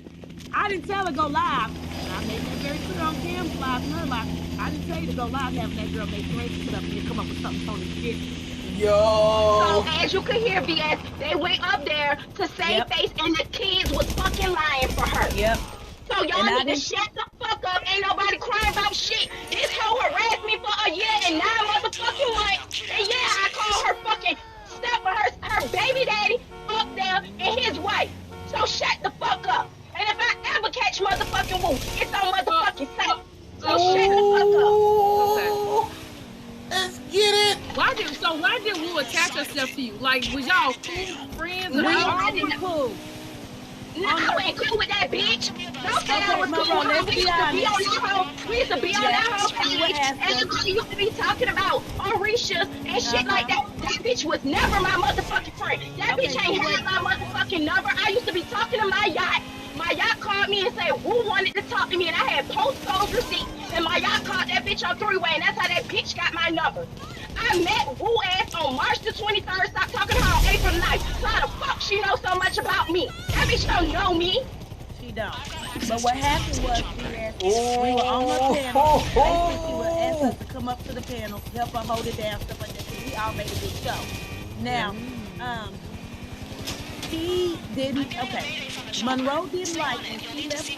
I didn't tell her to go live, and I made that very clear on Cam's live and her live. I didn't tell you to go live having that girl make crazy stuff and come up with something totally different. So as you can hear, BS, they went up there to save face, and the kids was fucking lying for her. Yep. So y'all need to shut the fuck up. Ain't nobody crying about shit. This hoe harassed me for a year and 9 motherfucking months. And yeah, I call her fucking step her baby daddy up there and his wife. So shut the fuck up. So why did Wu attach herself to you? Like, was y'all cool friends? We all were cool. No, I ain't cool with that bitch. Don't say I was cool with her. We used to be on that hoe. We used to be on that hoe page. Everybody used to be talking about Orisha and shit like that. That bitch was never my motherfucking friend. That bitch ain't had my motherfucking number. I used to be talking to my yacht. My yacht called me and said, Wu wanted to talk to me, and I had post-code receipts, and my yacht called that bitch on three-way, and that's how that bitch got my number. I met Wu ass on March the 23rd, stopped talking to her on April 9th. So how the fuck she know so much about me? That bitch don't know me. She don't. But what happened was, we were on her panel. Basically, she would ask us to come up to the panel, help her hold it down, stuff like that. So we all made a big show. Now, he didn't, Monroe didn't like when she left the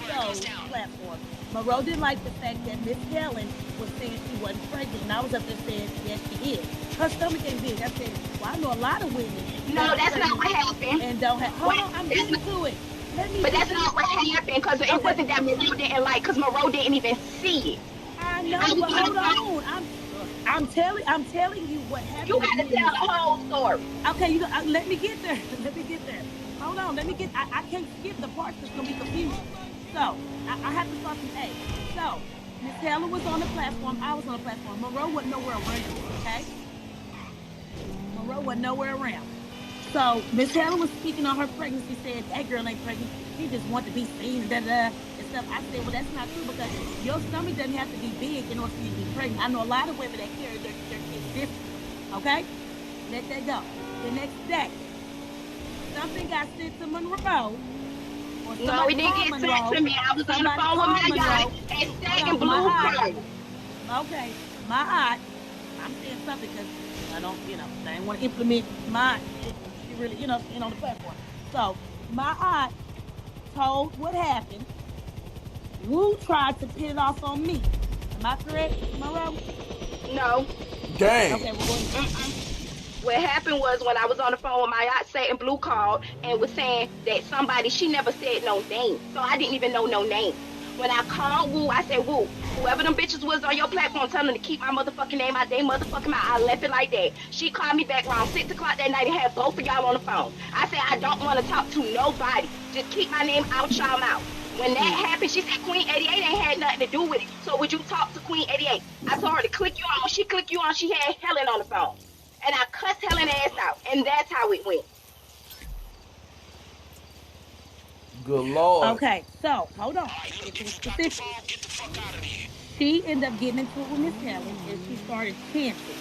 platform. Monroe didn't like the fact that Miss Helen was saying she wasn't pregnant, and I was up there saying, yes, she is. Her stomach ain't big. I said, well, I know a lot of women. No, that's not what happened. And don't have, hold on, I'm getting to it. But that's not what happened, because it wasn't that Monroe didn't like, because Monroe didn't even see it. I know, but hold on. I'm telling you what happened. You got to tell the whole story. Okay, let me get there. Hold on, I can't skip the parts that's going to be confusing. So, I have to start from A. So, Miss Helen was on the platform, I was on the platform. Monroe wasn't nowhere around, okay? Monroe wasn't nowhere around. So, Miss Helen was speaking on her pregnancy, said, that girl ain't pregnant. She just wants to be seen, and stuff. I said, well, that's not true, because your stomach doesn't have to be big in order for you to be pregnant. I know a lot of women that carry their kids different, okay? Let that go. The next day, something got sent to Monroe. No, it didn't get sent to me. I was on the phone with my yacht and stayed in blue code. Okay, my aunt, I'm saying something because I don't, I didn't want to implement mine. She really, on the platform. So, my aunt told what happened. Wu tried to pin it off on me. Am I correct, Monroe? No. Dang. Okay, we're going What happened was when I was on the phone with my yacht, Satan Blue called and was saying that somebody, she never said no name. So I didn't even know no name. When I called Wu, I said, Wu, whoever them bitches was on your platform, tell them to keep my motherfucking name out their motherfucking mouth. I left it like that. She called me back around 6 o'clock that night and had both of y'all on the phone. I said, I don't want to talk to nobody. Just keep my name out y'all mouth. When that happened, she said Queen 88 ain't had nothing to do with it. So would you talk to Queen 88? I told her to click you on. When she clicked you on, she had Helen on the phone. And I cussed Helen ass out. And that's how it went. Good Lord. Okay, so, hold on. She ended up getting into it with Miss Helen, and she started chanting.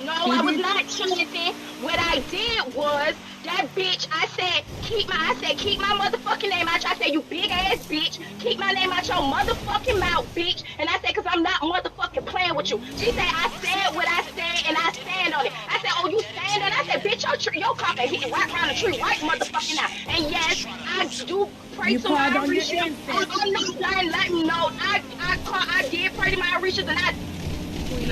No, I was not chanting. What I did was, that bitch, I said, keep my motherfucking name out. I said, you big ass bitch, keep my name out your motherfucking mouth, bitch. And I said, cause I'm not motherfucking playing with you. She said, I said what I said, and I stand on it. I said, oh, you stand on it? I said, bitch, your cock hit right around the tree right motherfucking now. And yes, I do pray to my Orisha. I'm not lying, let me know. I did pray to my Orishas, and I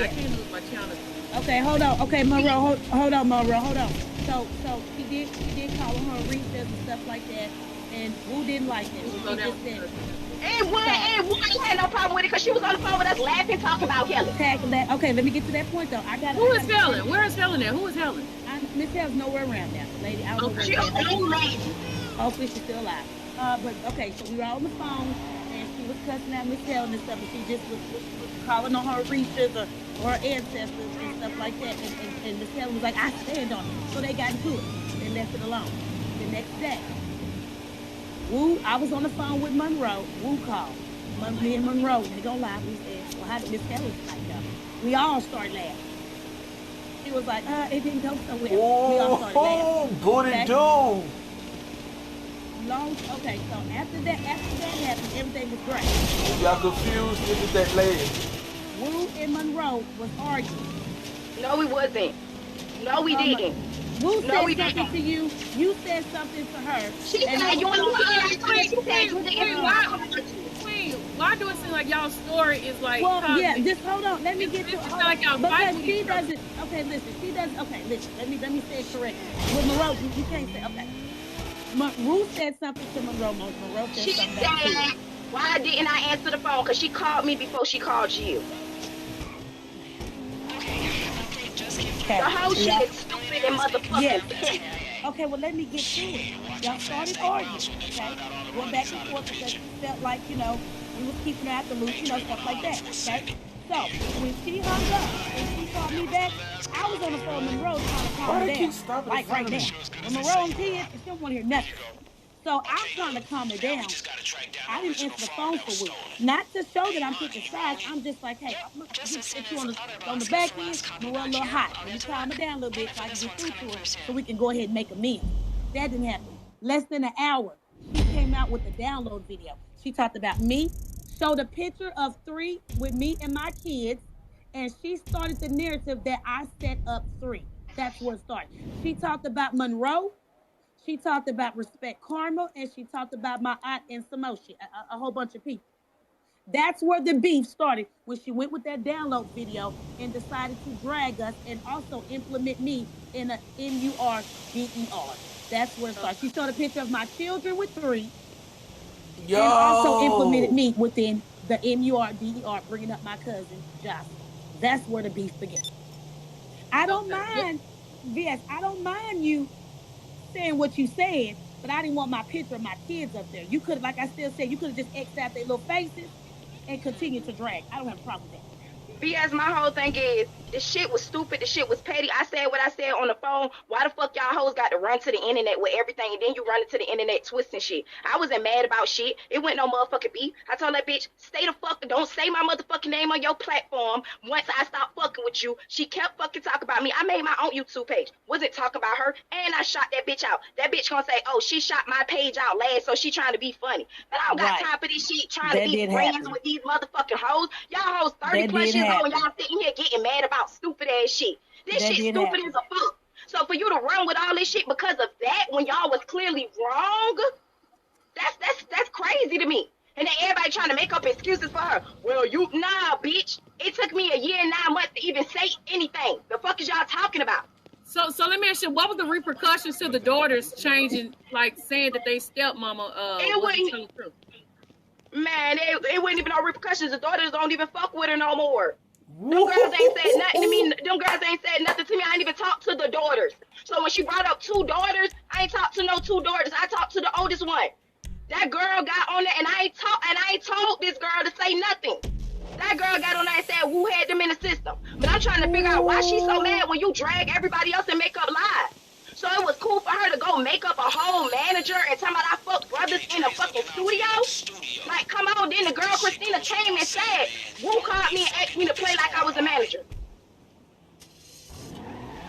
can't lose my channel. Okay, hold on. Okay, Monroe, hold on, Monroe, hold on. So she did call her Orisha and stuff like that, and Wu didn't like it. She just said, and Wu had no problem with it because she was on the phone with us laughing, talking about Helen. Okay, let me get to that point though. Who is Helen? Where is Helen at? Who is Helen? Miss Helen's nowhere around now, lady. I don't know she don't know me. Hopefully she's still alive. But okay, so we were on the phone and she was cussing out Miss Helen and stuff, and she just was calling on her Orishas or her ancestors and stuff like that. And Miss Helen was like, I stand on it. So they got into it. They left it alone. The next day, I was on the phone with Monroe. Wu called. Me and Monroe, they gonna lie. We said, well, how did Miss Helen like that? We all started laughing. She was like, it didn't go so well. We all started laughing. Booty do. Okay, so after that happened, everything was great. Y'all confused? This is that lady. Wu and Monroe was arguing. No, we wasn't. No, we didn't. Wu said something to you. You said something to her. She said you and Queen, why do it seem like y'all's story is like? Well, yeah, just hold on. Let me get to it. Like y'all because she doesn't. Okay, listen. She doesn't. Okay, listen. Let me say it correctly. With Monroe, you can't say. Okay. Ruth said something to Monroe. Monroe said something back to her. Why didn't I answer the phone? Because she called me before she called you. Okay, just keep Okay. The whole shit is stupid and motherfucking petty. Okay, well, let me get to it. Y'all started arguing, okay? Going back and forth because she felt like, you was keeping her at the loop, stuff like that, okay? So, when she hung up and she called me back, I was on the phone with Monroe trying to calm her down. Like right now. When Monroe and kids, she don't want to hear nothing. So, I'm trying to calm her down. I didn't answer the phone for weeks. Not to show that I'm picking sides. I'm just like, hey, I'm going to get you on the back end. Monroe a little hot. Let me calm her down a little bit so I can get through to her so we can go ahead and make amends. That didn't happen. Less than an hour, she came out with the download video. She talked about me, showed a picture of 3 with me and my kids, and she started the narrative that I set up 3. That's where it started. She talked about Monroe. She talked about Respect Karma, and she talked about my aunt and Samoshi, a whole bunch of people. That's where the beef started, when she went with that download video and decided to drag us and also implement me in a MURDER. That's where it started. She showed a picture of my children with 3, and also implemented me within the MURDER, bringing up my cousin, Jocelyn. That's where the beef began. I don't mind, VS, I don't mind you saying what you said, but I didn't want my picture of my kids up there. You could, like I still said, you could have just X'd out their little faces and continued to drag. I don't have a problem with that. BS, my whole thing is, this shit was stupid, this shit was petty. I said what I said on the phone. Why the fuck y'all hoes got to run to the internet with everything, and then you run into the internet twisting shit? I wasn't mad about shit. It wasn't no motherfucking beef. I told that bitch, stay the fuck, don't say my motherfucking name on your platform. Once I stopped fucking with you, she kept fucking talking about me. I made my own YouTube page. Wasn't talking about her, and I shot that bitch out. That bitch gonna say, oh, she shot my page out last, so she trying to be funny. But I don't got time for this shit, trying to be friends with these motherfucking hoes. Y'all hoes 30 plus years old, and y'all sitting here getting mad about stupid ass shit. This shit stupid as a fuck. So for you to run with all this shit because of that, when y'all was clearly wrong, that's crazy to me. And then everybody trying to make up excuses for her. Well, nah, bitch. It took me a year and 9 months to even say anything. The fuck is y'all talking about? So let me ask you, what was the repercussions to the daughters changing, like saying that they stepmama wasn't telling the truth? Man, it wasn't even no repercussions. The daughters don't even fuck with her no more. Them girls ain't said nothing to me. Them girls ain't said nothing to me. I ain't even talked to the daughters. So when she brought up 2 daughters, I ain't talked to no 2 daughters. I talked to the oldest one. That girl got on there, and I ain't told this girl to say nothing. That girl got on there and said who had them in the system. But I'm trying to figure out why she's so mad when you drag everybody else and make up lies. So it was cool for her to go make up a whole manager and tell me I fucked brothers in a fucking studio? Like, come on. Then the girl Christina came and said, Woo called me and asked me to play like I was a manager.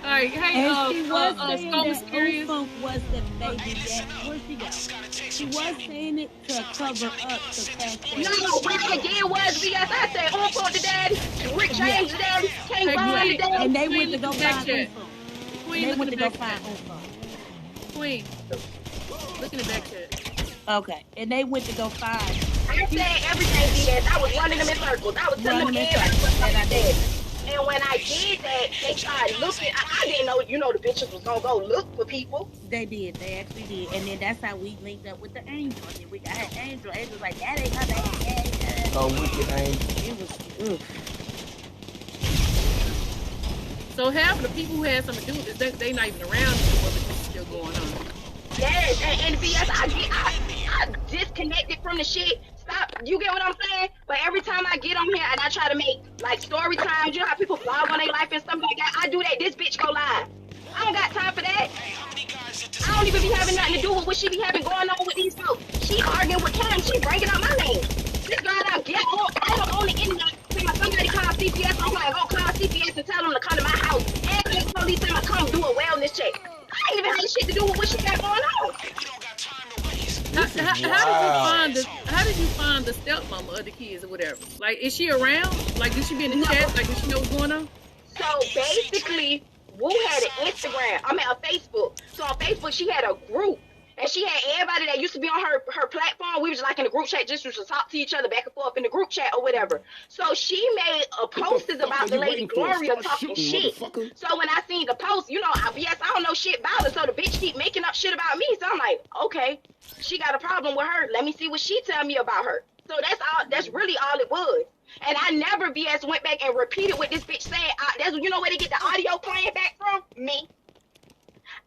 All right, hey, she was saying that Funk was the baby daddy. Where'd she go? She was saying it to cover up the fact that... No, what I did was, BS, I said, Funk the daddy, Rick James the daddy, King Von the daddy. And they went to go find Funk. Queen, they went to go find Funk. Queen, look in the back chat. Okay, and they went to go find... I said everything, BS. I was running them in circles. I was telling them everybody what I did. And when I did that, they started looking. I didn't know, the bitches was gonna go look for people. They did. They actually did. And then that's how we linked up with the Angel. And then we got Angel. Angel was like, that ain't her baby. Oh, wicked Angel. It was, oof. So half of the people who had something to do with this, they not even around anymore, but it's still going on. Yes, and BS, I disconnected from the shit. Stop, you get what I'm saying? But every time I get on here and I try to make like story times, you know how people vlog on their life and stuff like that, I do that, this bitch go live. I don't got time for that. I don't even be having nothing to do with what she be having going on with these folks. She arguing with Cam, she bringing up my name. This girl out get on the internet, somebody call CPS, I'm like, call CPS and tell them to come to my house. And the police tell me come do a wellness check. I ain't even have shit to do with what she got going on. How did you find the stepmama of the kids or whatever? Like, is she around? Like, did she be in the chat? Like, does she know what's going on? So basically, Woo had an Instagram. A Facebook. So on Facebook, she had a group. And she had everybody that used to be on her platform. We was like in the group chat, just to talk to each other back and forth in the group chat or whatever. So she made a post about the lady Gloria talking shit. So when I seen the post, I don't know shit about her. So the bitch keep making up shit about me. So I'm like, okay, she got a problem with her. Let me see what she tell me about her. So that's really all it was. And I never BS went back and repeated what this bitch said. You know where they get the audio playing back from? Me.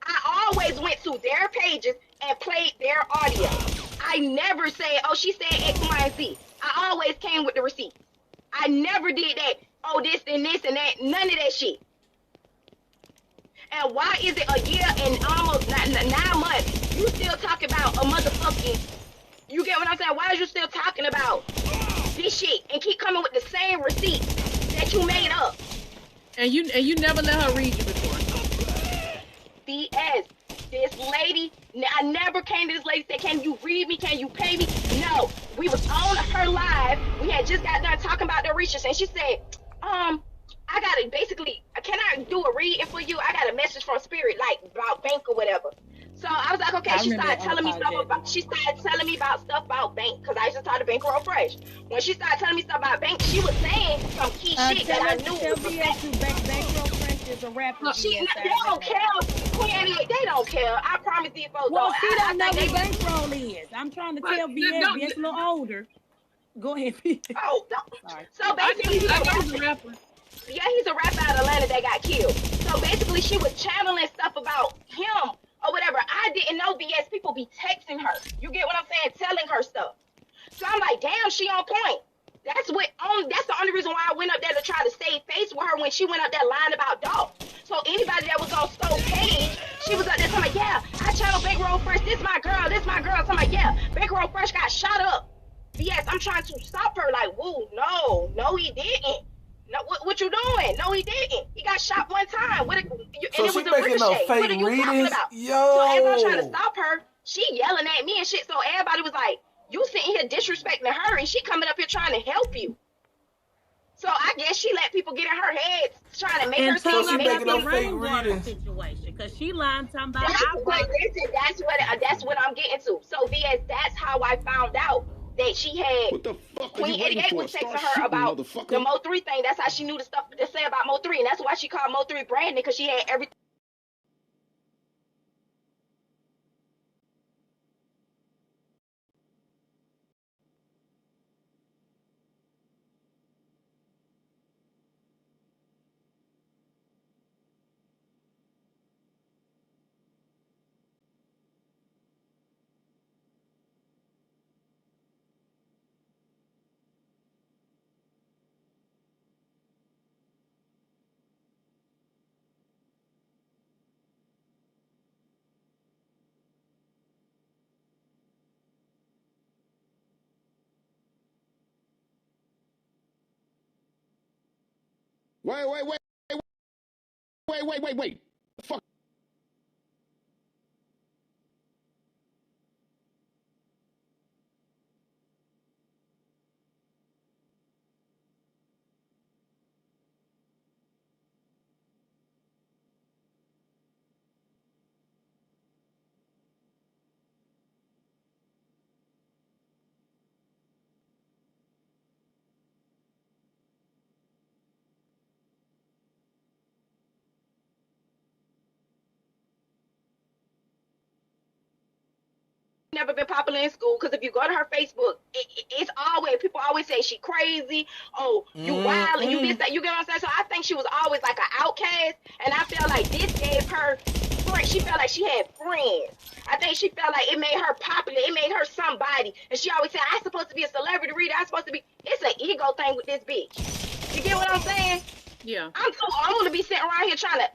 I always went to their pages and played their audio. I never said, oh, she said X, Y, and Z. I always came with the receipts. I never did that. Oh, this and this and that. None of that shit. And why is it a year and almost 9 months, you still talking about a motherfucking, you get what I'm saying? Why is you still talking about this shit and keep coming with the same receipts that you made up? And you never let her read you before. BS. This lady, I never came to this lady and said, can you read me? Can you pay me? No. We was on her live. We had just got done talking about the research, and she said, I got to basically, can I do a reading for you? I got a message from Spirit, like about bank or whatever. So I was like, okay. She started telling me about stuff about bank, because I used to talk to Bankroll Fresh. When she started telling me stuff about bank, she was saying some key shit that I knew. Bankroll Fresh is a rapper. They don't care. They don't care. I promise these folks. Well, she don't know what Bankroll is. I'm trying to tell BS. BS a little older. Go ahead, BS. Oh, sorry. So basically, he's a rapper. Yeah, he's a rapper out of Atlanta that got killed. So basically, she was channeling stuff about him or whatever. I didn't know BS. People be texting her. You get what I'm saying? Telling her stuff. So I'm like, damn, she on point. That's the only reason why I went up there to try to save face with her when she went up there lying about dog. So anybody that was on Stove's page, she was up there talking like, yeah, I channel Bankroll Fresh. This my girl. So I'm like, yeah, Bankroll Fresh got shot up. BS, I'm trying to stop her. Like, woo, no, he didn't. No, what you doing? No, he didn't. He got shot one time. So she making no fake readings? Yo. So as I'm trying to stop her, she yelling at me and shit. So everybody was like, you sitting here disrespecting her, and she coming up here trying to help you. So I guess she let people get in her head, trying to make her seem like making no fake readings situation, because she lying talking about. That's what I'm getting to. So VS, that's how I found out that she had. What the fuck Queen 88 was texting her about the Mo 3 thing. That's how she knew the stuff to say about Mo 3, and that's why she called Mo 3 Brandon, because she had everything. Wait. The fuck? Never been popular in school, because if you go to her Facebook, it's always, people always say she crazy, oh, you wild, and you this, that, you get what I'm saying? So I think she was always like an outcast, and I feel like this gave her, she felt like she had friends. I think she felt like it made her popular, it made her somebody, and she always said, I'm supposed to be a celebrity reader, I'm supposed to be, it's an ego thing with this bitch. You get what I'm saying? Yeah. I'm too old to be sitting around here trying to,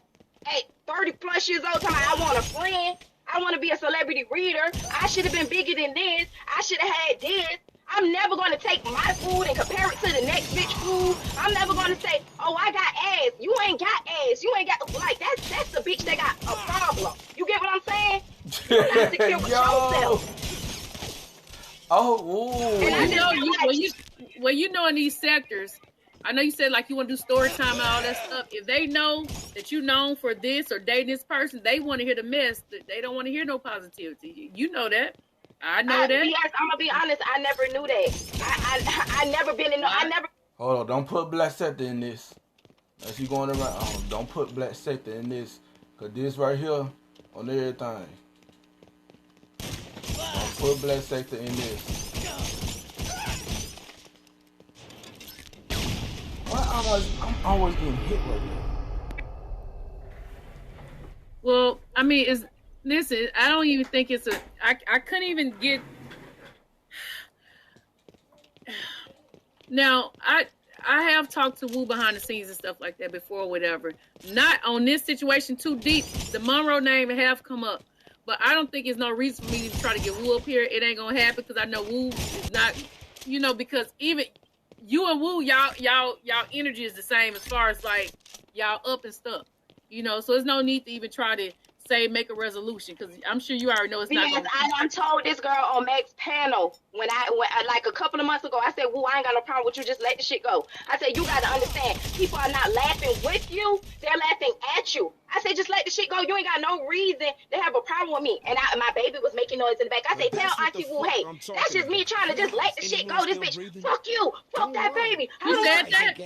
30 plus years old, talking about I want a friend. I want to be a celebrity reader. I should have been bigger than this. I should have had this. I'm never going to take my food and compare it to the next bitch food. I'm never going to say, oh, I got ass. You ain't got ass. You ain't got, like, that's the bitch that got a problem. You get what I'm saying? You're not secure with yourself. Oh, and I know you know in these sectors, I know you said like you want to do story time and all that stuff. If they know that you known for this or dating this person, they want to hear the mess. They don't want to hear no positivity. You know that. I know that. Yes, I'm gonna be honest. I never knew that. I never been in. I never. Hold on, don't put Black Sector in this. As you going around, don't put Black Sector in this, cause this right here on everything. Don't put Black Sector in this. I'm always getting hit right there. Well, I mean, listen, I don't even think it's I couldn't even get. Now, I have talked to Woo behind the scenes and stuff like that before, or whatever. Not on this situation too deep. The Monroe name have come up, but I don't think there's no reason for me to try to get Woo up here. It ain't gonna happen because I know Woo is not, because even you and Woo, y'all energy is the same as far as like y'all up and stuff, So there's no need to even try to make a resolution because I'm sure you already know it's not. Because I told this girl on Mac's panel when I like a couple of months ago, I said, "Woo, I ain't got no problem with you. Just let the shit go." I said, "You got to understand, people are not laughing with you; they're laughing at you." I said, "Just let the shit go. You ain't got no reason to have a problem with me." And my baby was making noise in the back. I said, "Tell Auntie Woo, hey, that's just me trying to just let the shit go. This bitch, fuck you, fuck that baby." You said that?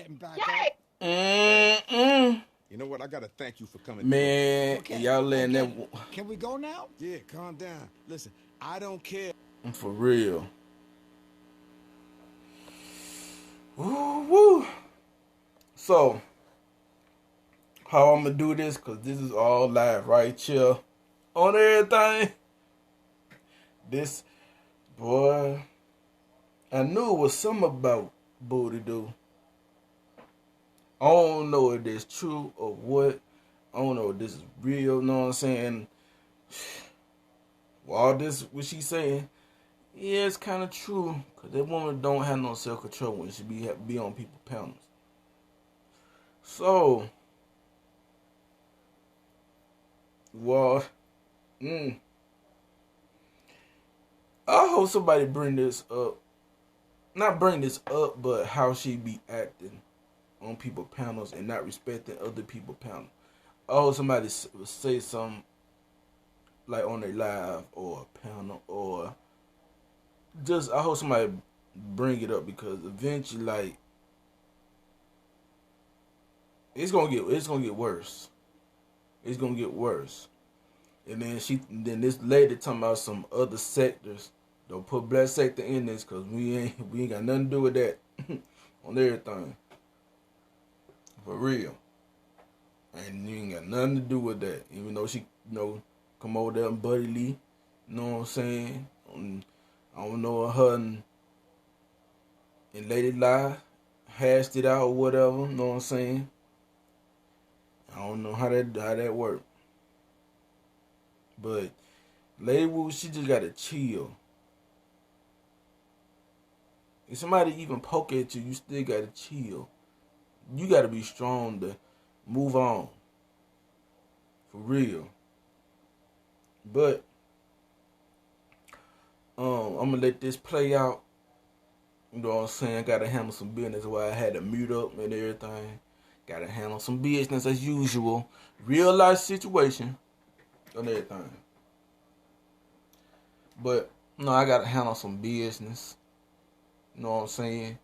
Yeah. You know what? I gotta thank you for coming. Man, y'all letting that. Can we go now? Yeah, calm down. Listen, I don't care. For real. Woo. So, how I'm gonna do this? Cause this is all live, right? Chill on everything. This boy, I knew it was something about Booty Doo. I don't know if this true or what. I don't know if this is real, you know what I'm saying? Well, all this, what she saying, yeah, it's kind of true. Because that woman don't have no self-control when she be on people's panels. So, well, I hope somebody bring this up. Not bring this up, but how she be acting on people panels and not respecting other people panels. I hope somebody say something like on their live or panel or just I hope somebody bring it up because eventually like it's gonna get worse. It's gonna get worse. And then this lady talking about some other sectors. Don't put black sector in this because we ain't got nothing to do with that on everything. For real. And you ain't got nothing to do with that. Even though she, come over there and Buddy Lee. You know what I'm saying? I don't know her and Lady Lie hashed it out or whatever. You know what I'm saying? I don't know how that worked. But Lady Wu, she just gotta chill. If somebody even poke at you, you still gotta chill. You gotta be strong to move on. For real. But I'm gonna let this play out. You know what I'm saying? I gotta handle some business why I had to mute up and everything. Gotta handle some business as usual. Real life situation and everything. But no, I gotta handle some business. You know what I'm saying?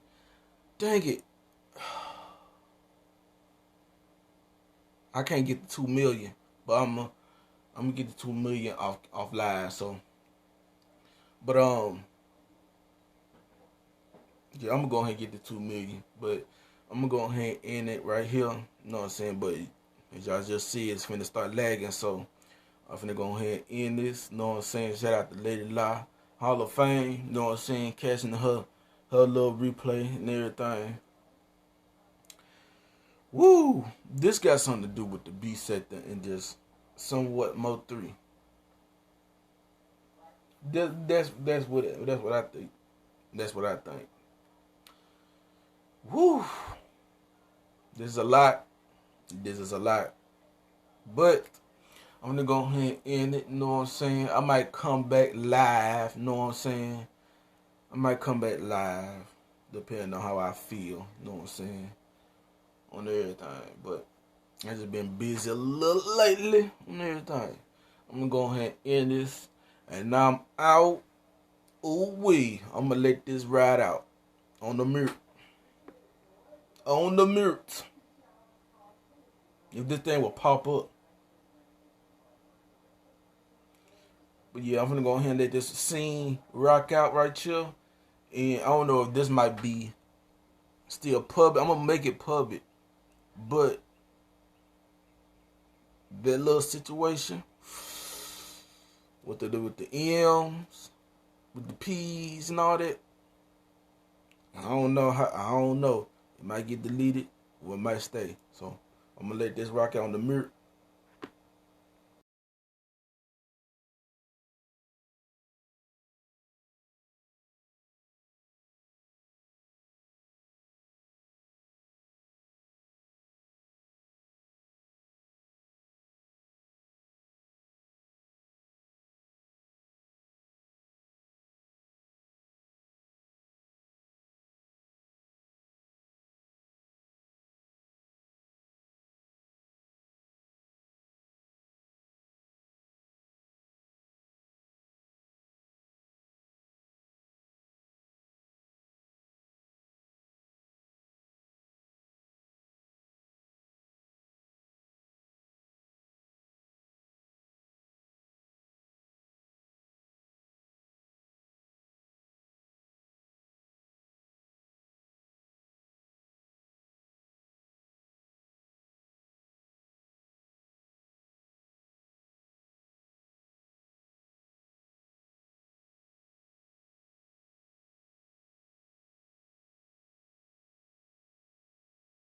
Dang it. I can't get the 2 million, but I'm gonna get the 2 million off live. So, but yeah, I'm gonna go ahead and get the 2 million. But I'm gonna go ahead and end it right here. You know what I'm saying? But as y'all just see, it's finna start lagging. So I'm finna go ahead and end this. You know what I'm saying? Shout out to Lady La, Hall of Fame. You know what I'm saying? Catching her little replay and everything. Woo! This got something to do with the B sector and just somewhat Mo 3. That's what I think. That's what I think. Woo! This is a lot. But I'm gonna go ahead and end it, you know what I'm saying? I might come back live, you know what I'm saying? I might come back live, depending on how I feel, you know what I'm saying? On everything, but I just been busy a little lately on everything. I'm gonna go ahead and end this, and now I'm out. Ooh wee! I'm gonna let this ride out on the mute. On the mute. If this thing will pop up. But yeah, I'm gonna go ahead and let this scene rock out right here. And I don't know if this might be still public. I'm gonna make it public, but that little situation, what they do with the M's, with the P's and all that, I don't know. It might get deleted or it might stay. So I'm gonna let this rock out on the mirror.